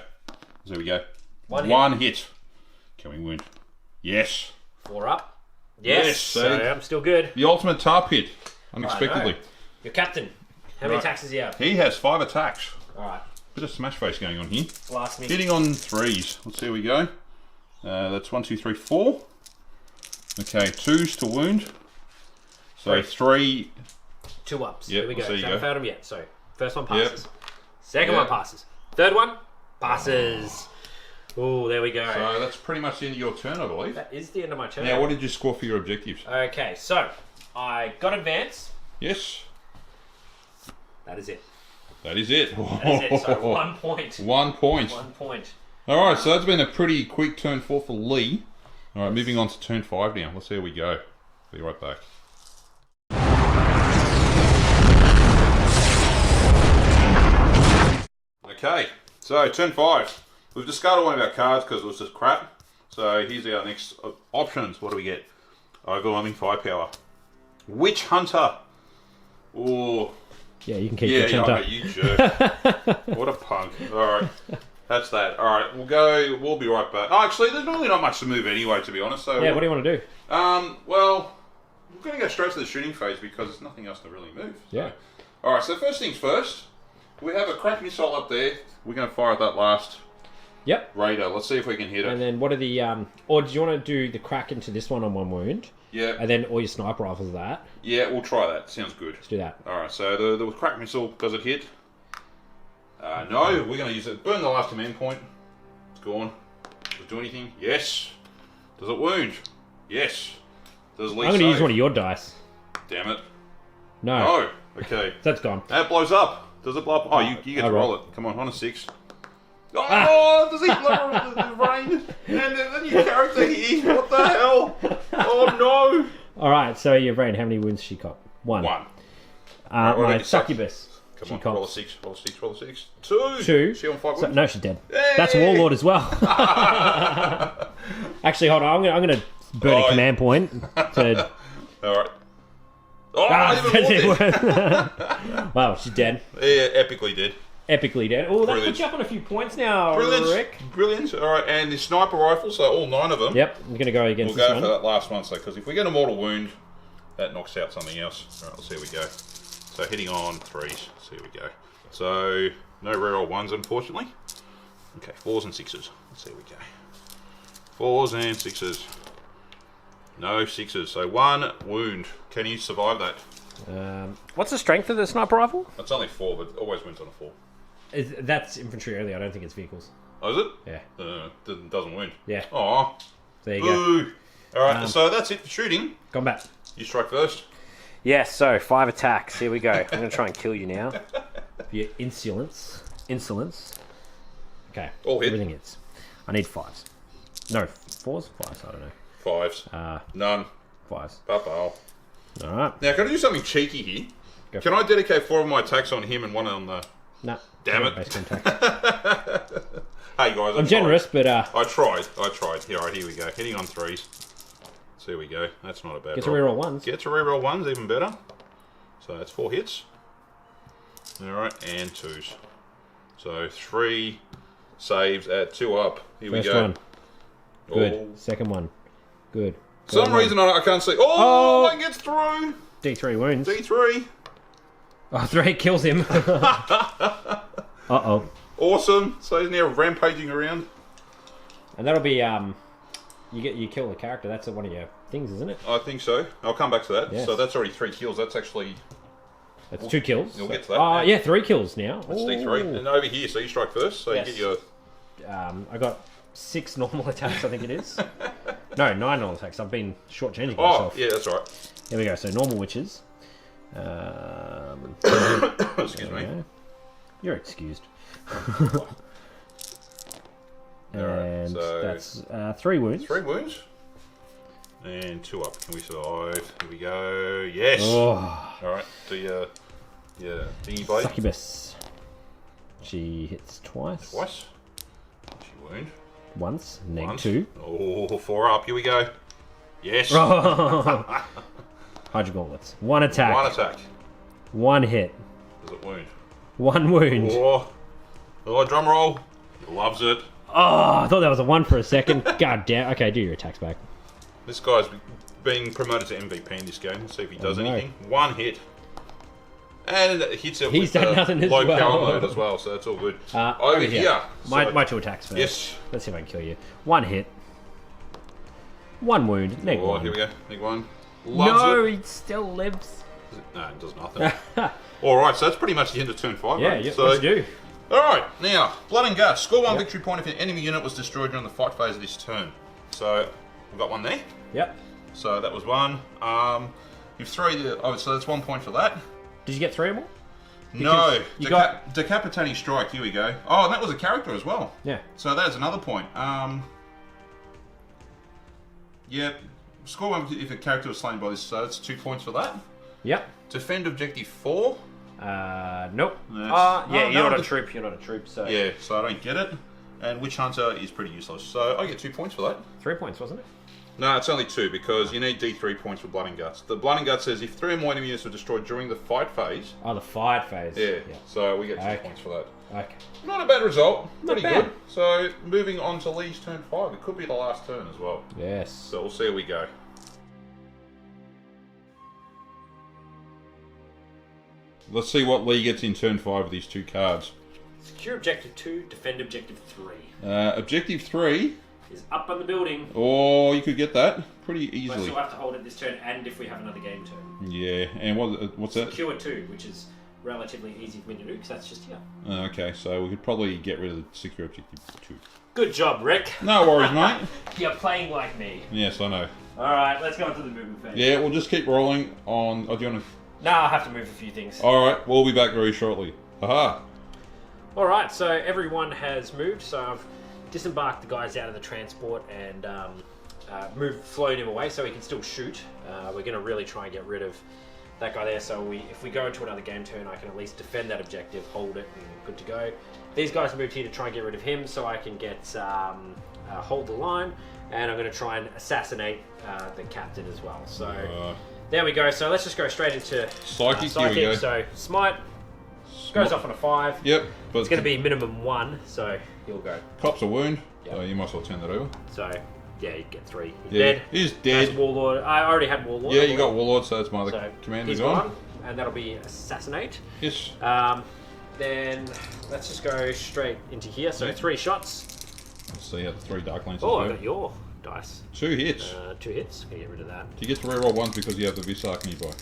There we go. 1 hit. Can we win? Yes. 4 up. Yes. So see? I'm still good. The ultimate tarp hit. Unexpectedly. Your captain. How many Right. attacks does he have? He has 5 attacks. Alright. Bit of smash face going on here. Blast me. Hitting on 3s. Let's see how we go. That's 1, 2, 3, 4. Okay, 2s to wound. So 3. 2 ups. Yep, There we go. there you So I haven't go. found him yet. So first one passes. Yep. Second Yep. one passes. Third one passes. Oh, there we go. So that's pretty much the end of your turn, I believe. That is the end of my turn. Now, what did you score for your objectives? Okay, so I got advance. Yes. That is it. That is it. That is it. So 1 point. 1 point. 1 point. Alright, so that's been a pretty quick turn 4 for Leigh. Alright, moving on to turn 5 now. Let's see how we go. Be right back. Okay, so turn 5. We've discarded one of our cards because it was just crap. So here's our next options. What do we get? Overwhelming Firepower. Witch Hunter. Oh, Yeah, you can keep yeah, your temper. yeah, you jerk. What a punk. Alright, that's that. Alright, we'll be right back. Oh, actually, there's really not much to move anyway, to be honest. So Yeah, what do you want to do? well, we're going to go straight to the shooting phase because there's nothing else to really move. So. Yeah. Alright, so first things first. We have a crack missile up there. We're going to fire at that last. Yep. Raider. Let's see if we can hit And it. then what are the... Or do you want to do the crack into this one on 1 wound? Yeah. And then all your sniper rifles are that? Yeah, we'll try that. Sounds good. Let's do that. Alright, so the crack missile, does it hit? No, we're going to use it. Burn the last command point. It's gone. Does it do anything? Yes. Does it wound? Yes. Does Leigh I'm going to use save? one of your dice. Damn it. No. Oh, okay. That's gone. That blows up. Does it blow up? Oh, you get to roll it. Come on a 6. Oh, Ah. does he blow the rain? And then your character here. What the hell? Oh, no. Alright, so your brain, how many wounds she got? 1. 1. My about your succubus. Come She on, cops. roll a 6, roll a 6, roll a 6. 2. 2. She on 5 So, wounds? no, she's dead. Hey! That's Warlord as well. Actually, hold on. I'm going to burn a command point to... Alright. Oh, even more dead. Wow, she's dead. Yeah, epically dead. Epically dead. Oh, that Brilliant. puts you up on a few points now, Brilliant. Rick. Brilliant. Alright, and the sniper rifle, so all 9 of them. Yep, I'm going to go against We'll this go one. for that last one, so because if we get a mortal wound, that knocks out something else. Alright, let's see how we go. So hitting on 3s. See how we go. So no reroll 1s, unfortunately. Okay, 4s and 6s. Let's see how we go. 4s and 6s. No 6s. So 1 wound. Can you survive that? What's the strength of the sniper rifle? It's only 4, but always wins on a 4. That's infantry only. I don't think it's vehicles. Oh, is it? Yeah. Doesn't wound. Yeah. Aw. There you go. Boo. Alright, so that's it for shooting. Combat. You strike first. Yes, so 5 attacks. Here we go. I'm going to try and kill you now. For your insolence. Okay. All hit. Everything hits. I need 5s. No, 4s? 5s, I don't know. 5s. None. 5s. Bye-bye. Alright. Now, can I do something cheeky here? Go Can I dedicate 4 of my attacks on him and 1 on the... Nah. Damn it. Base contact. Hey, guys. I'm generous, but I tried. Here, right, here we go. Hitting on 3s. So here we go. That's not a bad get to roll. reroll 1s. Get to reroll 1s, even better. So that's 4 hits. Alright, and 2s. So 3 saves at 2 up. Here First we go. one. Good. Oh. Second one. Good. For some reason I can't see. Oh, that gets through. D3 wounds. D3. Oh, 3 kills him. Uh-oh. Awesome. So he's now rampaging around. And that'll be, you kill the character. That's one of your things, isn't it? I think so. I'll come back to that. Yes. So that's already 3 kills. That's actually... That's 2 kills. You'll get to that. Oh, yeah, 3 kills now. That's D3. And over here, so you strike first. So Yes. you get your... I got 6 normal attacks, I think it is. No, 9 normal attacks. I've been shortchanging Oh, myself. yeah, that's right. Here we go. So normal witches. Excuse me. Okay. You're excused. Alright, And so- that's 3 wounds. 3 wounds. And 2 up. Can we survive? Here we go. Yes. Oh, Alright, do your thingy blade. succubus. She hits twice. Twice. She wound. Once. Neg Once. 2. Oh, 4 up. Here we go. Yes. Hydra gauntlets. 1 attack. 1 attack. 1 hit. Does it wound? 1 wound. Oh, drum roll. He loves it. Oh, I thought that was a 1 for a second. God damn. Okay, do your attacks back. This guy's being promoted to MVP in this game. Let's see if he does Oh, no. anything. 1 hit. And it hits it He's with done nothing as low well. power mode as well, so that's all good. Over here. My 2 attacks first. Yes. Let's see if I can kill you. 1 hit. 1 wound. Neg 1. Here we go. Big one. Loves No, it. he still lives. No, it does nothing. Alright, so that's pretty much the end of turn 5. Yeah, right? yeah, So, what you do? Alright, now, Blood and Guts. Score 1 victory point if an enemy unit was destroyed during the fight phase of this turn. So, we've got 1 there. Yep. So that was 1. You've 3. Oh, so that's 1 point for that. Did you get 3 or more? No. you got- Decapitating Strike. Here we go. Oh, and that was a character as well. Yeah. So that's another point. Yeah. Score 1 if a character was slain by this. So that's 2 points for that. Yep. Defend objective 4. Nope. That's- Yeah, Oh, you're no, not a troop. You're not a troop, so... Yeah, so I don't get it. And Witch Hunter is pretty useless. So I get 2 points for that. 3 points, wasn't it? No, it's only 2 because you need D3 points for Blood and Guts. The Blood and Guts says if 3 or more enemy units were destroyed during the fight phase. Oh, the fight phase. Yeah. So we get 2 Okay. points for that. Okay. Not a bad result. Not Pretty bad. good. So moving on to Leigh's turn 5. It could be the last turn as well. Yes. So we'll see how we go. Let's see what Leigh gets in turn 5 with these 2 cards. Secure objective 2, defend objective 3. Objective 3. Is up on the building. Oh, you could get that pretty But easily. still have to hold it this turn, and if we have another game turn. Yeah, and what's that? Secure 2, which is relatively easy for me to do, because that's just here. Okay, so we could probably get rid of the secure objective 2. Good job, Rick. No worries, mate. You're playing like me. Yes, I know. Alright, let's go on to the movement phase. Yeah, we'll just keep rolling on... Oh, do you want to... No, I'll have to move a few things. Alright, we'll be back very shortly. Aha! Alright, so everyone has moved, so I've disembarked the guys out of the transport and flown him away so he can still shoot. We're going to really try and get rid of that guy there, so if we go into another game turn, I can at least defend that objective, hold it, and good to go. These guys moved here to try and get rid of him, so I can get hold the line, and I'm going to try and assassinate the captain as well. So there we go. So let's just go straight into Psychic. Here we go. So smite goes off on a 5. Yep. But It's going to be minimum 1, so he'll go. Cops a wound. Yep. So you might as well turn that over. So yeah, you get 3. He's Yeah, dead. he's That's dead. Warlord. I already had Warlord. Yeah, you got Warlord, so that's my other So commander he's gone. gone, and that'll be assassinate. Yes. Then let's just go straight into here. So 3 shots. Let's see how the 3 Dark Lanes Oh, I go. got your dice. 2 hits. 2 hits. Gonna get rid of that. Do you get to reroll ones because you have the Visark nearby?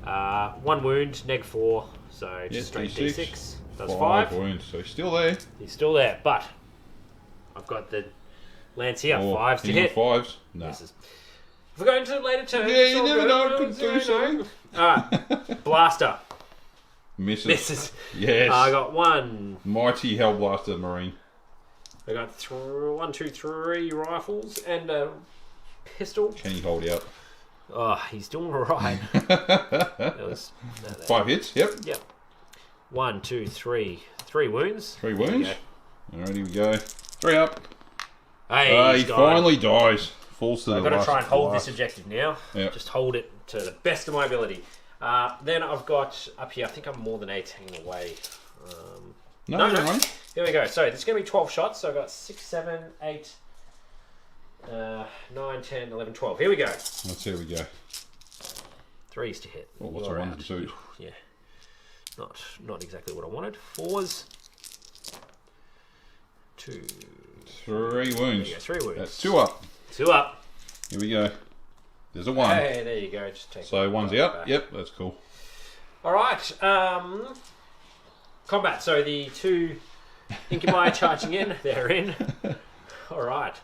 No. 1 wound, neg 4. So just straight D6. That's 5. wounds, so he's still there. He's still there, but I've got the lance here. 5s to hit. 5s? No. Misses. If we go into later turns, Yeah, you never know, could do something. Alright, blaster. Misses. Misses. Yes. I got 1. Mighty Hellblaster Marine. I got 1, 2, 3 rifles and a pistol. Can he hold out? Oh, he's doing alright. That was 5 hits, yep. Yep. 1, 2, 3. 3 wounds. 3 wounds. Alright, here we go. 3 up. Hey, He finally dies. Falls to the I've got to last try and hold blast. this objective now. Yep. Just hold it to the best of my ability. Then I've got up here, I think I'm more than 18 away. No, no. Here we go. So there's going to be 12 shots. So I've got 6, 7, 8, 9, 10, 11, 12. Here we go. Let's see, here we go. 3s to hit. Oh, what's a You're 1 out. to 2? Yeah. Not exactly what I wanted. 4s. 2. 3 wounds. There you go. 3 wounds. That's 2 up. 2 up. Here we go. There's a 1. Hey, there you go. Just take So 1's out. back. Yep, that's cool. All right. Combat. So the 2 incubi charging in. They're in. All right.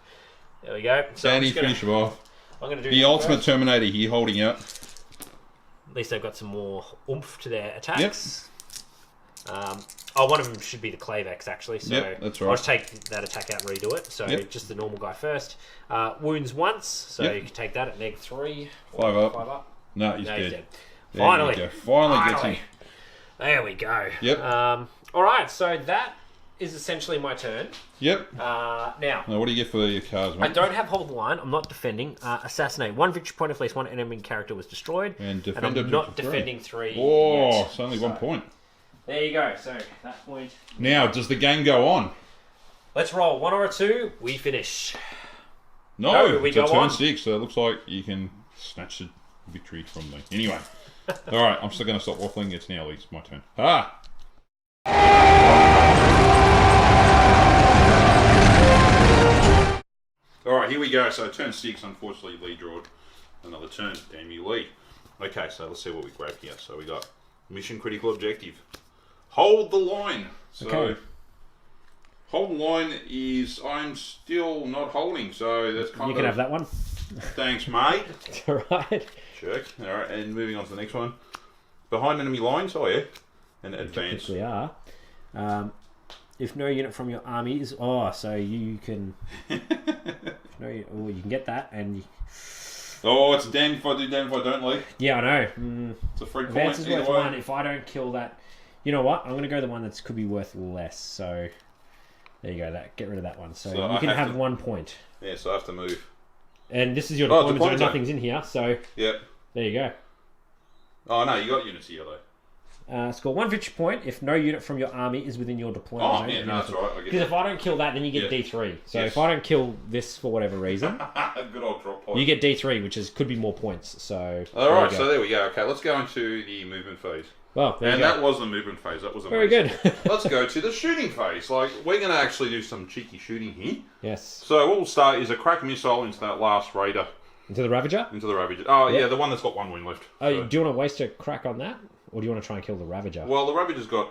There we go. So Danny, finish him off. I'm going to do The ultimate first. Terminator here, holding out. At least they've got some more oomph to their attacks. One of them should be the Clavex, actually. So Yep, that's right. I'll just take that attack out and redo it. So Yep. just the normal guy first. Wounds once. So Yep. you can take that at neg 3. 5 up. 5 up. No, he's No, dead. he's dead. There Finally. you go. Finally gets him. There we go. Yep. All right. So that is essentially my turn. Yep. Now, Now, what do you get for your cards, I mate? don't have hold the line. I'm not defending. Assassinate. 1 victory point if at least 1 enemy character was destroyed. And defend I'm objective not 3. defending 3. Oh, yet. it's only 1 point. There you go. So that point. Now, does the game go on? Let's roll 1 or a 2. We finish. No, No, we it's go a turn on. 6, so it looks like you can snatch the victory from me. Anyway. Alright, I'm still going to stop waffling. It's now at least my turn. Alright, here we go. So turn 6, unfortunately, Leigh drawed another turn. Damn you, Leigh. Okay, so let's see what we grab here. So we got mission critical objective. Hold the line. So Okay. hold the line is I'm still not holding, so that's kind You of can have that one. thanks, mate. It's alright. Jerk. Alright, and moving on to the next one. Behind enemy lines, oh yeah. And advance. Technically are. If no unit from your army is... Oh, so you can... you can get that and... You, Oh, it's damned if I do, damned if I don't, Leigh. yeah, I know. It's a free point. Advance is either worth way. 1. If I don't kill that... You know what? I'm going to go the one that could be worth less. So there you go. That Get rid of that one. So So you I can have have to- 1 point. Yeah, so I have to move. And this is your Oh, deployment deployment zone. zone. Nothing's in here. So Yep. there you go. Oh no, you got units here though. Score 1 victory point if no unit from your army is within your deployment Oh zone. yeah, no, that's right. I get Because that. if I don't kill that, then you get Yeah. D3. So Yes. if I don't kill this for whatever reason, Good old drop point. you get D3, which is could be more points. So Alright, there you so go. there we go. Okay, let's go into the movement phase. Well, there And you go. that was the movement phase. That was Very amazing. good. Let's go to the shooting phase. Like, we're going to actually do some cheeky shooting here. Yes. So what we'll start is a crack missile into that last raider. Into the Ravager? Into the Ravager. Oh, Yep. yeah, the one that's got 1 wound left. Oh, So- do you want to waste a crack on that? Or do you want to try and kill the Ravager? Well, the Ravager's got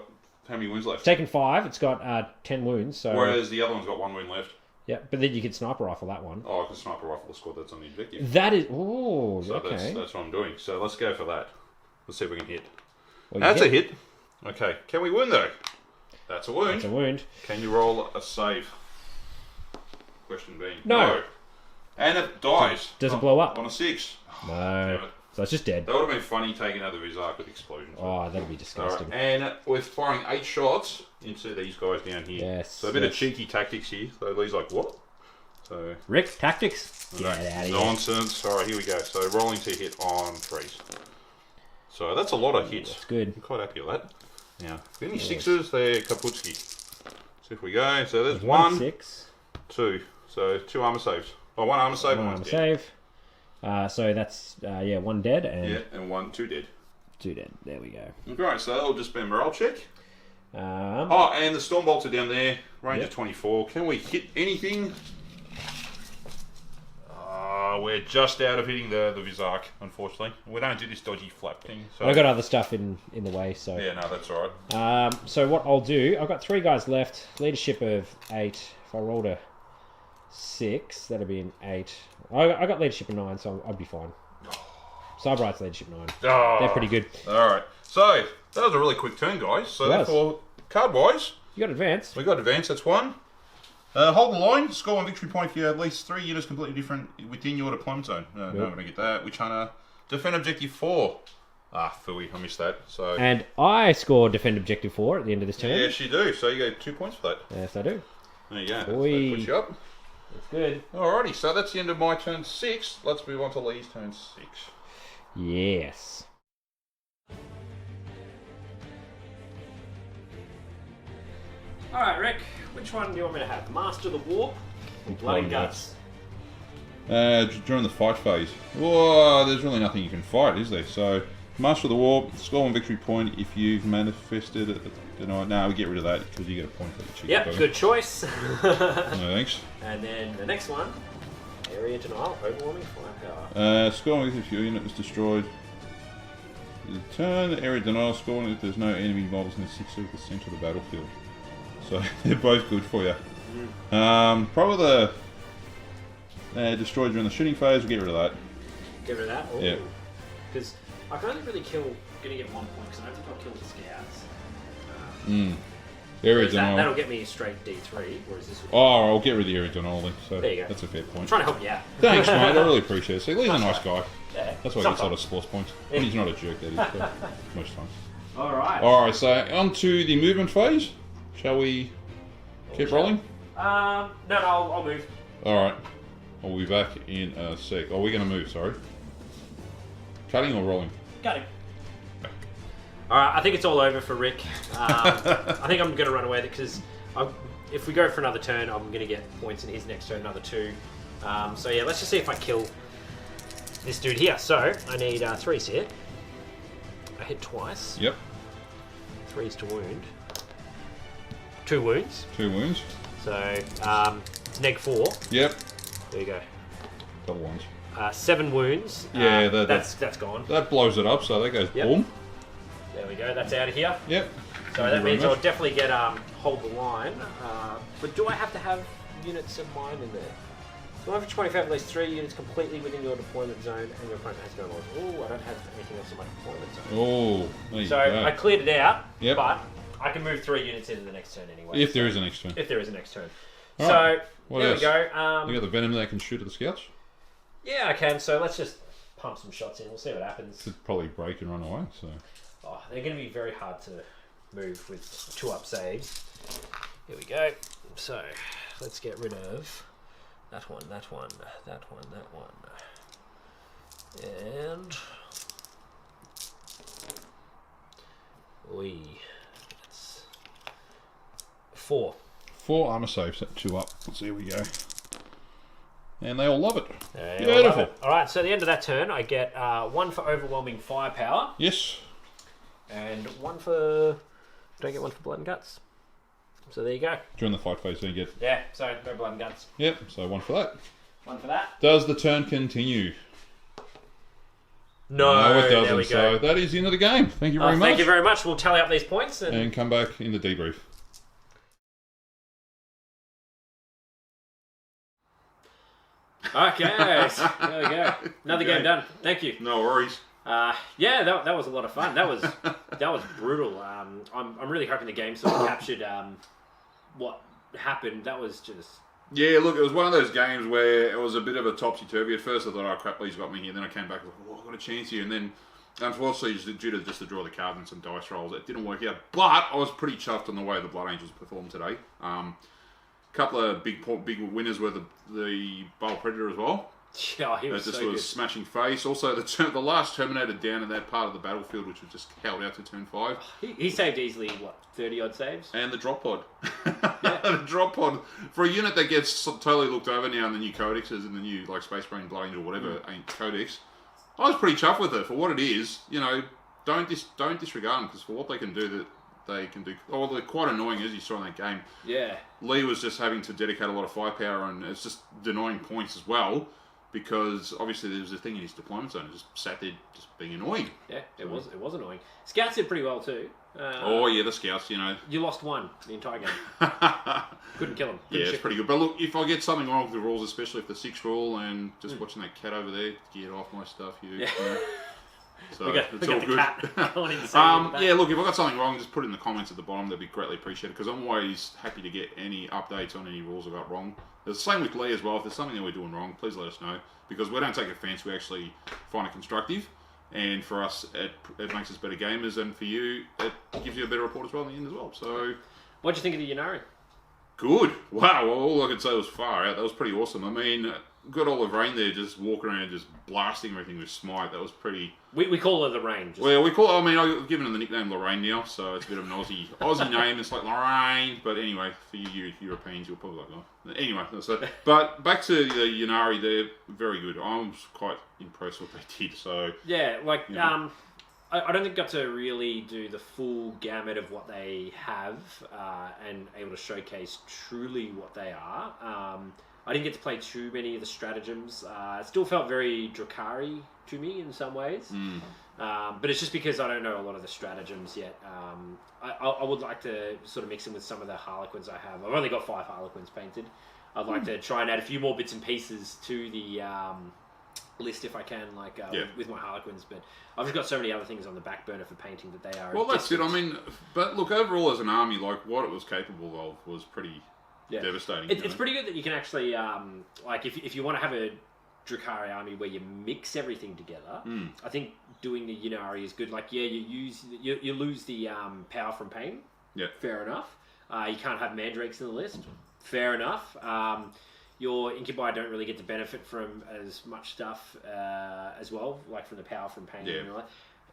how many wounds left? It's taken 5. It's got 10 wounds. So Whereas the other one's got 1 wound left. yeah, but then you can sniper rifle that one. Oh, I can sniper rifle the squad that's on the objective. That is... Oh, So okay. that's what I'm doing. So let's go for that. Let's see if we can hit. Well, you That's a hit. Okay. Can we wound though? That's a wound. That's a wound. Can you roll a save? Question being No. And it dies. Does it blow up? On a 6. No. Damn it. So it's just dead. That would have been funny taking out the Rizark with explosions. Oh, that'd be Alright, disgusting. and we're firing 8 shots into these guys down here. Yes, So a bit of yes. cheeky tactics here. So Leigh's like, what? So Rick, tactics? Get okay, out of here. nonsense. Alright, here we go. So rolling to hit on 3s. So that's a lot of hits. That's good. I'm quite happy with that. Now, any 6s, they're Kaputski. So if we go, so there's 1, 6. 2. So 2 armor saves. Oh, 1 armor save and One 1's armor dead. save. So that's, 1 dead and Yeah, and 2 dead. 2 dead. There we go. Okay, so that'll just be a morale check. Um, Oh, and the storm bolts are down there. Range Yep. of 24. Can we hit anything? We're just out of hitting the Vizark, unfortunately. We don't do this dodgy flap thing. So I've got other stuff in the way, so... yeah, no, that's alright. So what I'll do, I've got 3 guys left. Leadership of 8. If I rolled a 6, that'd be an 8. I got leadership of 9, so I'd be fine. Cyberite's leadership 9. Oh, They're pretty good. Alright. So, that was a really quick turn, guys. So, It was. therefore, card-wise, You got advance. we got advance, that's 1. Hold the line, score 1 victory point if you have at least 3 units completely different within your deployment zone. No, we don't get that. Witch Hunter. Defend objective 4. Ah, phooey, I missed that. So, And I score defend objective 4 at the end of this turn. yes, you do. So, you get 2 points for that. Yes, I do. There you go. That Oi. puts you up. That's good. Alrighty, so that's the end of my turn 6. Let's move on to Leigh's turn 6. Yes. Alright, Rick. Which one do you want me to have? Master the Warp or Blood and Guts? During the fight phase. Whoa, there's really nothing you can fight, is there? So, Master of the War, score 1 victory point if you've manifested it. No, we get rid of that because you get a point for the cheeky Yep, bugger. good choice. No, thanks. And then the next one, Area Denial, Overwhelming Firepower. Score 1 victory if your unit was destroyed. The turn, the area denial score if there's no enemy models in the 6 of the centre of the battlefield. So, they're both good for you. Probably the destroyed during the shooting phase, we'll get rid of that. Get rid of that? Yeah. Because I can only really gonna get 1 point because I don't think I'll kill the scouts. Area Whereas denial. that'll get me a straight D3, whereas this will... Oh, I'll get rid of the area denial then. So There you go. that's a fair point. I'm trying to help you out. Thanks, mate. I really appreciate it. See, Lee's a nice guy. Yeah. That's why he gets a lot of sports points. And he's not a jerk, that is, but most times. Alright. Alright, so on to the movement phase. Shall we keep rolling? No, I'll move. Alright. I'll be back in a sec. Oh, we're going to move, sorry. Cutting or rolling? Got him. Alright, I think it's all over for Rick. I think I'm going to run away because if we go for another turn, I'm going to get points in his next turn, another 2. So yeah, let's just see if I kill this dude here. So, I need 3s here. I hit twice. Yep. 3s to wound. 2 wounds. 2 wounds. So, neg 4. Yep. There you go. Double ones. 7 wounds. Yeah, that's gone. That blows it up, so that goes Yep. boom. There we go. That's out of here. Yep. So Thank that you very means I'll much. definitely get hold the line. But do I have to have units of mine in there? So over 25, at least 3 units completely within your deployment zone, and your opponent has no knowledge. Oh, I don't have anything else in my deployment zone. Oh, there you So go. I cleared it out, Yep. but I can move 3 units into the next turn anyway. If there is a next turn. If there is a next turn. All So right. What there else? we go. You got the venom that can shoot at the scouts? Yeah, I can. So let's just pump some shots in. We'll see what happens. Could probably break and run away, so. Oh, they're going to be very hard to move with 2-up saves. Here we go. So, let's get rid of that one, that one, that one, that one. And... That's 4. 4 armor saves at 2 up. Let's see, here we go. And they all love it. Beautiful. Alright, so at the end of that turn, I get 1 for overwhelming firepower. Yes. And one for... Don't get one for Blood and Guts. So there you go. During the fight phase, you get... Yeah, so no Blood and Guts. Yep, so one for that. One for that. Does the turn continue? No, it doesn't. there we So go. that is the end of the game. Thank you very much. Thank you very much. We'll tally up these points. And come back in the debrief. Okay, there we go. Another game done. Thank you. No worries. Yeah, that was a lot of fun. That was brutal. I'm really hoping the game sort of captured what happened. That was just... Yeah, look, it was one of those games where it was a bit of a topsy-turvy. At first I thought, oh crap, Leigh's got me here. Then I came back and thought, oh, I've got a chance here. And then, unfortunately, due to just the draw of the cards and some dice rolls, it didn't work out. But I was pretty chuffed on the way the Blood Angels performed today. Couple of big winners were the Bowl Predator as well. Yeah, he was That just so was good. smashing face. Also, the last Terminator down in that part of the battlefield, which was just held out to turn 5. He saved easily, 30-odd saves? And the drop pod. The drop pod. For a unit that gets totally looked over now in the new codexes, in the new Space Marine, Blood Angel, whatever, ain't codex, I was pretty chuffed with it. For what it is, don't disregard them, because for what they can do, they're quite annoying, as you saw in that game. Yeah. Leigh was just having to dedicate a lot of firepower, and it's just denying points as well, because obviously there was a thing in his deployment zone. It just sat there, just being annoying. Yeah, it was annoying. Scouts did pretty well too. The scouts, You lost one the entire game. Couldn't kill him. Yeah, it's pretty good. But look, if I get something wrong with the rules, especially if the 6th rule, and just watching that cat over there, get off my stuff, So it's all good. Yeah, look, if I got something wrong, just put it in the comments at the bottom. That'd be greatly appreciated, because I'm always happy to get any updates on any rules I got wrong. The same with Leigh as well. If there's something that we're doing wrong, please let us know, because we don't take offence. We actually find it constructive, and for us, it makes us better gamers, and for you, it gives you a better report as well in the end as well. So, what'd you think of the Ynnari? Good. Wow. Well, all I could say was far out. That was pretty awesome. I mean, got all of Rain there, just walking around, just blasting everything with Smite. That was pretty... We call her the Rain. Well, I've given her the nickname Lorraine now, so it's a bit of an Aussie name. It's like Lorraine, but anyway, for you Europeans, you'll probably like that. Anyway, so, but back to the Ynnari, they're very good. I was quite impressed what they did. So yeah, I don't think got to really do the full gamut of what they have and able to showcase truly what they are. I didn't get to play too many of the stratagems. It still felt very Drakari to me in some ways. But it's just because I don't know a lot of the stratagems yet. I would like to sort of mix in with some of the Harlequins I have. I've only got 5 Harlequins painted. I'd like to try and add a few more bits and pieces to the list if I can, with my Harlequins. But I've just got so many other things on the back burner for painting that they are... Well, that's it. I mean, but look, overall as an army, what it was capable of was pretty... Yeah. Devastating. It's pretty good that you can actually, if you want to have a Drakari army where you mix everything together, I think doing the Ynnari is good. You lose the power from pain. Yeah. Fair enough. You can't have mandrakes in the list. Fair enough. Your Incubi don't really get the benefit from as much stuff as well, like from the power from pain. Yeah.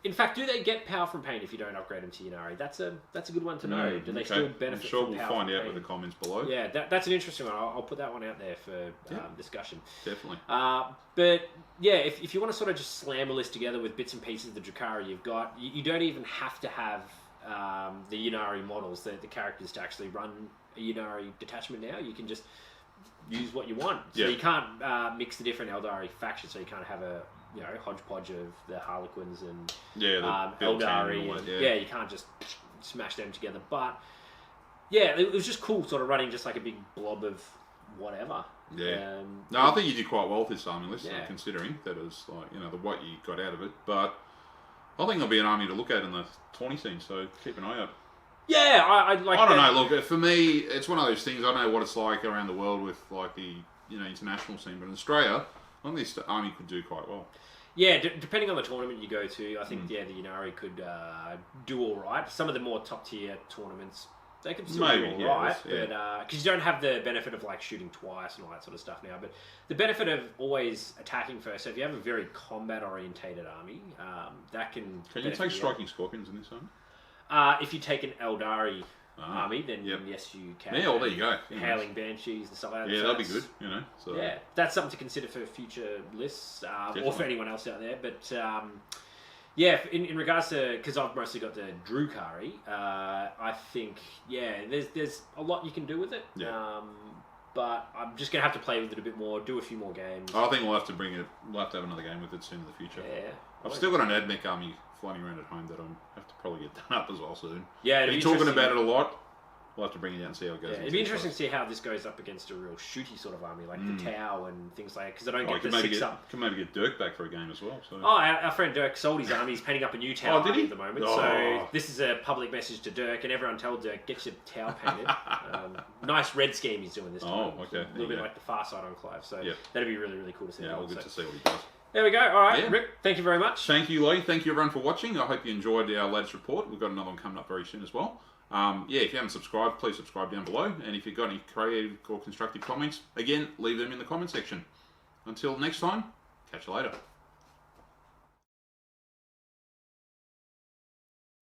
In fact, do they get power from pain if you don't upgrade them to Ynnari? That's a good one to know. Do they still benefit? I'm sure from we'll power find from out pain? with the comments below. Yeah, that's an interesting one. I'll put that one out there for discussion. Definitely. But yeah, if you want to sort of just slam a list together with bits and pieces of the Drakari you've got, you don't even have to have the Ynnari models, the characters, to actually run a Ynnari detachment now. You can just use what you want. So you can't mix the different Eldari factions, so you can't have a hodgepodge of the Harlequins and Eldari. You can't just smash them together. But yeah, it was just cool, sort of running just like a big blob of whatever. Yeah. I think you did quite well with this army list, considering that it was the what you got out of it. But I think there'll be an army to look at in the 20 scene, so keep an eye out. Yeah, I like. I don't know. Look, for me, it's one of those things. I don't know what it's like around the world with the international scene, but in Australia, I think this army could do quite well. Yeah, depending on the tournament you go to, I think the Ynnari could do all right. Some of the more top tier tournaments, they could still do all right, but because you don't have the benefit of shooting twice and all that sort of stuff now. But the benefit of always attacking first. So if you have a very combat orientated army, that can. Can you take striking scorpions in this army? If you take an Eldari army, then yes, you can. Yeah, well, there you go. Howling Banshees and stuff like that. Yeah, that'd be good. So. Yeah, that's something to consider for future lists or for anyone else out there. But Yeah, in regards to, because I've mostly got the Drukari, I think, there's a lot you can do with it. Yeah. But I'm just going to have to play with it a bit more, do a few more games. I think we'll have to have another game with it soon in the future. Yeah. I've still got an Admech army floating around at home that I have to probably get done up as well soon. Yeah, Been talking about it a lot. We'll have to bring it out and see how it goes. Yeah, it'd be interesting to see how this goes up against a real shooty sort of army, like the Tau and things like that, because I don't get the 6-up. Can maybe get Dirk back for a game as well. So. Oh, our friend Dirk sold his army. He's painting up a new Tau army at the moment. Oh. So this is a public message to Dirk, and everyone tell Dirk, get your Tau painted. Nice red scheme he's doing this time. Oh, okay. A little bit like the Far Side Enclave. So that'd be really, really cool to see. Yeah, good to see what he does. There we go. All right, Rick, thank you very much. Thank you, Leigh. Thank you, everyone, for watching. I hope you enjoyed our latest report. We've got another one coming up very soon as well. If you haven't subscribed, please subscribe down below. And if you've got any creative or constructive comments, again, leave them in the comment section. Until next time, catch you later.